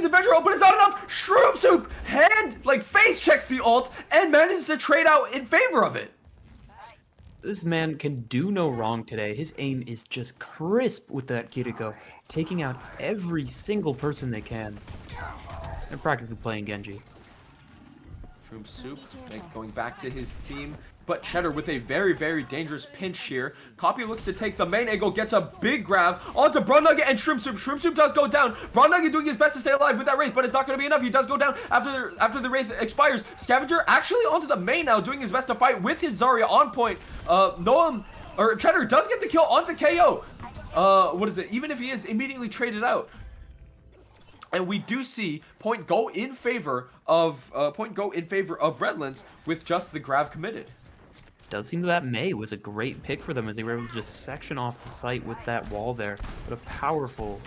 Adventure ult, but it's not enough. Shroom Soup face checks the ult and manages to trade out in favor of it. This man can do no wrong today. His aim is just crisp with that Kiriko, taking out every single person they can. They're practically playing Genji. Shroom Soup going back to his team. But Cheddar with a very, very dangerous pinch here. Copy looks to take the main angle, gets a big grab onto Brawn Nugget and Shroom Soup. Shroom Soup does go down. Brawn Nugget doing his best to stay alive with that Wraith, but it's not going to be enough. He does go down after the Wraith expires. Scavenger actually onto the main now, doing his best to fight with his Zarya on point. Cheddar does get the kill onto KO. What is it? Even if he is immediately traded out. And we do see point go in favor of Redlands with just the Grav committed. Does seem that Mei was a great pick for them as they were able to just section off the site with that wall there. What a powerful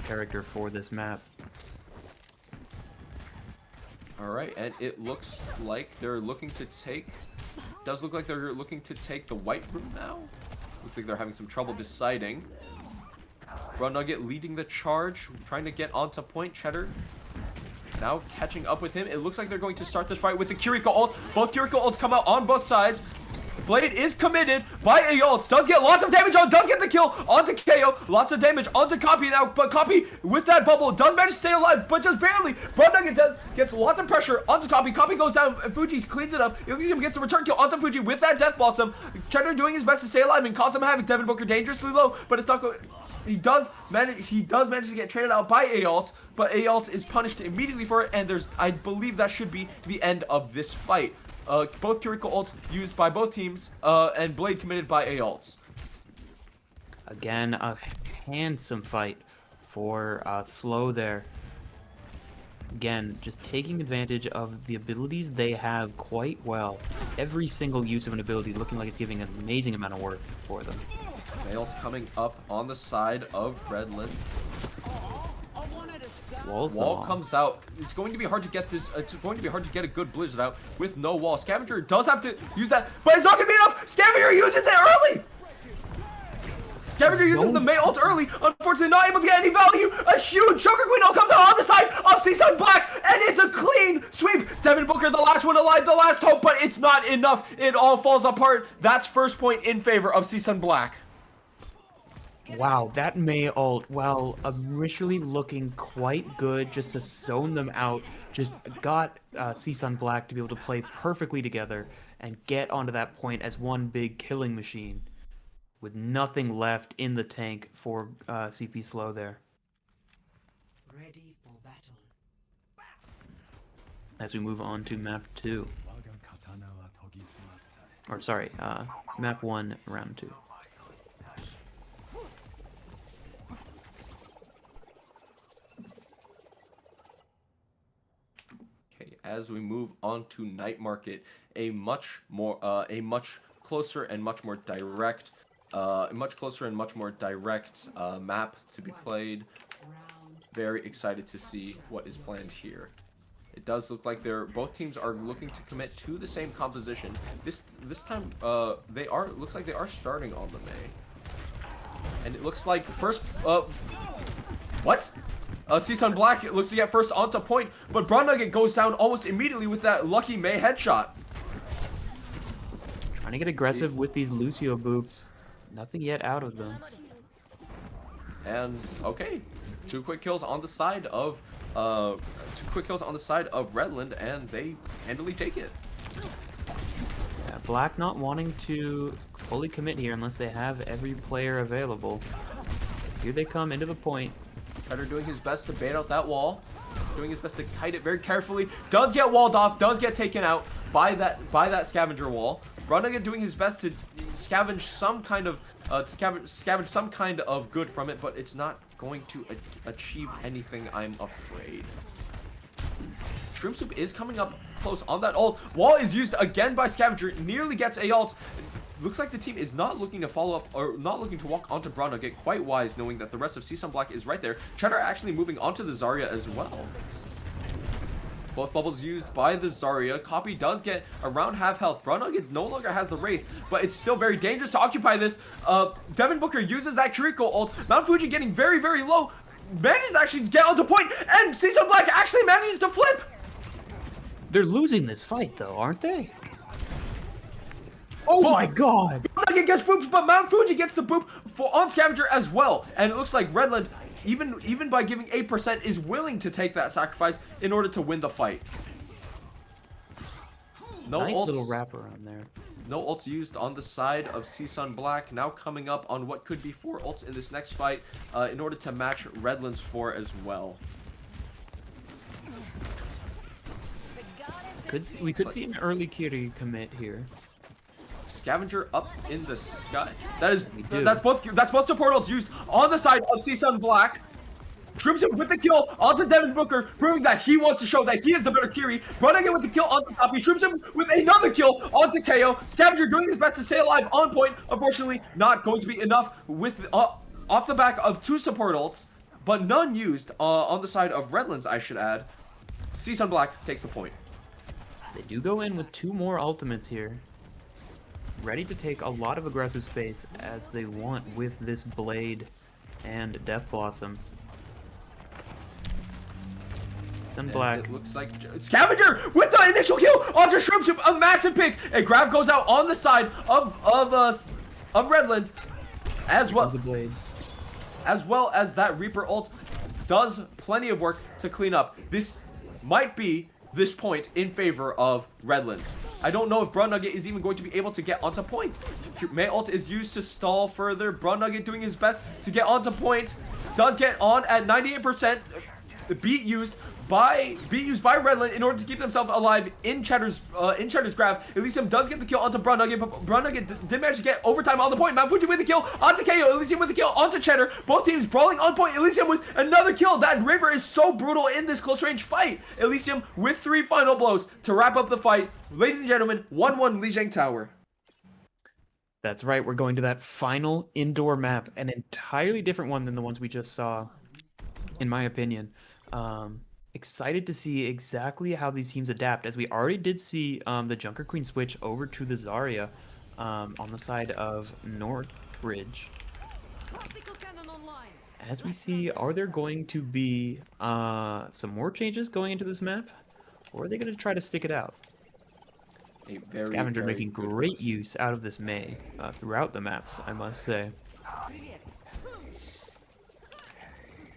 character for this map. All right, and it looks like they're looking to take. Does look like they're looking to take the white room now. Looks like they're having some trouble deciding. Brawn Nugget leading the charge, trying to get onto point. Cheddar now catching up with him. It looks like they're going to start the fight with the Kiriko ult. Both Kiriko ults come out on both sides. Blade is committed by Ayolts. Does get lots of damage on. Does get the kill onto KO. Lots of damage onto Copy now. But Copy with that bubble does manage to stay alive, but just barely. Brawn Nugget gets lots of pressure onto Copy. Copy goes down and Fuji cleans it up. Elysium gets a return kill onto Fuji with that Death Blossom. Cheddar doing his best to stay alive and cause some havoc. Devin Booker dangerously low, but it's not going. He does manage to get traded out by Ayolts, but Ayolts is punished immediately for it, and I believe that should be the end of this fight. Both Kiriko ults used by both teams, and Blade committed by Ayolts. Again, a handsome fight for Slow there. Again, just taking advantage of the abilities they have quite well. Every single use of an ability looking like it's giving an amazing amount of worth for them. Ayolts coming up on the side of Redland. Wall comes out. It's going to be hard to get this. It's going to be hard to get a good blizzard out with no wall. Scavenger does have to use that, but it's not going to be enough. Scavenger uses it early. Scavenger uses the Mei ult early. Unfortunately, not able to get any value. A huge Joker Queen ult comes out on the side of Seasun Black, and it's a clean sweep. Devin Booker, the last one alive, the last hope, but it's not enough. It all falls apart. That's first point in favor of Seasun Black. Wow, that Mei ult, while initially looking quite good just to zone them out, just got Seasun Black to be able to play perfectly together and get onto that point as one big killing machine with nothing left in the tank for CP Slow there. Ready for battle. As we move on to map 2. Or sorry, map 1, round 2. As we move on to Night Market, a much closer and much more direct map to be played. Very excited to see what is planned here. It does look like both teams are looking to commit to the same composition. This time looks like they are starting on the Mei. And it looks like first what? Seasun Black looks to get first onto point, but Brawn Nugget goes down almost immediately with that lucky Mei headshot. Trying to get aggressive with these Lucio boots. Nothing yet out of them. And okay, two quick kills on the side of Redland, and they handily take it. Yeah, Black not wanting to fully commit here unless they have every player available. Here they come into the point. Cheddar doing his best to bait out that wall, doing his best to kite it very carefully. Does get walled off, does get taken out by that scavenger wall. Brawn Nugget doing his best to scavenge some kind of good from it, but it's not going to achieve anything, I'm afraid. Shroom Soup is coming up close on that ult. Wall is used again by Scavenger, nearly gets a ult. Looks like the team is not looking to follow up, or not looking to walk onto Brawn Nugget. Quite wise, knowing that the rest of Seasun Black is right there. Cheddar actually moving onto the Zarya as well. Both bubbles used by the Zarya. Copy does get around half health. Brawn Nugget no longer has the Wraith, but it's still very dangerous to occupy this. Devin Booker uses that Kiriko ult. Mount Fuji getting very, very low. Manages actually to get onto point, and Seasun Black actually manages to flip. They're losing this fight, though, aren't they? Oh Boop. my god! Nugget gets booped, but Mount Fuji gets the boop on Scavenger as well. And it looks like Redland, even by giving 8%, is willing to take that sacrifice in order to win the fight. No Nice ults, little wraparound there. no ults used on the side of CSUN Black. Now coming up on what could be 4 ults in this next fight in order to match Redland's 4 as well. We could see an early Kiri commit here. Scavenger up in the sky. That's do. both support ults used on the side of CSUN Black. Shroomsup with the kill onto Devin Booker, proving that he wants to show that he is the better Kiri. Running with the kill onto Copy. Shroomsup with another kill onto KO. Scavenger doing his best to stay alive on point. Unfortunately, not going to be enough with off the back of 2 support ults, but none used on the side of Redlands, I should add. CSUN Black takes the point. They do go in with 2 more ultimates here. Ready to take a lot of aggressive space as they want with this Blade and Death Blossom. Sun Black. It looks like Scavenger with the initial kill onto Shroomsup, a massive pick. A grab goes out on the side of Redland, as well as that Reaper ult does plenty of work to clean up. This might be this point in favor of Redlands. I don't know if Brown Nugget is even going to be able to get onto point. May ult is used to stall further. Brown Nugget doing his best to get onto point. Does get on at 98%. The beat used by Redland in order to keep themselves alive in Cheddar's grab. Elysium does get the kill onto Brown Nugget, but Brown Nugget did manage to get overtime on the point. Mount Fuji with the kill onto KO. Elysium with the kill onto Cheddar. Both teams brawling on point. Elysium with another kill. That River is so brutal in this close range fight. Elysium with 3 final blows to wrap up the fight. Ladies and gentlemen, 1-1 Lijiang Tower. That's right, we're going to that final indoor map, an entirely different one than the ones we just saw, in my opinion. Excited to see exactly how these teams adapt, as we already did see the Junker Queen switch over to the Zarya on the side of Northridge. As we see, are there going to be some more changes going into this map, or are they going to try to stick it out? Scavenger making great use out of this Mei throughout the maps, I must say.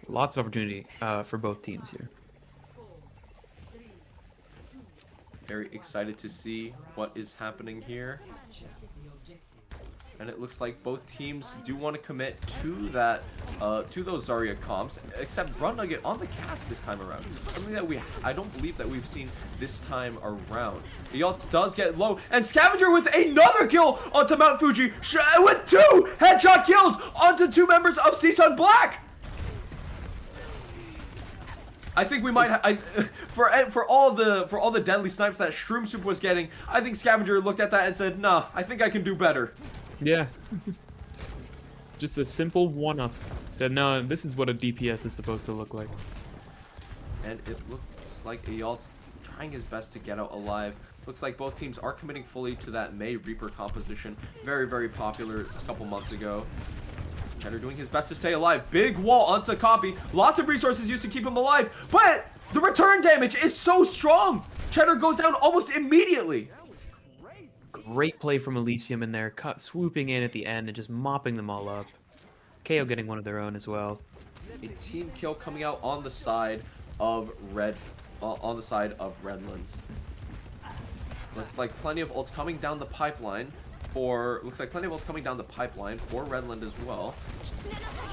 Lots of opportunity for both teams here. Very excited to see what is happening here. And it looks like both teams do want to commit to that, to those Zarya comps, except Brown Nugget on the cast this time around. Something that I don't believe that we've seen this time around. He also does get low, and Scavenger with another kill onto Mount Fuji, with 2 headshot kills onto 2 members of CSUN Black. I think we might for all the deadly snipes that Shroomsup was getting, I think Scavenger looked at that and said, "Nah, I think I can do better." Yeah. Just a simple one-up. Said, no, this is what a DPS is supposed to look like. And it looks like Ayalt's trying his best to get out alive. Looks like both teams are committing fully to that Mei Reaper composition. Very, very popular a couple months ago. Cheddar doing his best to stay alive. Big wall onto Copy. Lots of resources used to keep him alive. But the return damage is so strong. Cheddar goes down almost immediately. Great play from Elysium in there, swooping in at the end and just mopping them all up. KO getting one of their own as well. A team kill coming out on the side of Redlands. Looks like plenty of ults coming down the pipeline for Redland as well.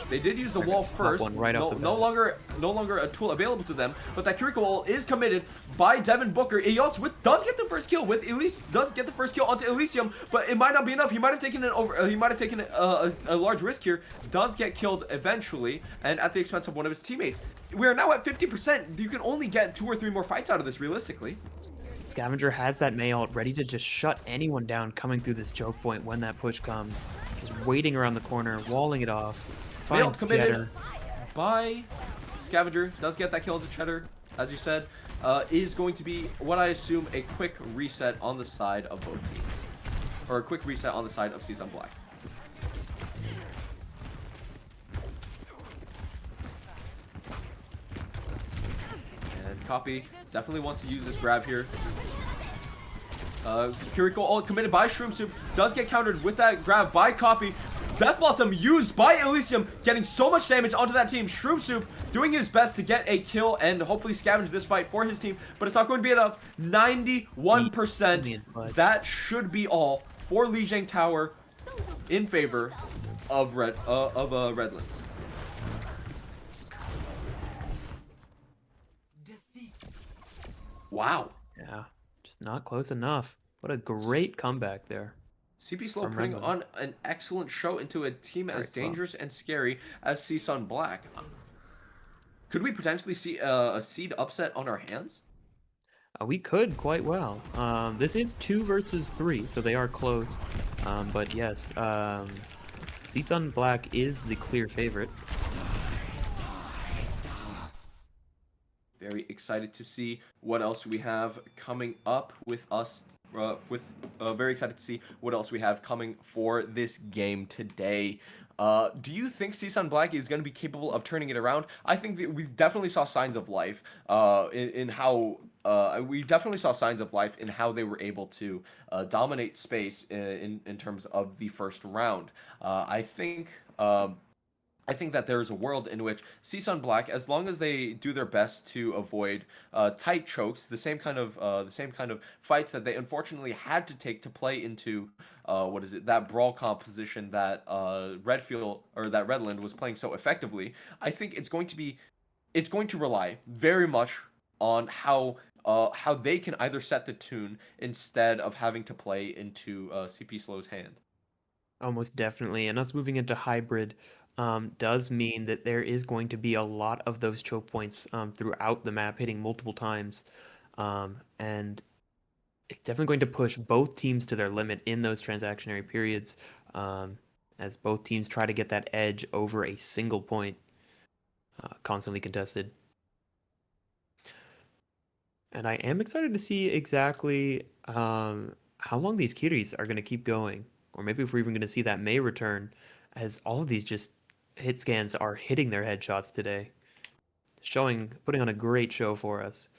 They did use the wall first. No longer a tool available to them, but that Kiriko ult is committed by Devin Booker. Ayalt's does get the first kill with Elise, does get the first kill onto Elysium, but it might not be enough. He might have taken a large risk here. Does get killed eventually, and at the expense of one of his teammates. We are now at 50%. You can only get 2 or 3 more fights out of this realistically. Scavenger has that Mei ult ready to just shut anyone down coming through this choke point when that push comes. Just waiting around the corner, walling it off. Mei ult committed by Scavenger. Does get that kill into Cheddar, as you said. Is going to be what I assume a quick reset on the side of both teams. Or a quick reset on the side of CSUN Black. And Copy definitely wants to use this grab here. Kiriko ult committed by Shroom Soup does get countered with that grab by Copy. Death Blossom used by Elysium, getting so much damage onto that team. Shroom Soup doing his best to get a kill and hopefully scavenge this fight for his team, but it's not going to be enough. 91%. That should be all for Lijiang Tower in favor of Redlands. Wow. Yeah, just not close enough. What a great comeback there. CP Slow From putting Redlands. on an excellent show into a team as Very slow. dangerous and scary as CSUN Black. Could we potentially see a seed upset on our hands? We could quite well. This is 2 versus 3, so they are close. But yes, CSUN Black is the clear favorite. Very excited to see what else we have coming up with us. Very excited to see what else we have coming for this game today. Do you think CSUN Black is going to be capable of turning it around? I think that we definitely saw signs of life in how we definitely saw signs of life in how they were able to dominate space in terms of the first round. I think that there is a world in which CSUN Black, as long as they do their best to avoid tight chokes, the same kind of fights that they unfortunately had to take to play into that brawl composition that Redland was playing so effectively. I think it's going to rely very much on how they can either set the tune instead of having to play into CP Slow's hand. Almost definitely. And us moving into hybrid does mean that there is going to be a lot of those choke points throughout the map, hitting multiple times. And it's definitely going to push both teams to their limit in those transactionary periods, as both teams try to get that edge over a single point, constantly contested. And I am excited to see exactly how long these Kiris are going to keep going, or maybe if we're even going to see that May return, as all of these just hit scans are hitting their headshots today, putting on a great show for us.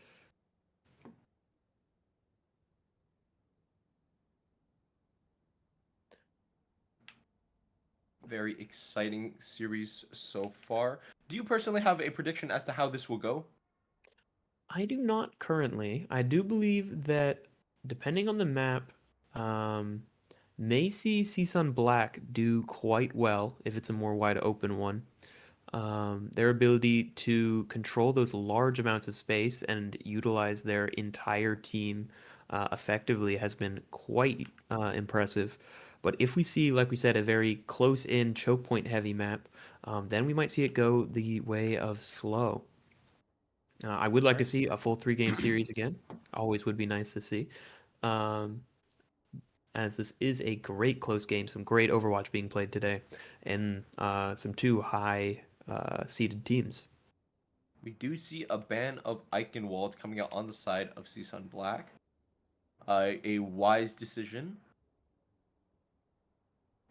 Very exciting series so far. Do you personally have a prediction as to how this will go? I do not currently. I do believe that depending on the map, may see CSUN Black do quite well if it's a more wide open one. Their ability to control those large amounts of space and utilize their entire team effectively has been quite impressive. But if we see, like we said, a very close-in choke point heavy map, then we might see it go the way of slow. I would like to see a full 3-game series again. Always would be nice to see. As this is a great close game, some great Overwatch being played today, and some 2 high seeded teams. We do see a ban of Eichenwald coming out on the side of CSUN Black. A wise decision.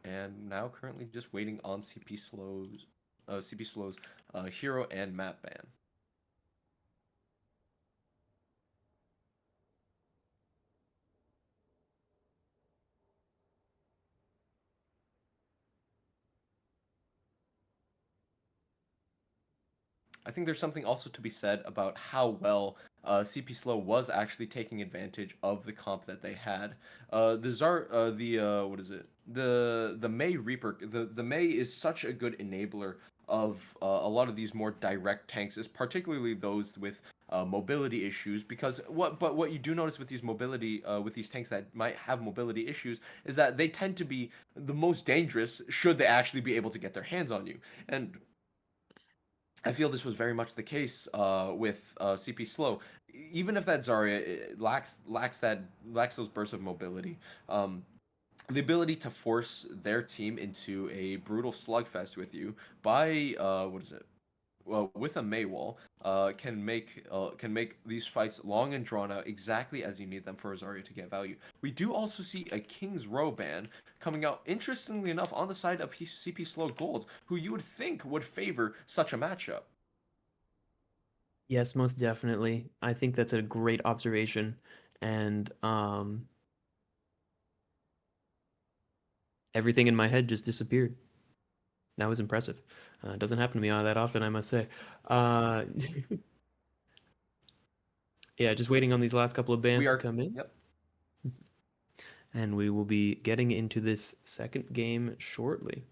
And now currently just waiting on CP Slow's hero and map ban. I think there's something also to be said about how well CP Slow was actually taking advantage of the comp that they had. The May Reaper, the May is such a good enabler of a lot of these more direct tanks, is particularly those with mobility issues. Because what you do notice with these tanks that might have mobility issues is that they tend to be the most dangerous should they actually be able to get their hands on you. And I feel this was very much the case with CP Slow. Even if that Zarya lacks those bursts of mobility, the ability to force their team into a brutal slugfest with you by with a Maywall can make these fights long and drawn out exactly as you need them for Zarya to get value. We do also see a King's Row ban coming out, interestingly enough, on the side of CP Slow Gold, who you would think would favor such a matchup. Yes, most definitely. I think that's a great observation, and everything in my head just disappeared. That was impressive. It doesn't happen to me all that often, I must say. Uh, yeah, just waiting on these last couple of bands We to are. come in, Yep. and we will be getting into this second game shortly.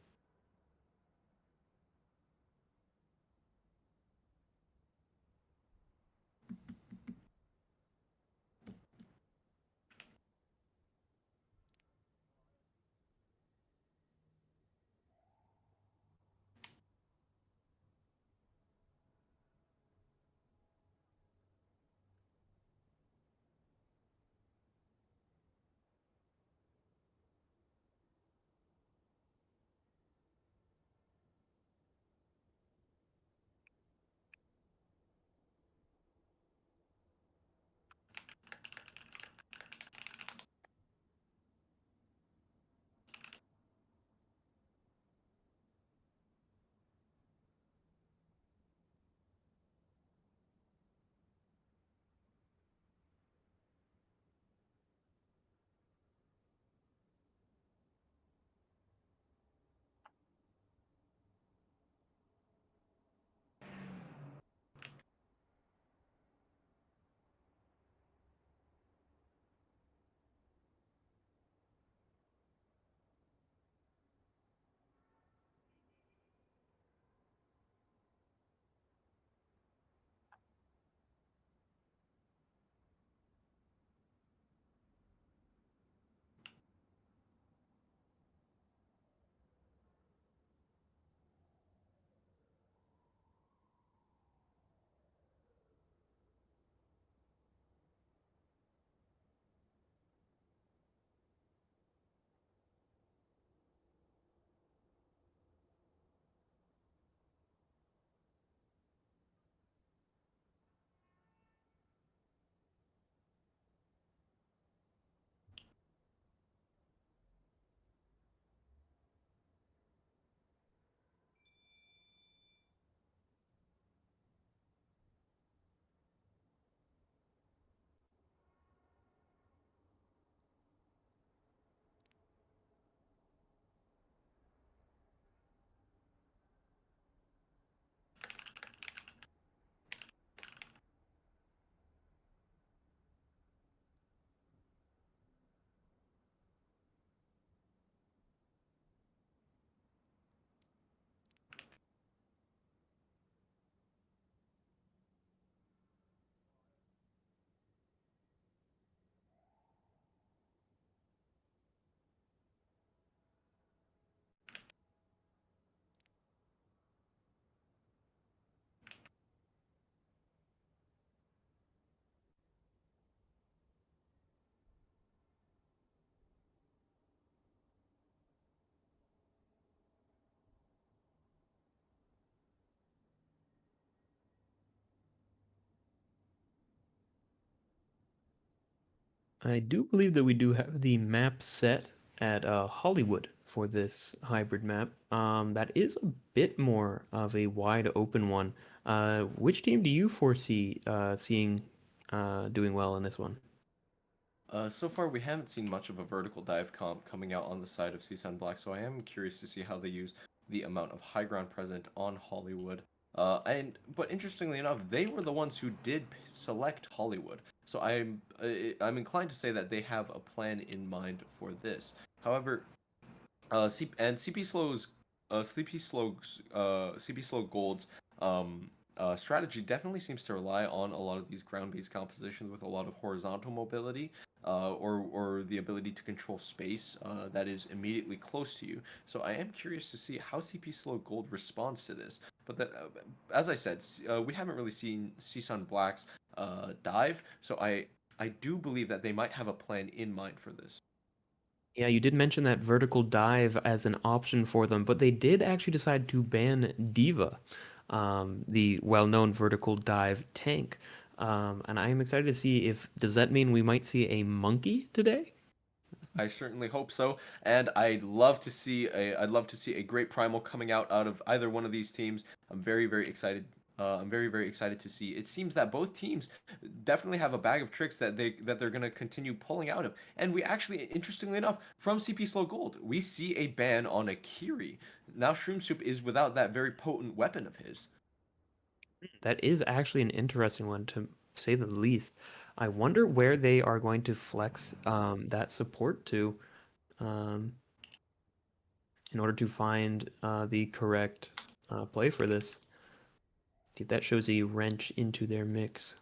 I do believe that we do have the map set at Hollywood for this hybrid map. That is a bit more of a wide open one. Which team do you foresee seeing doing well in this one? So far, we haven't seen much of a vertical dive comp coming out on the side of CSUN Black, so I am curious to see how they use the amount of high ground present on Hollywood. But interestingly enough, they were the ones who did select Hollywood, so I'm inclined to say that they have a plan in mind for this. However, CP Slow's CP Slow Gold's strategy definitely seems to rely on a lot of these ground-based compositions with a lot of horizontal mobility, or the ability to control space that is immediately close to you. So I am curious to see how CP Slow Gold responds to this. But that, as I said, we haven't really seen CSUN Black's dive, so I do believe that they might have a plan in mind for this. Yeah, you did mention that vertical dive as an option for them, but they did actually decide to ban Diva, the well-known vertical dive tank. And I am excited to see if does that mean we might see a monkey today? I certainly hope so, and I'd love to see a great primal coming out of either one of these teams. I'm very excited I'm very, very excited to see. It seems that both teams definitely have a bag of tricks that they're gonna continue pulling out of. And we actually, interestingly enough, from CP Slow Gold, we see a ban on Akiri. Now Shroom Soup is without that very potent weapon of his. That is actually an interesting one to say the least. I wonder where they are going to flex that support to um, in order to find the correct play for this. See if that shows a wrench into their mix.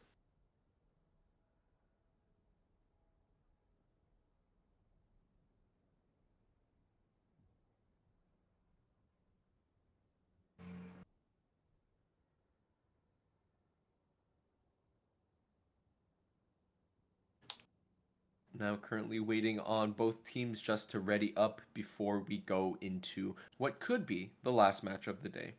Now currently waiting on both teams just to ready up before we go into what could be the last match of the day.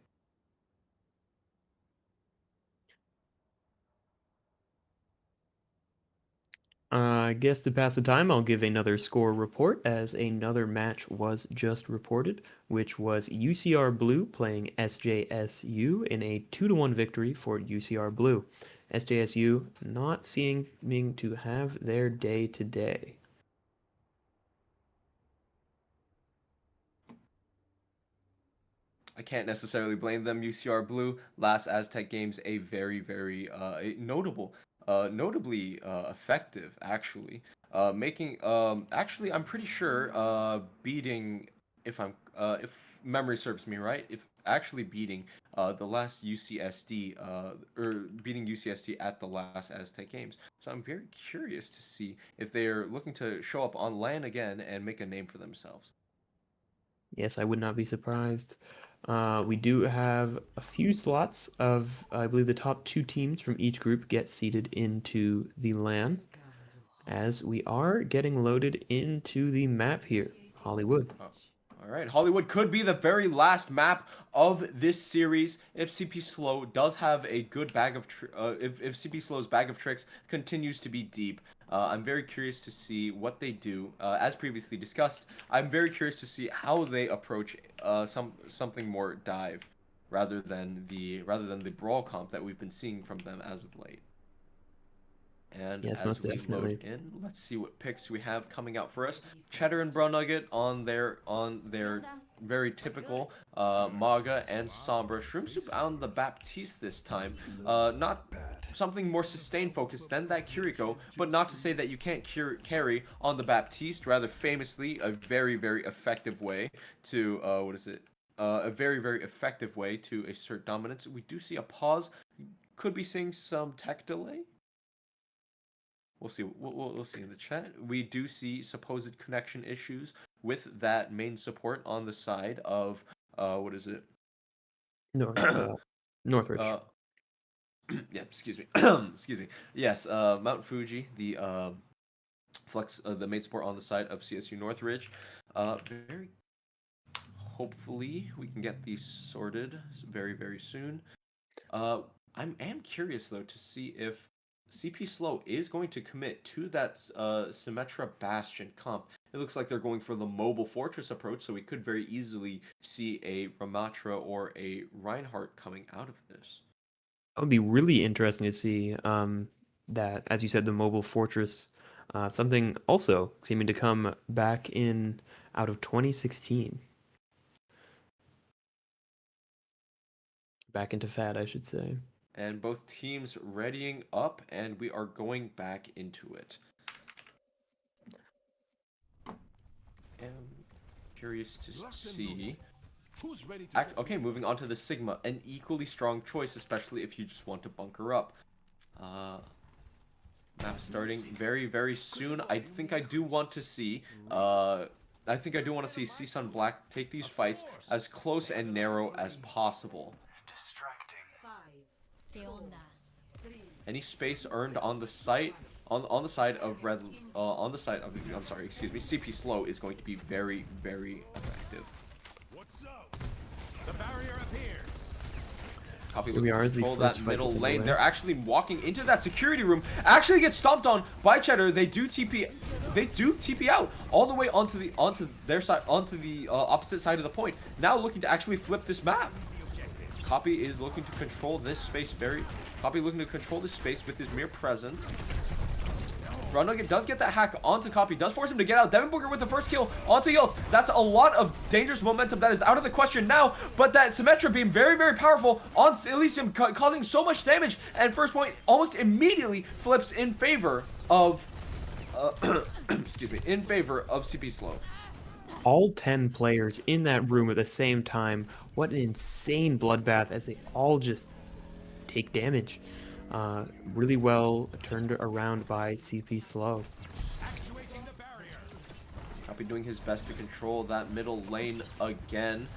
I guess to pass the time, I'll give another score report as another match was just reported, which was UCR Blue playing SJSU in a 2-1 victory for UCR Blue. SJSU not seeming to have their day today. I can't necessarily blame them. UCR Blue, last Aztec Games, a very, very notably effective, actually. Actually, I'm pretty sure beating, if memory serves me right, if actually beating the last UCSD, or beating UCSD at the last Aztec Games. So I'm very curious to see if they're looking to show up on LAN again and make a name for themselves. Yes, I would not be surprised. We do have a few slots of, I believe, the top 2 teams from each group get seeded into the LAN, as we are getting loaded into the map here, Hollywood. All right, Hollywood could be the very last map of this series if CP Slow does have a good bag of if CP Slow's bag of tricks continues to be deep. I'm very curious to see what they do. As previously discussed, I'm very curious to see how they approach something more dive rather than the brawl comp that we've been seeing from them as of late. And Yes, as most we definitely. load in, let's see what picks we have coming out for us. Cheddar and Bro Nugget on their very typical Maga and Sombra. Shroom Soup on the Baptiste this time. Not something more sustained focused than that Kiriko, but not to say that you can't carry on the Baptiste. Rather famously, a very, very effective way to a very, very effective way to assert dominance. We do see a pause. Could be seeing some tech delay. We'll see. We'll see in the chat. We do see supposed connection issues with that main support on the side of what is it? Northridge. Yeah. Excuse me. Excuse me. Yes. Mount Fuji, the the main support on the side of CSU Northridge. Very. Hopefully we can get these sorted very, very soon. I am curious though to see if CP Slow is going to commit to that Symmetra Bastion comp. It looks like they're going for the mobile fortress approach, so we could very easily see a Ramatra or a Reinhardt coming out of this. That would be really interesting to see that, as you said, the mobile fortress, something also seeming to come back in out of 2016. Back into FAT, I should say. And both teams readying up, and we are going back into it. I'm curious to see. Okay, moving on to the Sigma, an equally strong choice, especially if you just want to bunker up. Map starting very, very soon. I think I do want to see. I think I do want to see CSUN Black take these fights as close and narrow as possible. Any space earned on the site, on the side of red, on the side of, I'm sorry, excuse me, CP Slow is going to be very, very effective. What's up? The barrier appears. Copy, Here we are as the control first that fight middle for the lane. delay. They're actually walking into that security room. Actually get stomped on by Cheddar. They do TP. They do TP out all the way onto their side, onto the opposite side of the point. Now looking to actually flip this map. Copy is looking to control this space with his mere presence. Raw Nugget does get that hack onto Copy, does force him to get out. Devin Booker with the first kill onto Yeltz. That's a lot of dangerous momentum that is out of the question now, but that Symmetra being very, very powerful on Elysium, causing so much damage, and first point almost immediately flips in favor of, excuse me, in favor of CP Slow. All 10 players in that room at the same time. What an insane bloodbath as they all just take damage. Really well turned around by CP Slow. Copy doing his best to control that middle lane again.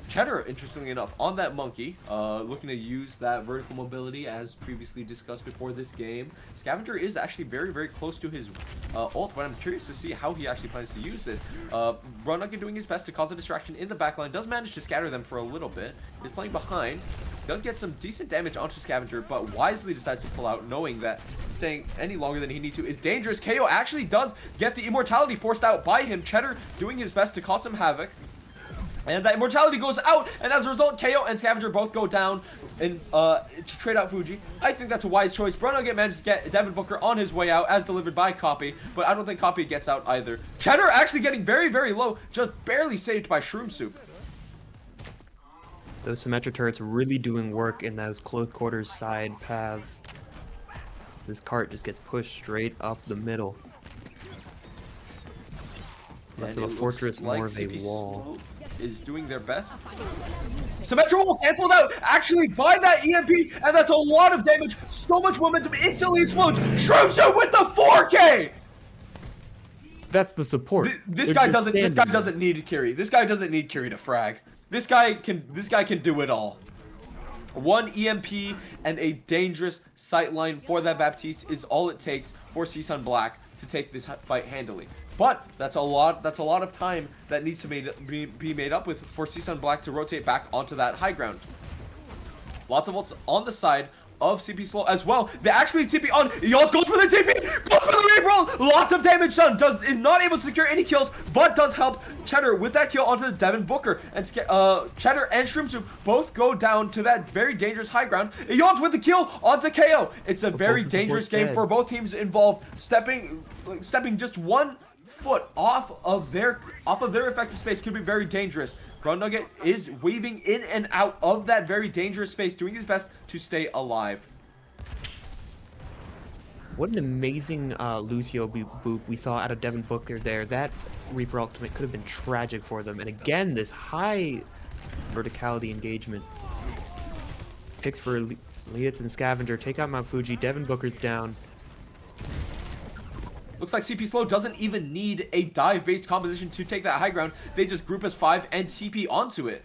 Cheddar, interestingly enough, on that monkey, looking to use that vertical mobility as previously discussed before this game. Scavenger is actually very, very close to his ult, but I'm curious to see how he actually plans to use this. Runugget doing his best to cause a distraction in the backline, does manage to scatter them for a little bit, is playing behind, does get some decent damage onto Scavenger, but wisely decides to pull out, knowing that staying any longer than he needs to is dangerous. KO actually does get the immortality forced out by him. Cheddar doing his best to cause some havoc. And that immortality goes out, and as a result, KO and Scavenger both go down and to trade out Fuji. I think that's a wise choice. Brunugget managed to get Devin Booker on his way out, as delivered by Copy, but I don't think Copy gets out either. Cheddar actually getting very, very low, just barely saved by Shroom Soup. Those Symmetra turrets really doing work in those close quarters side paths. This cart just gets pushed straight up the middle. Less of a fortress, more of a wall. Is doing their best. Symmetra will canceled out actually by that EMP, and that's a lot of damage. So much momentum instantly explodes. Shroom Soup with the 4K. That's the support. This guy doesn't need to carry. This guy doesn't need carry to frag. This guy can do it all. One EMP and a dangerous sightline for that Baptiste is all it takes for CSUN Black to take this fight handily. But that's a lot of time that needs to be made up with for CSUN Black to rotate back onto that high ground. Lots of ults on the side of CP Slow as well. They actually TP on. Yaltz goes for the TP, goes for the reroll. Lots of damage done. Is not able to secure any kills, but does help Cheddar with that kill onto the Devin Booker. And Cheddar and Shroom Soup both go down to that very dangerous high ground. Yaltz with the kill onto KO. It's a very dangerous game for both teams involved. Stepping just 1 foot off of their effective space could be very dangerous. Ground Nugget is weaving in and out of that very dangerous space, doing his best to stay alive. What an amazing Lucio boop we saw out of Devin Booker there. That Reaper ultimate could have been tragic for them. And again, this high verticality engagement. Picks for Leitz and Scavenger. Take out Mount Fuji. Devin Booker's down. Looks like CP Slow doesn't even need a dive-based composition to take that high ground. They just group as 5 and TP onto it.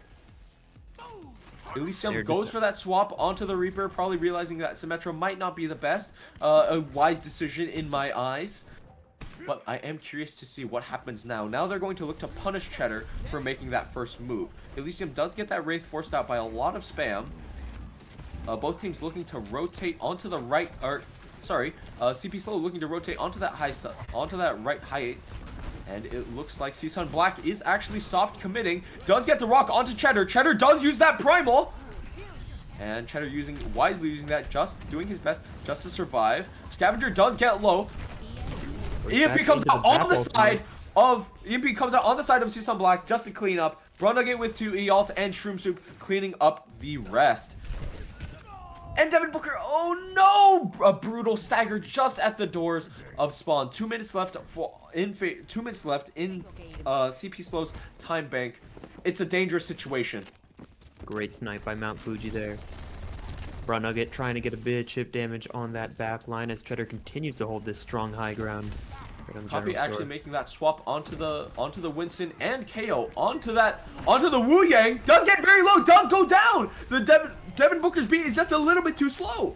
Elysium goes for that swap onto the Reaper, probably realizing that Symmetra might not be the best. A wise decision in my eyes. But I am curious to see what happens now. Now they're going to look to punish Cheddar for making that first move. Elysium does get that Wraith forced out by a lot of spam. Both teams looking to rotate onto the right, CP Slow looking to rotate onto that right height, and it looks like CSUN Black is actually soft committing. Does get the rock onto Cheddar. Cheddar does use that primal, and Cheddar wisely using that, just doing his best just to survive. Scavenger does get low. EMP comes out on the side of CSUN Black just to clean up. Brunugget with 2 Yaltz and Shroom Soup cleaning up the rest. And Devin Booker, oh no! A brutal stagger just at the doors of spawn. 2 minutes left in CP Slow's time bank. It's a dangerous situation. Great snipe by Mount Fuji there. Brunugget trying to get a bit of chip damage on that back line as Cheddar continues to hold this strong high ground. Copy actually making that swap onto the Winston and KO onto the Wu Yang. Does get very low, does go down. The Devin Booker's beat is just a little bit too slow.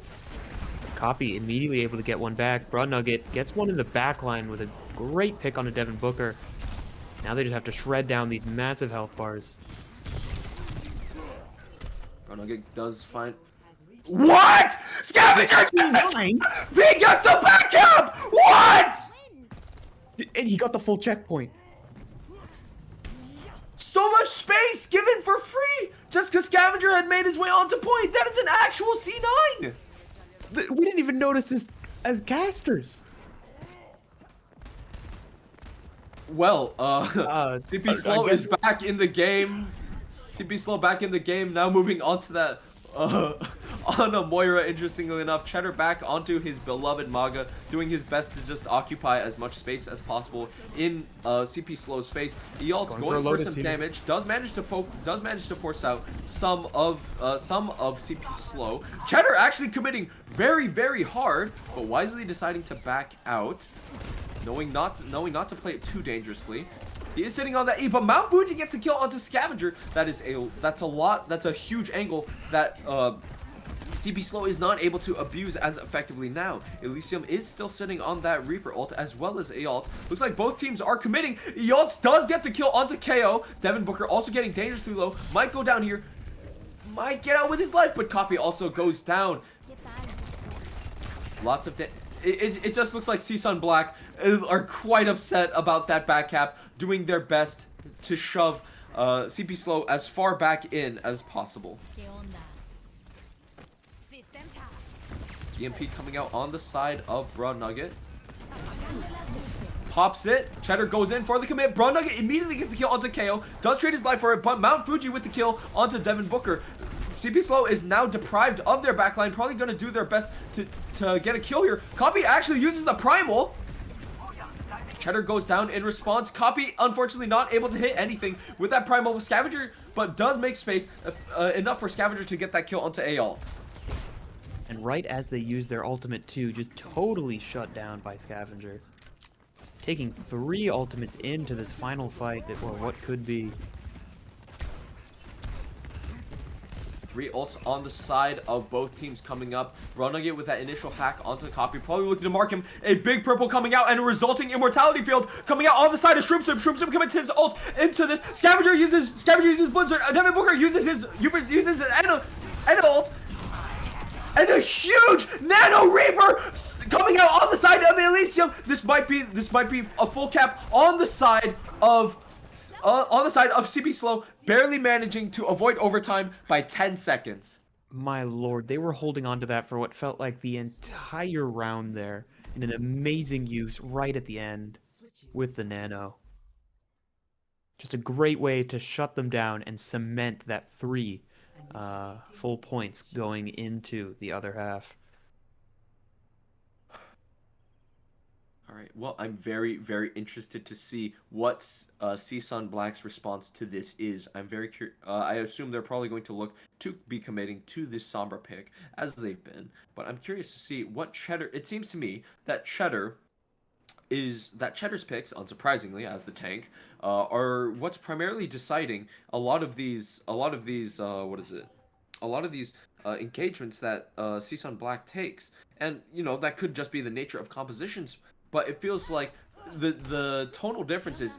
Copy immediately able to get one back. Brunugget gets one in the back line with a great pick on a Devin Booker. Now they just have to shred down these massive health bars. Brunugget does find. What? Scavenger gets it! He gets the backup! What? And he got the full checkpoint. So so much space given for free just because Scavenger had made his way onto point. That is an actual C9. We didn't even notice this as casters. Well, CP Slow is back in the game. CP Slow back in the game. Now moving on to that, on a Moira, interestingly enough. Cheddar back onto his beloved Maga, doing his best to just occupy as much space as possible in CP Slow's face. Ealt's going for some damage. Does manage to force out some of CP Slow. Cheddar actually committing very, very hard, but wisely deciding to back out. Knowing not to play it too dangerously. He is sitting on that E, but Mount Fuji gets a kill onto Scavenger. That's a huge angle that CP Slow is not able to abuse as effectively now. Elysium is still sitting on that Reaper ult as well as Ealt. Looks like both teams are committing. Ealt does get the kill onto KO. Devin Booker also getting dangerously low. Might go down here. Might get out with his life, but Copy also goes down. Lots of it just looks like CSUN Black are quite upset about that back cap, doing their best to shove CP Slow as far back in as possible. EMP coming out on the side of Braun Nugget. Pops it. Cheddar goes in for the commit. Braun Nugget immediately gets the kill onto KO. Does trade his life for it, but Mount Fuji with the kill onto Devin Booker. CP Slow is now deprived of their backline. Probably going to do their best to get a kill here. Copy actually uses the Primal. Cheddar goes down in response. Copy, unfortunately, not able to hit anything with that Primal with Scavenger, but does make space enough for Scavenger to get that kill onto Ealt. And right as they use their ultimate too, just totally shut down by Scavenger. Taking 3 ultimates into this final fight, or what could be. 3 ults on the side of both teams coming up. Running it with that initial hack onto Copy. Probably looking to mark him. A big purple coming out and a resulting immortality field coming out on the side of Shroomsip. Shroomsip commits his ult into this. Scavenger uses Blizzard. Devin Booker uses his Ana ult. And a huge Nano Reaper coming out on the side of Elysium. This might be a full cap on the side of CP Slow, barely managing to avoid overtime by 10 seconds. My lord, they were holding on to that for what felt like the entire round there, in an amazing use right at the end with the Nano. Just a great way to shut them down and cement that 3 full points going into the other half. All right, well, I'm very, very interested to see what CSUN Black's response to this is. I'm very curious. I assume they're probably going to look to be committing to this Sombra pick, as they've been. But I'm curious to see what Cheddar... It seems to me that Cheddar's picks, unsurprisingly, as the tank, are what's primarily deciding a lot of these engagements that CSUN Black takes. And, you know, that could just be the nature of compositions. But it feels like the tonal differences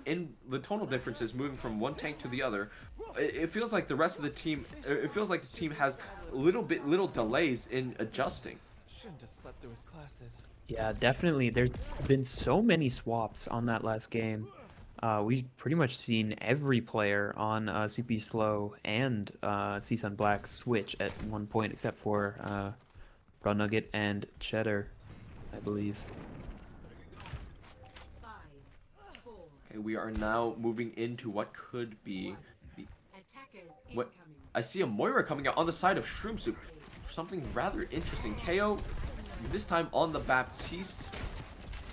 moving from one tank to the other. It feels like the rest of the team. It feels like the team has little delays in adjusting. Shouldn't have slept through his classes. Yeah, definitely. There's been so many swaps on that last game. We've pretty much seen every player on CP Slow and CSUN Black switch at one point, except for Raw Nugget and Cheddar, I believe. Okay, we are now moving into what could be what I see a Moira coming out on the side of Shroom Soup. Something rather interesting. KO this time on the Baptiste.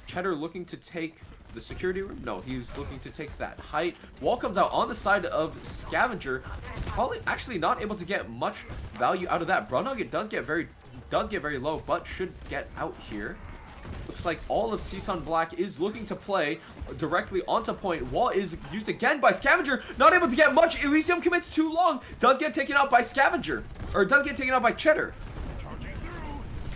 Cheddar looking to take the security room. No, he's looking to take that height. Wall comes out on the side of Scavenger. Probably actually not able to get much value out of that. Brunugget does get very low, but should get out here. Looks like all of CSUN Black is looking to play directly onto point. Wall is used again by Scavenger. Not able to get much. Elysium commits too long. Does get taken out by Scavenger. Or does get taken out by Cheddar.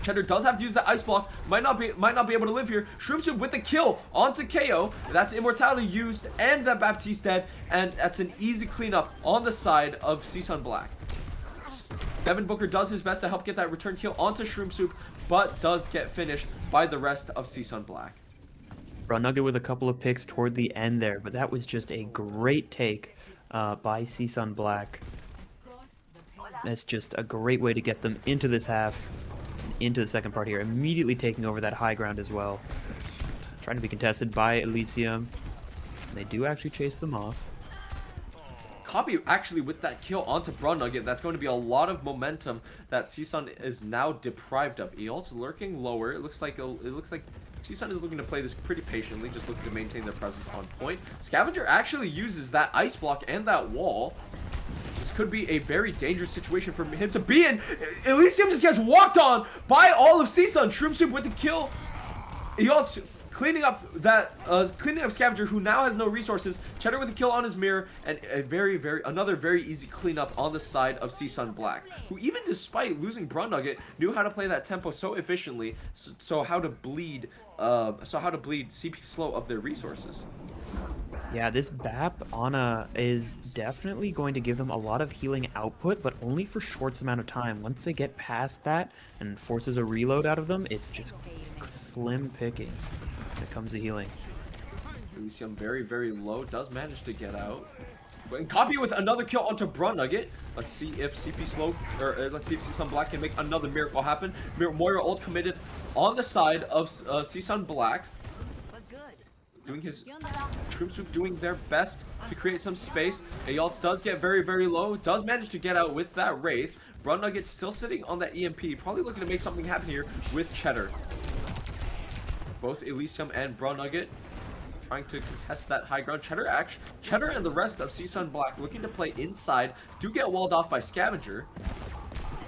Cheddar does have to use that ice block. Might not be able to live here. Shroomsoup with the kill onto KO. That's immortality used and that Baptiste dead. And that's an easy cleanup on the side of CSUN Black. Devin Booker does his best to help get that return kill onto Shroomsoup, but does get finished by the rest of CSUN Black. Raw Nugget with a couple of picks toward the end there, but that was just a great take by CSUN Black. That's just a great way to get them into this half, into the second part here, immediately taking over that high ground as well. Trying to be contested by Elysium. They do actually chase them off. Copy actually with that kill onto Brawn Nugget. That's going to be a lot of momentum that CSUN is now deprived of. Eolt's lurking lower. It looks like CSUN is looking to play this pretty patiently, just looking to maintain their presence on point. Scavenger actually uses that ice block and that wall. This could be a very dangerous situation for him to be in. Elysium just gets walked on by all of CSUN. Shroom Soup with the kill. Eolt's cleaning up Scavenger, who now has no resources. Cheddar with a kill on his mirror, and another very easy cleanup on the side of CSUN Black, who even despite losing Brawn Nugget knew how to play that tempo so efficiently, so how to bleed CP Slow of their resources. Yeah, this BAP Ana is definitely going to give them a lot of healing output, but only for short amount of time. Once they get past that and forces a reload out of them, it's just slim pickings when it comes to healing. Elysium very low, does manage to get out. And Copy with another kill onto Brawn Nugget. Let's see if CP Slow, or let's see if CSUN Black can make another miracle happen. Moira ult committed on the side of CSUN Black. Doing his Shroom Soup doing their best to create some space. Ayaltz does get very low, does manage to get out with that Wraith. Brawn Nugget still sitting on that EMP, probably looking to make something happen here with Cheddar. Both Elysium and Brawn Nugget trying to contest that high ground. Cheddar and the rest of CSUN Black looking to play inside, do get walled off by Scavenger.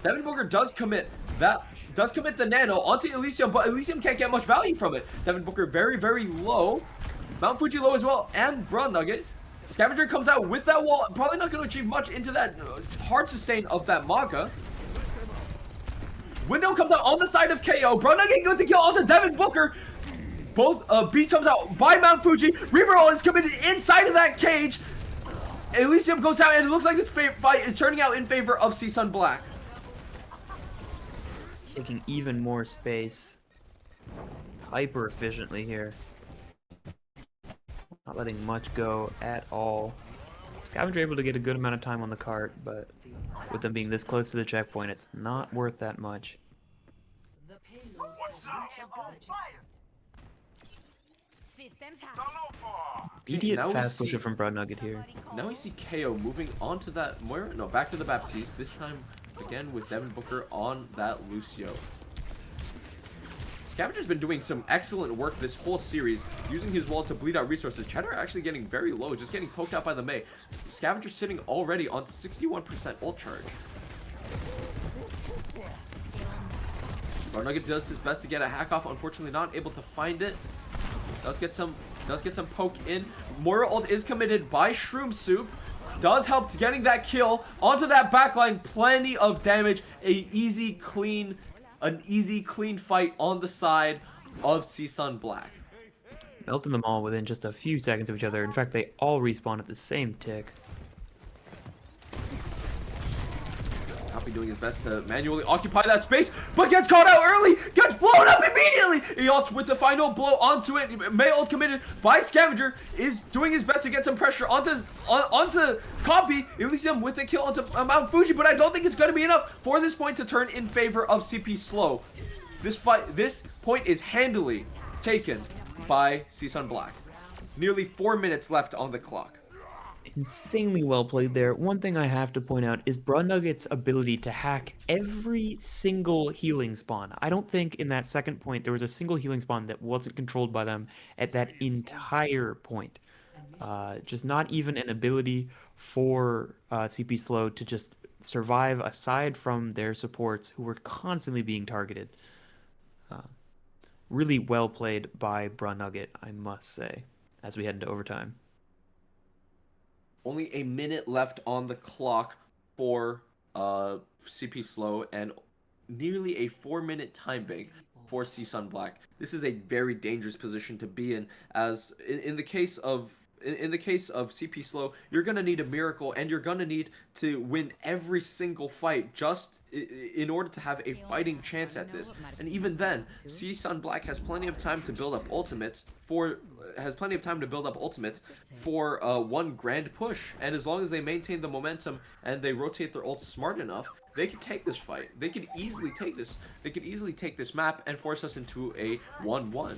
Devin Booker does commit the nano onto Elysium, but Elysium can't get much value from it. Devin Booker very low. Mount Fuji low as well, and Brawn Nugget. Scavenger comes out with that wall, probably not going to achieve much into that hard sustain of that Maga. Window comes out on the side of KO. Brawn Nugget going to kill onto Devin Booker. Both beat comes out by Mount Fuji. Reaper Ult is committed inside of that cage. Elysium goes out, and it looks like this fight is turning out in favor of CSUN Black. Taking even more space hyper efficiently here. Not letting much go at all. Scavenger able to get a good amount of time on the cart, but with them being this close to the checkpoint, it's not worth that much. Immediate now we fast see- pusher from Brawn Nugget here. Now we see KO moving onto that Moira. No, back to the Baptiste. This time again with Devin Booker on that Lucio. Scavenger's been doing some excellent work this whole series, using his wall to bleed out resources. Cheddar actually getting very low, just getting poked out by the Mei. Scavenger sitting already on 61% ult charge. Brawn Nugget does his best to get a hack off, unfortunately not able to find it. Does get some poke in. Moira ult is committed by Shroom Soup. Does help to getting that kill onto that backline. Plenty of damage. An easy clean fight on the side of CSUN Black. Melting them all within just a few seconds of each other. In fact, they all respawn at the same tick. Copy doing his best to manually occupy that space, but gets caught out early, gets blown up immediately. Eoltz with the final blow onto it. Mei ult committed by Scavenger is doing his best to get some pressure onto Copy. Elysium with the kill onto Mount Fuji, but I don't think it's going to be enough for this point to turn in favor of CP Slow. This point is handily taken by CSUN Black. Nearly 4 minutes left on the clock. Insanely well played there. One thing I have to point out is Brawn Nugget's ability to hack every single healing spawn. I don't think in that second point there was a single healing spawn that wasn't controlled by them at that entire point. Just not even an ability for CP Slow to just survive aside from their supports who were constantly being targeted. Really well played by Brawn Nugget, I must say, as we head into overtime. Only a minute left on the clock for CP Slow, and nearly a 4-minute time bank for CSUN Black. This is a very dangerous position to be in, as in the case of in the case of CP Slow, you're gonna need a miracle, and you're gonna need to win every single fight just in order to have a fighting chance at this. And even then, CSUN Black has plenty of time to build up ultimates for one grand push. And as long as they maintain the momentum and they rotate their ults smart enough, they can take this fight. They can easily take this. They can easily take this map and force us into a 1-1.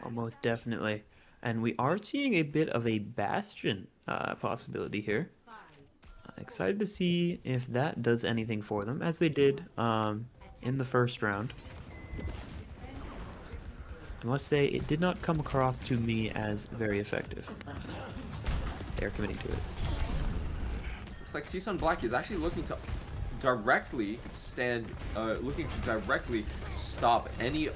Almost definitely. And we are seeing a bit of a Bastion possibility here. Excited to see if that does anything for them, as they did in the first round. I must say, it did not come across to me as very effective. They're committing to it. Looks like CSUN Black is actually looking to directly stop any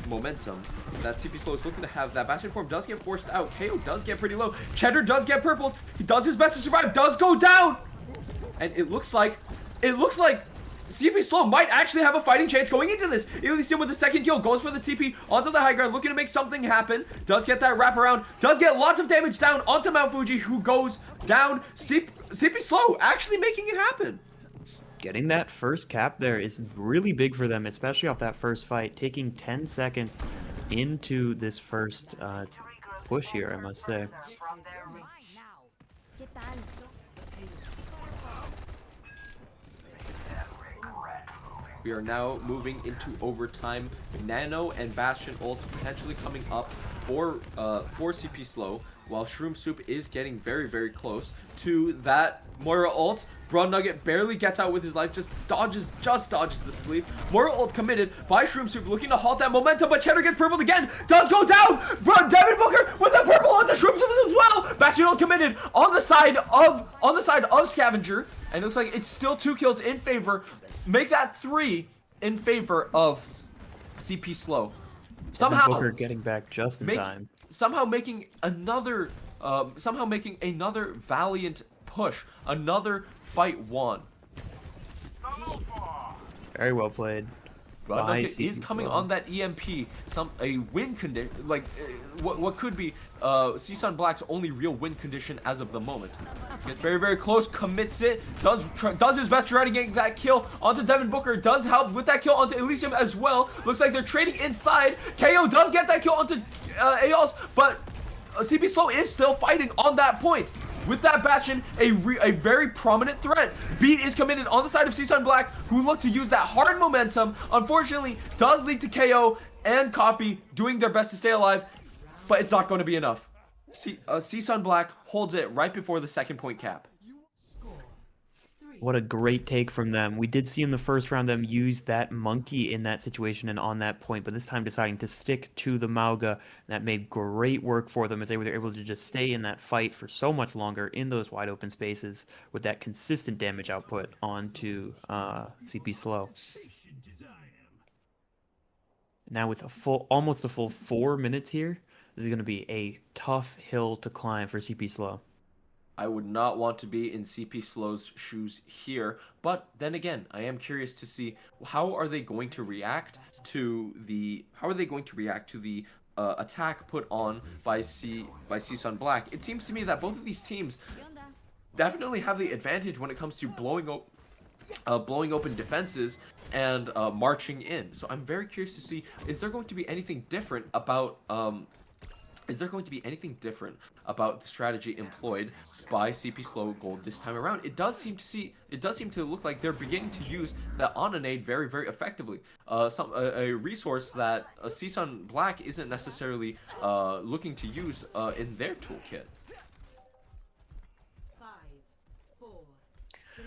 momentum that CP Slow is looking to have. That Bastion form does get forced out. KO does get pretty low. Cheddar does get purpled. He does his best to survive. Does go down. And it looks like CP Slow might actually have a fighting chance going into this. Elysium with the second kill goes for the TP onto the high ground, looking to make something happen. Does get that wraparound. Does get lots of damage down onto Mount Fuji, who goes down. CP Slow actually making it happen. Getting that first cap there is really big for them, especially off that first fight. Taking 10 seconds into this first push here, I must say. Get down. We are now moving into overtime. Nano and Bastion ult potentially coming up for CP Slow, while Shroom Soup is getting very, very close to that Moira ult. Bro Nugget barely gets out with his life, just dodges the sleep. Moira ult committed by Shroom Soup, looking to halt that momentum, but Cheddar gets purpled again, does go down. Bro, Devin Booker with a purple onto Shroom Soup as well. Bastion ult committed on the side of Scavenger, and it looks like it's still 2 kills in favor. Make that 3 in favor of CP Slow. Somehow Booker getting back just in time. Somehow making another valiant push, another fight won. Very well played. Nugget is coming on that EMP, a win condition, like what could be CSUN Black's only real win condition as of the moment. Gets very, very close, commits it, does his best to try to get that kill onto Devin Booker, does help with that kill onto Elysium as well. Looks like they're trading inside. KO does get that kill onto Aeos, but CP Slow is still fighting on that point. With that Bastion, a very prominent threat. Beat is committed on the side of CSUN Black, who look to use that hard momentum. Unfortunately, does lead to KO and Copy doing their best to stay alive, but it's not going to be enough. CSUN Black holds it right before the second point cap. What a great take from them. We did see in the first round them use that monkey in that situation and on that point, but this time deciding to stick to the Mauga. That made great work for them, as they were able to just stay in that fight for so much longer in those wide open spaces with that consistent damage output onto CP Slow. Now with almost a full 4 minutes here, this is going to be a tough hill to climb for CP Slow. I would not want to be in CP Slow's shoes here, but then again, I am curious to see how are they going to react to the attack put on by CSUN Black. It seems to me that both of these teams definitely have the advantage when it comes to blowing open defenses and marching in. So I'm very curious to see, is there going to be anything different about the strategy employed by CP Slow Gold this time around? It does seem to look like they're beginning to use that Ononade very, very effectively. A resource that CSUN Black isn't necessarily looking to use in their toolkit. 5, 4, 3.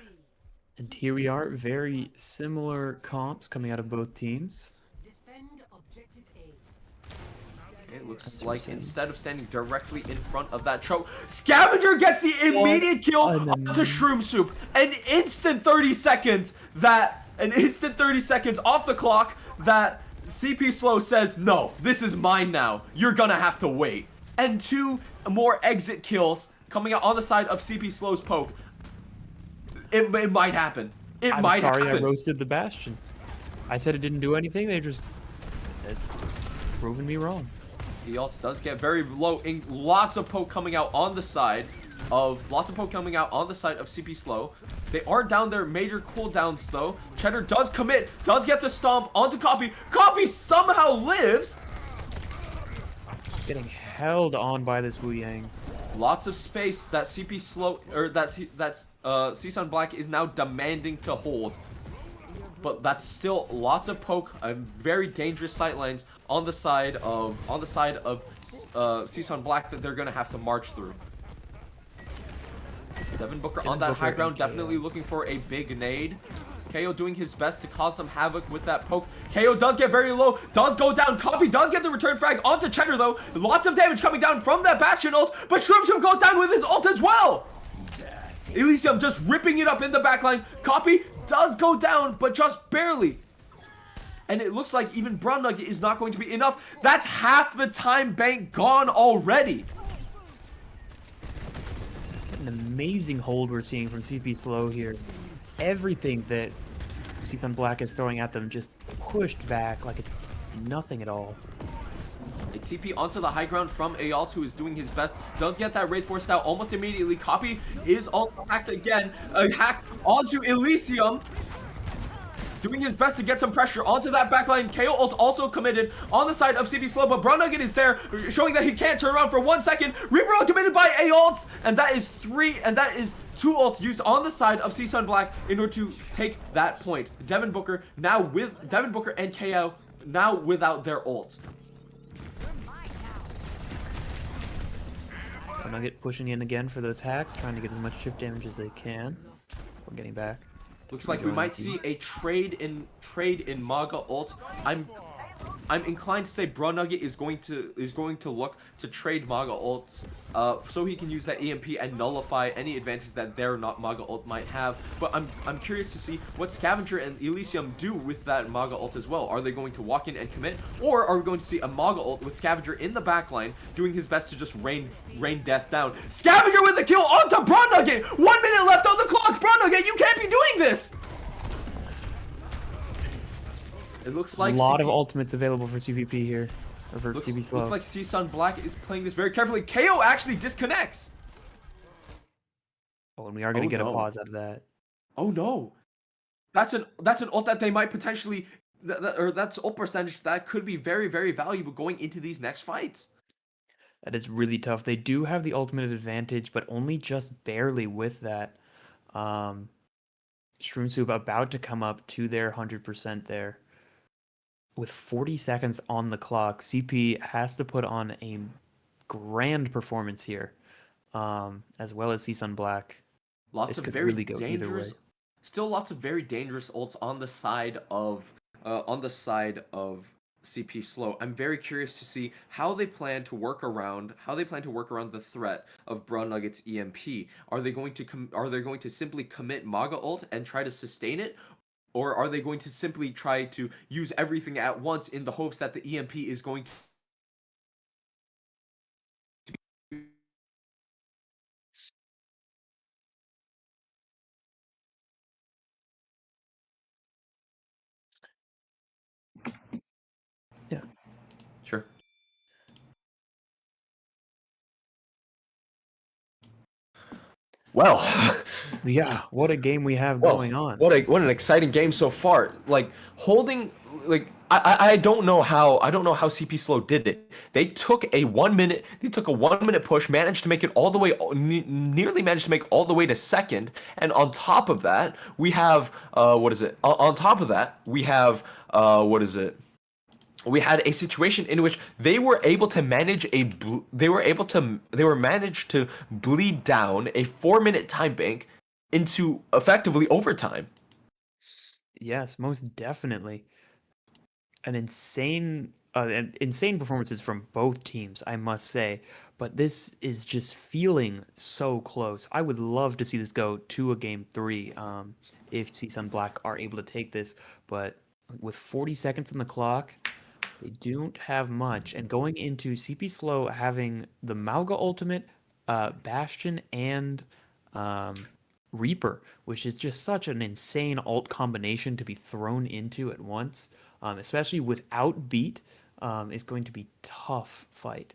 And here we are, very similar comps coming out of both teams. Defend objective A. It looks like instead of standing directly in front of that choke, Scavenger gets the immediate kill onto Shroom Soup. An instant 30 seconds off the clock that CP Slow says, no, this is mine now. You're gonna have to wait. And 2 more exit kills coming out on the side of CP Slow's poke. It might happen. I'm sorry I roasted the Bastion. I said it didn't do anything. It's proven me wrong. Ealts does get very low. Lots of poke coming out on the side of CP Slow. They are down their major cooldowns though. Cheddar does commit, does get the stomp onto Copy. Copy somehow lives. Getting held on by this Wu Yang. Lots of space that CP Slow or that's CSUN Black is now demanding to hold. But that's still lots of poke and very dangerous sightlines on the side of CSUN Black that they're gonna have to march through. Devin Booker on that high ground, definitely looking for a big nade. KO doing his best to cause some havoc with that poke. KO does get very low, does go down. Copy does get the return frag onto Cheddar though. Lots of damage coming down from that Bastion ult, but Shroomshroom goes down with his ult as well. Elysium just ripping it up in the backline. Copy does go down, but just barely. And it looks like even Brown Nugget is not going to be enough. That's half the time bank gone already. An amazing hold we're seeing from CP Slow here. Everything that CSUN Black is throwing at them just pushed back like it's nothing at all. A TP onto the high ground from Ealts, who is doing his best. Does get that Wraith Force out almost immediately. Copy is also hacked again. A hack onto Elysium. Doing his best to get some pressure onto that backline. KO ult also committed on the side of CP Slow, but Brown Nugget is there, showing that he can't turn around for 1 second. Reaper ult committed by Ealts, and that is 2 ults used on the side of CSUN Black in order to take that point. Devin Booker and KO now without their ults. Nugget pushing in again for those hacks, trying to get as much chip damage as they can. We're getting back. Looks like we might see a trade in Maga ult. I'm inclined to say Bro Nugget is going to look to trade Maga ult, so he can use that EMP and nullify any advantage that their Maga ult might have. But I'm curious to see what Scavenger and Elysium do with that Maga ult as well. Are they going to walk in and commit, or are we going to see a Maga ult with Scavenger in the backline doing his best to just rain death down? Scavenger with the kill onto Bro Nugget. 1 minute left on the clock. Bro Nugget, you can't be doing this. It looks like a lot of ultimates available for CPP here, or for CP Slow. Looks like CSUN Black is playing this very carefully. KO actually disconnects. Oh, and we are going to get a pause out of that. Oh no, that's an ult that they might potentially, or that's ult percentage that could be very, very valuable going into these next fights. That is really tough. They do have the ultimate advantage, but only just barely with that. Shroomsoup about to come up to their 100% there. With 40 seconds on the clock, CP has to put on a grand performance here, as well as CSUN Black. Lots of very dangerous, still lots of very dangerous ults on the side of CP Slow. I'm very curious to see how they plan to work around the threat of Bro Nugget's EMP. Are they going to simply commit Maga ult and try to sustain it? Or are they going to simply try to use everything at once in the hopes that the EMP is going to be... Yeah. Sure. Well, yeah, what a game we have going on. What an exciting game so far. Like holding, like I don't know how CP Slow did it. They took a 1 minute push, managed to make it all the way, nearly managed to make all the way to second, and on top of that we have we had a situation in which they were managed to bleed down a 4-minute time bank into effectively overtime. Yes, most definitely. An insane performances from both teams, I must say. But this is just feeling so close. I would love to see this go to a game 3 if CSUN Black are able to take this. But with 40 seconds on the clock, they don't have much. And going into CP Slow having the Mauga ultimate, Bastion, and Reaper, which is just such an insane ult combination to be thrown into at once, especially without beat. is going to be tough fight.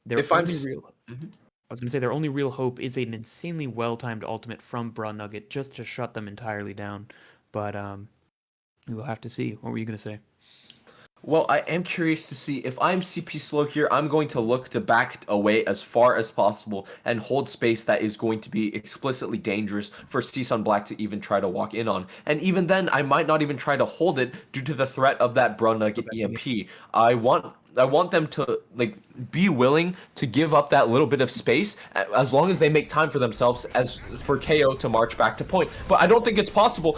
Their If I'm only s- real, Mhm. I was going to say their only real hope is an insanely well-timed ultimate from Bra Nugget just to shut them entirely down. But we will have to see. What were you going to say? Well, I am curious to see if I'm CP Slow here. I'm going to look to back away as far as possible and hold space that is going to be explicitly dangerous for CSUN Black to even try to walk in on. And even then, I might not even try to hold it due to the threat of that Bra Nugget EMP. I want them to like be willing to give up that little bit of space as long as they make time for themselves as for KO to march back to point. But I don't think it's possible.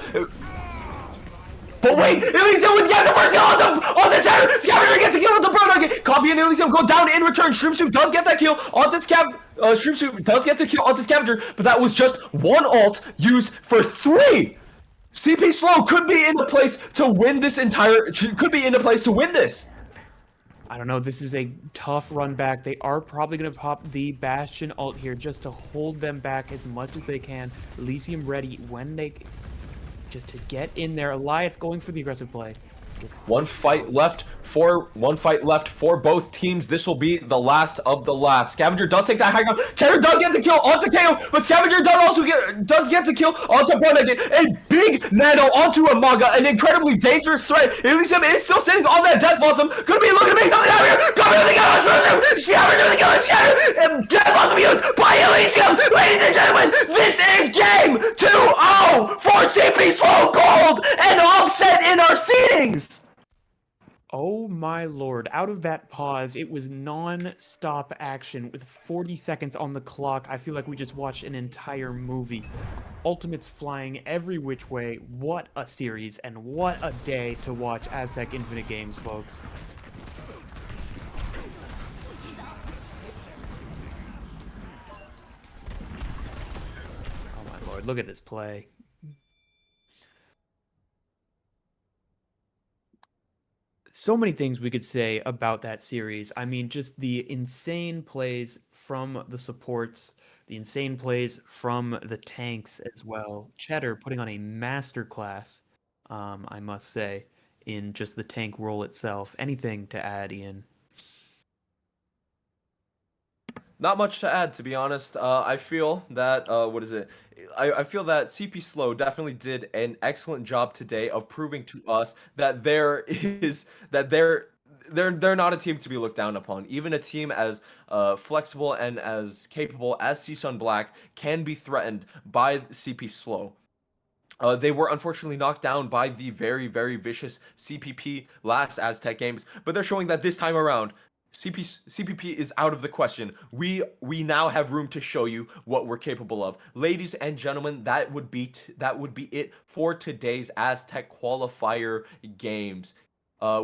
But wait, Elysium would get the first kill on the Terror! Scavenger gets a kill on the Bro Nugget! Copy and Elysium go down in return. Shroom Suit does get that kill onto Shroom Suit does get the kill onto Scavenger, but that was just one ult used for 3! CP Slow could be in a place to win this could be in a place to win this! I don't know. This is a tough run back. They are probably going to pop the Bastion ult here just to hold them back as much as they can. Elysium ready when they... just to get in there. Elias going for the aggressive play. One fight left for both teams. This will be the last of the last. Scavenger does take that high ground. Terror does get the kill onto KO, but Scavenger does get the kill onto Bronagate. A big nano onto a Manga, an incredibly dangerous threat. Elysium is still sitting on that death blossom. Could be looking to make something out here. Could be looking at Scavenger. Scavenger the kill on Shatter. And death blossom used by Elysium. Ladies and gentlemen, this is game 2-0 for CP Slow Gold, and offset in our seedings. Oh my lord. Out of that pause, it was non-stop action with 40 seconds on the clock. I feel like we just watched an entire movie. Ultimates flying every which way. What a series and what a day to watch Aztec Infinite Games, folks. Oh my lord, look at this play. So many things we could say about that series. I mean, just the insane plays from the supports, the insane plays from the tanks as well. Cheddar putting on a masterclass, I must say, in just the tank role itself. Anything to add, Ian? Not much to add, to be honest. I feel that what is it? I feel that CP Slow definitely did an excellent job today of proving to us that they're not a team to be looked down upon. Even a team as flexible and as capable as CSUN Black can be threatened by CP Slow. They were unfortunately knocked down by the very, very vicious CPP last Aztec Games, but they're showing that this time around, CPP is out of the question. We now have room to show you what we're capable of. Ladies and gentlemen, that would be it for today's Aztec Qualifier Games.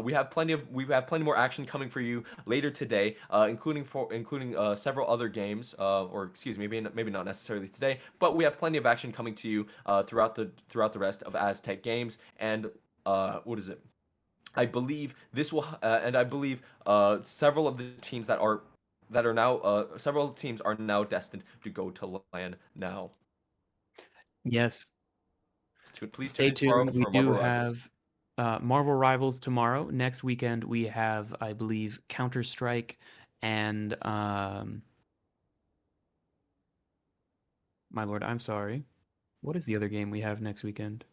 We have plenty more action coming for you later today, including several other games, or excuse me, maybe not necessarily today, but we have plenty of action coming to you throughout the rest of Aztec Games. And what is it? I believe this will, and I believe several of the teams several teams are now destined to go to LAN now. Yes. Please Stay tune in tomorrow tuned. We for do Marvel Rivals. have Marvel Rivals tomorrow. Next weekend we have, I believe, Counter-Strike and my lord, I'm sorry. What is the other game we have next weekend?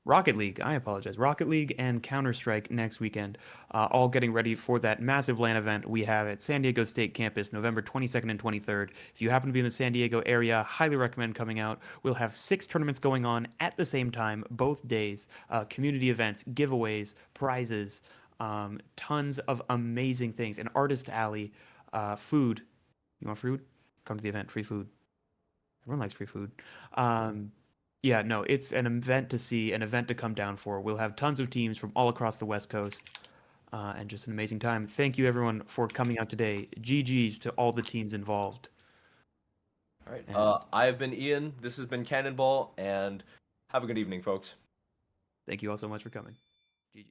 Rocket League. I apologize. Rocket League and Counter-Strike next weekend. All getting ready for that massive LAN event we have at San Diego State Campus, November 22nd and 23rd. If you happen to be in the San Diego area, highly recommend coming out. We'll have 6 tournaments going on at the same time, both days. Community events, giveaways, prizes, tons of amazing things. An artist alley, food. You want food? Come to the event. Free food. Everyone likes free food. Yeah, no, it's an event to see, an event to come down for. We'll have tons of teams from all across the West Coast, and just an amazing time. Thank you, everyone, for coming out today. GG's to all the teams involved. All right. I have been Ian. This has been Cannonball, and have a good evening, folks. Thank you all so much for coming. GG.